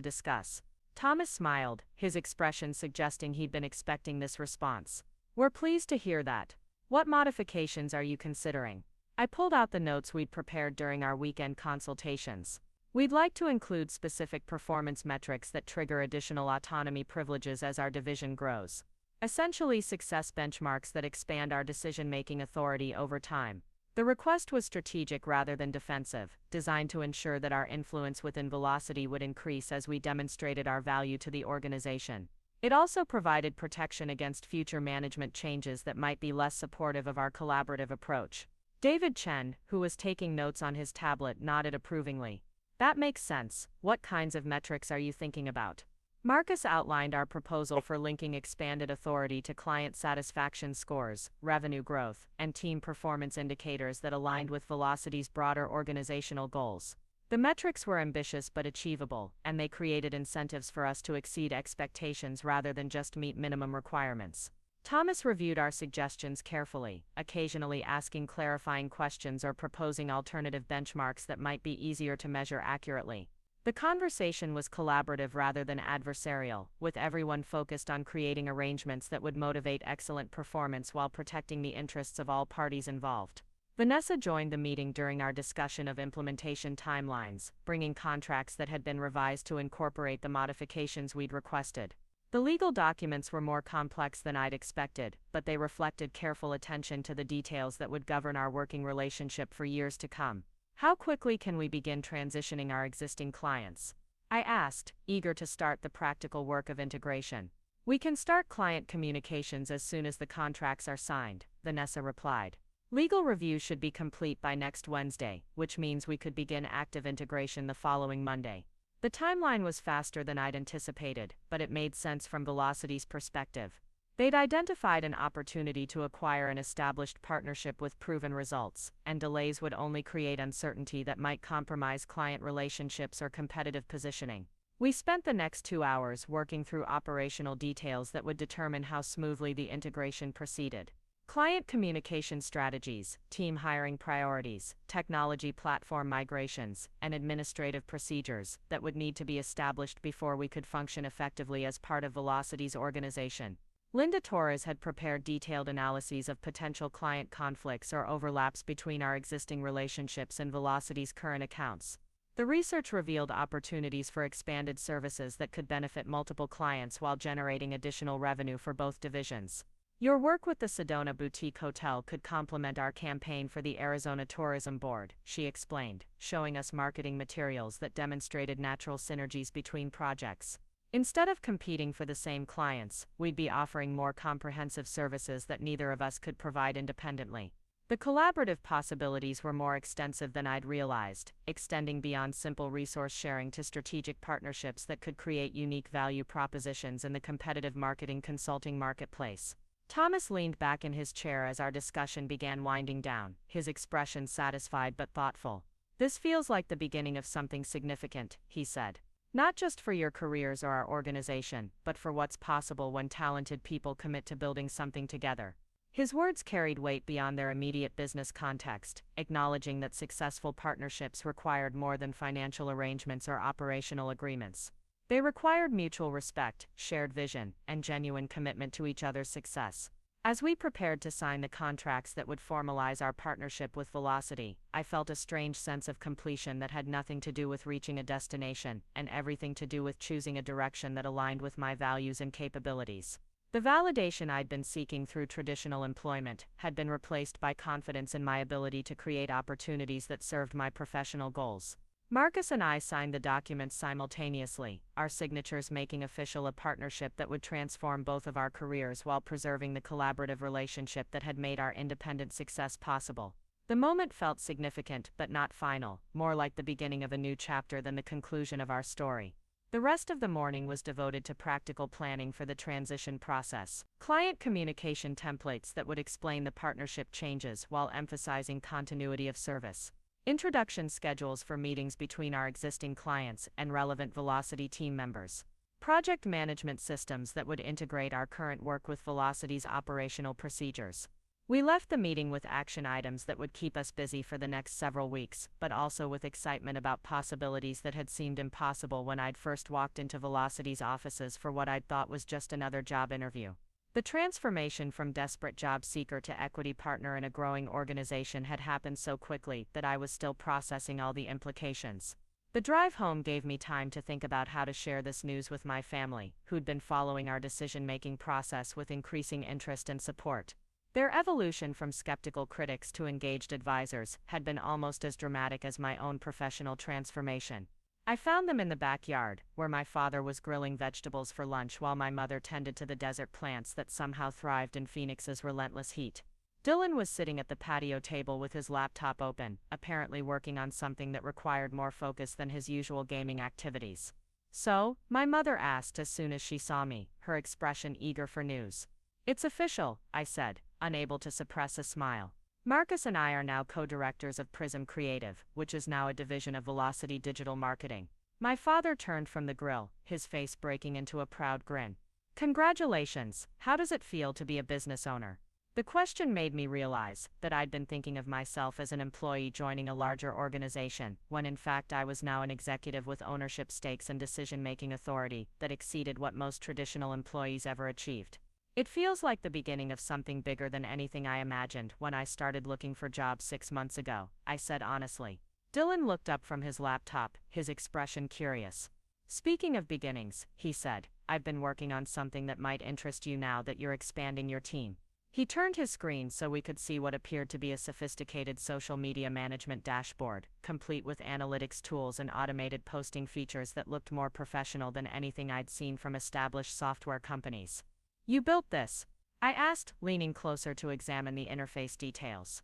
discuss. Thomas smiled, his expression suggesting he'd been expecting this response. We're pleased to hear that. What modifications are you considering? I pulled out the notes we'd prepared during our weekend consultations. We'd like to include specific performance metrics that trigger additional autonomy privileges as our division grows. Essentially, success benchmarks that expand our decision-making authority over time. The request was strategic rather than defensive, designed to ensure that our influence within Velocity would increase as we demonstrated our value to the organization. It also provided protection against future management changes that might be less supportive of our collaborative approach. David Chen, who was taking notes on his tablet, nodded approvingly. That makes sense. What kinds of metrics are you thinking about? Marcus outlined our proposal for linking expanded authority to client satisfaction scores, revenue growth, and team performance indicators that aligned with Velocity's broader organizational goals. The metrics were ambitious but achievable, and they created incentives for us to exceed expectations rather than just meet minimum requirements. Thomas reviewed our suggestions carefully, occasionally asking clarifying questions or proposing alternative benchmarks that might be easier to measure accurately. The conversation was collaborative rather than adversarial, with everyone focused on creating arrangements that would motivate excellent performance while protecting the interests of all parties involved. Vanessa joined the meeting during our discussion of implementation timelines, bringing contracts that had been revised to incorporate the modifications we'd requested. The legal documents were more complex than I'd expected, but they reflected careful attention to the details that would govern our working relationship for years to come. How quickly can we begin transitioning our existing clients? I asked, eager to start the practical work of integration. We can start client communications as soon as the contracts are signed, Vanessa replied. Legal review should be complete by next Wednesday, which means we could begin active integration the following Monday. The timeline was faster than I'd anticipated, but it made sense from Velocity's perspective. They'd identified an opportunity to acquire an established partnership with proven results, and delays would only create uncertainty that might compromise client relationships or competitive positioning. We spent the next 2 hours working through operational details that would determine how smoothly the integration proceeded. Client communication strategies, team hiring priorities, technology platform migrations, and administrative procedures that would need to be established before we could function effectively as part of Velocity's organization. Linda Torres had prepared detailed analyses of potential client conflicts or overlaps between our existing relationships and Velocity's current accounts. The research revealed opportunities for expanded services that could benefit multiple clients while generating additional revenue for both divisions. Your work with the Sedona Boutique Hotel could complement our campaign for the Arizona Tourism Board, she explained, showing us marketing materials that demonstrated natural synergies between projects. Instead of competing for the same clients, we'd be offering more comprehensive services that neither of us could provide independently. The collaborative possibilities were more extensive than I'd realized, extending beyond simple resource sharing to strategic partnerships that could create unique value propositions in the competitive marketing consulting marketplace. Thomas leaned back in his chair as our discussion began winding down, his expression satisfied but thoughtful. This feels like the beginning of something significant, he said. Not just for your careers or our organization, but for what's possible when talented people commit to building something together. His words carried weight beyond their immediate business context, acknowledging that successful partnerships required more than financial arrangements or operational agreements. They required mutual respect, shared vision, and genuine commitment to each other's success. As we prepared to sign the contracts that would formalize our partnership with Velocity, I felt a strange sense of completion that had nothing to do with reaching a destination, and everything to do with choosing a direction that aligned with my values and capabilities. The validation I'd been seeking through traditional employment had been replaced by confidence in my ability to create opportunities that served my professional goals. Marcus and I signed the documents simultaneously, our signatures making official a partnership that would transform both of our careers while preserving the collaborative relationship that had made our independent success possible. The moment felt significant but not final, more like the beginning of a new chapter than the conclusion of our story. The rest of the morning was devoted to practical planning for the transition process, client communication templates that would explain the partnership changes while emphasizing continuity of service. Introduction schedules for meetings between our existing clients and relevant Velocity team members. Project management systems that would integrate our current work with Velocity's operational procedures. We left the meeting with action items that would keep us busy for the next several weeks, but also with excitement about possibilities that had seemed impossible when I'd first walked into Velocity's offices for what I'd thought was just another job interview. The transformation from desperate job seeker to equity partner in a growing organization had happened so quickly that I was still processing all the implications. The drive home gave me time to think about how to share this news with my family, who'd been following our decision-making process with increasing interest and support. Their evolution from skeptical critics to engaged advisors had been almost as dramatic as my own professional transformation. I found them in the backyard, where my father was grilling vegetables for lunch while my mother tended to the desert plants that somehow thrived in Phoenix's relentless heat. Dylan was sitting at the patio table with his laptop open, apparently working on something that required more focus than his usual gaming activities. "So?" my mother asked as soon as she saw me, her expression eager for news. "It's official," I said, unable to suppress a smile. Marcus and I are now co-directors of Prism Creative, which is now a division of Velocity Digital Marketing. My father turned from the grill, his face breaking into a proud grin. "Congratulations, how does it feel to be a business owner?" The question made me realize that I'd been thinking of myself as an employee joining a larger organization, when in fact I was now an executive with ownership stakes and decision-making authority that exceeded what most traditional employees ever achieved. It feels like the beginning of something bigger than anything I imagined when I started looking for jobs 6 months ago, I said honestly. Dylan looked up from his laptop, his expression curious. Speaking of beginnings, he said, I've been working on something that might interest you now that you're expanding your team. He turned his screen so we could see what appeared to be a sophisticated social media management dashboard, complete with analytics tools and automated posting features that looked more professional than anything I'd seen from established software companies. You built this? I asked, leaning closer to examine the interface details.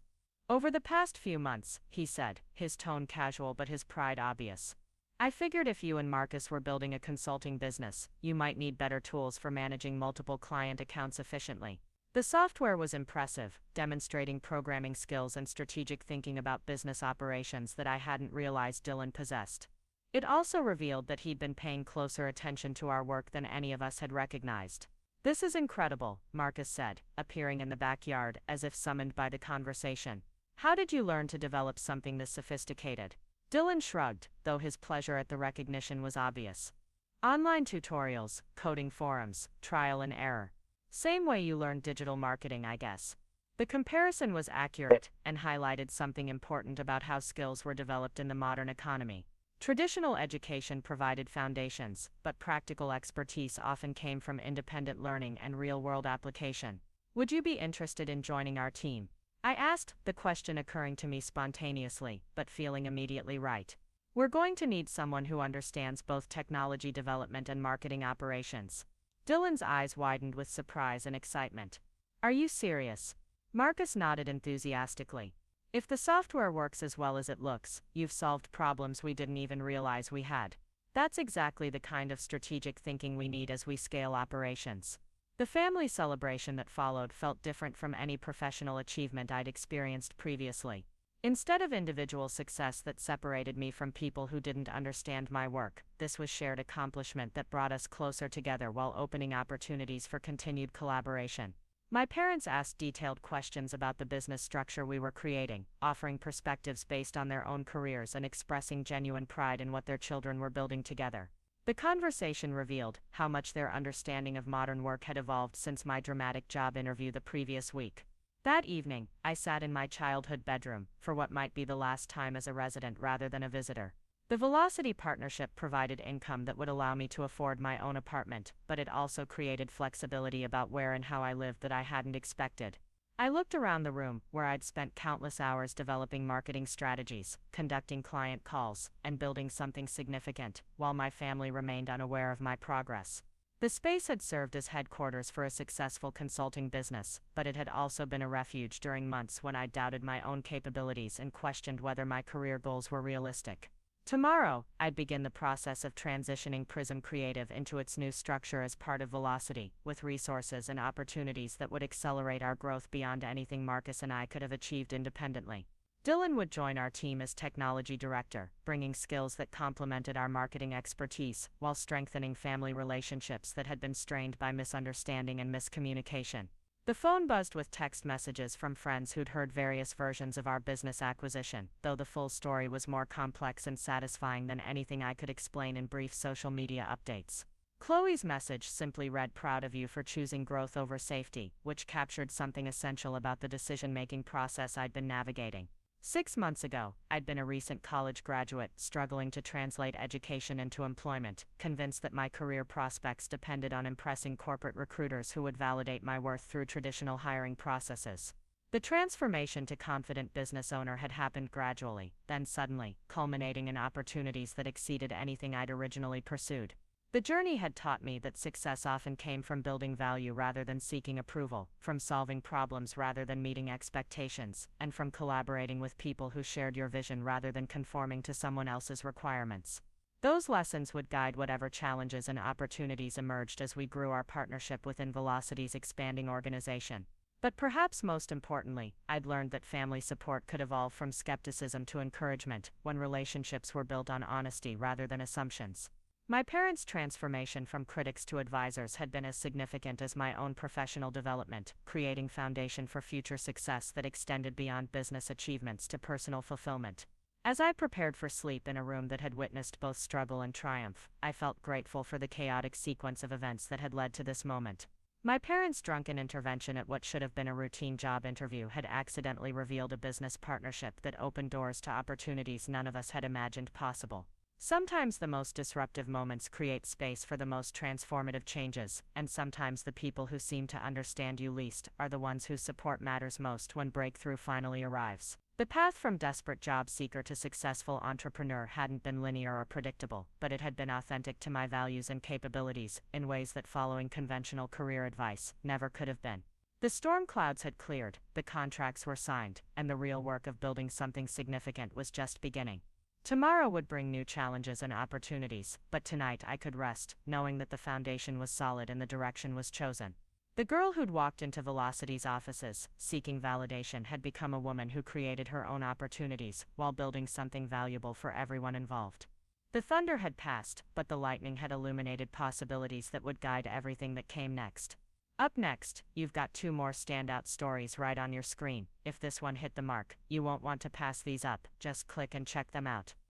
Over the past few months, he said, his tone casual but his pride obvious. I figured if you and Marcus were building a consulting business, you might need better tools for managing multiple client accounts efficiently. The software was impressive, demonstrating programming skills and strategic thinking about business operations that I hadn't realized Dylan possessed. It also revealed that he'd been paying closer attention to our work than any of us had recognized. This is incredible, Marcus said, appearing in the backyard as if summoned by the conversation. How did you learn to develop something this sophisticated? Dylan shrugged, though his pleasure at the recognition was obvious. Online tutorials, coding forums, trial and error. Same way you learned digital marketing, I guess. The comparison was accurate and highlighted something important about how skills were developed in the modern economy. Traditional education provided foundations, but practical expertise often came from independent learning and real-world application. Would you be interested in joining our team? I asked, the question occurring to me spontaneously, but feeling immediately right. We're going to need someone who understands both technology development and marketing operations. Dylan's eyes widened with surprise and excitement. Are you serious? Marcus nodded enthusiastically. If the software works as well as it looks, you've solved problems we didn't even realize we had. That's exactly the kind of strategic thinking we need as we scale operations. The family celebration that followed felt different from any professional achievement I'd experienced previously. Instead of individual success that separated me from people who didn't understand my work, this was shared accomplishment that brought us closer together while opening opportunities for continued collaboration. My parents asked detailed questions about the business structure we were creating, offering perspectives based on their own careers and expressing genuine pride in what their children were building together. The conversation revealed how much their understanding of modern work had evolved since my dramatic job interview the previous week. That evening, I sat in my childhood bedroom, for what might be the last time as a resident rather than a visitor. The Velocity partnership provided income that would allow me to afford my own apartment, but it also created flexibility about where and how I lived that I hadn't expected. I looked around the room, where I'd spent countless hours developing marketing strategies, conducting client calls, and building something significant, while my family remained unaware of my progress. The space had served as headquarters for a successful consulting business, but it had also been a refuge during months when I doubted my own capabilities and questioned whether my career goals were realistic. Tomorrow, I'd begin the process of transitioning Prism Creative into its new structure as part of Velocity, with resources and opportunities that would accelerate our growth beyond anything Marcus and I could have achieved independently. Dylan would join our team as technology director, bringing skills that complemented our marketing expertise, while strengthening family relationships that had been strained by misunderstanding and miscommunication. The phone buzzed with text messages from friends who'd heard various versions of our business acquisition, though the full story was more complex and satisfying than anything I could explain in brief social media updates. Chloe's message simply read, "Proud of you for choosing growth over safety," which captured something essential about the decision-making process I'd been navigating. 6 months ago, I'd been a recent college graduate, struggling to translate education into employment, convinced that my career prospects depended on impressing corporate recruiters who would validate my worth through traditional hiring processes. The transformation to confident business owner had happened gradually, then suddenly, culminating in opportunities that exceeded anything I'd originally pursued. The journey had taught me that success often came from building value rather than seeking approval, from solving problems rather than meeting expectations, and from collaborating with people who shared your vision rather than conforming to someone else's requirements. Those lessons would guide whatever challenges and opportunities emerged as we grew our partnership within Velocity's expanding organization. But perhaps most importantly, I'd learned that family support could evolve from skepticism to encouragement when relationships were built on honesty rather than assumptions. My parents' transformation from critics to advisors had been as significant as my own professional development, creating foundation for future success that extended beyond business achievements to personal fulfillment. As I prepared for sleep in a room that had witnessed both struggle and triumph, I felt grateful for the chaotic sequence of events that had led to this moment. My parents' drunken intervention at what should have been a routine job interview had accidentally revealed a business partnership that opened doors to opportunities none of us had imagined possible. Sometimes the most disruptive moments create space for the most transformative changes, and sometimes the people who seem to understand you least are the ones whose support matters most when breakthrough finally arrives. The path from desperate job seeker to successful entrepreneur hadn't been linear or predictable, but it had been authentic to my values and capabilities in ways that following conventional career advice never could have been. The storm clouds had cleared, the contracts were signed, and the real work of building something significant was just beginning. Tomorrow would bring new challenges and opportunities, but tonight I could rest, knowing that the foundation was solid and the direction was chosen. The girl who'd walked into Velocity's offices, seeking validation, had become a woman who created her own opportunities while building something valuable for everyone involved. The thunder had passed, but the lightning had illuminated possibilities that would guide everything that came next. Up next, you've got 2 more standout stories right on your screen. If this one hit the mark, you won't want to pass these up, just click and check them out.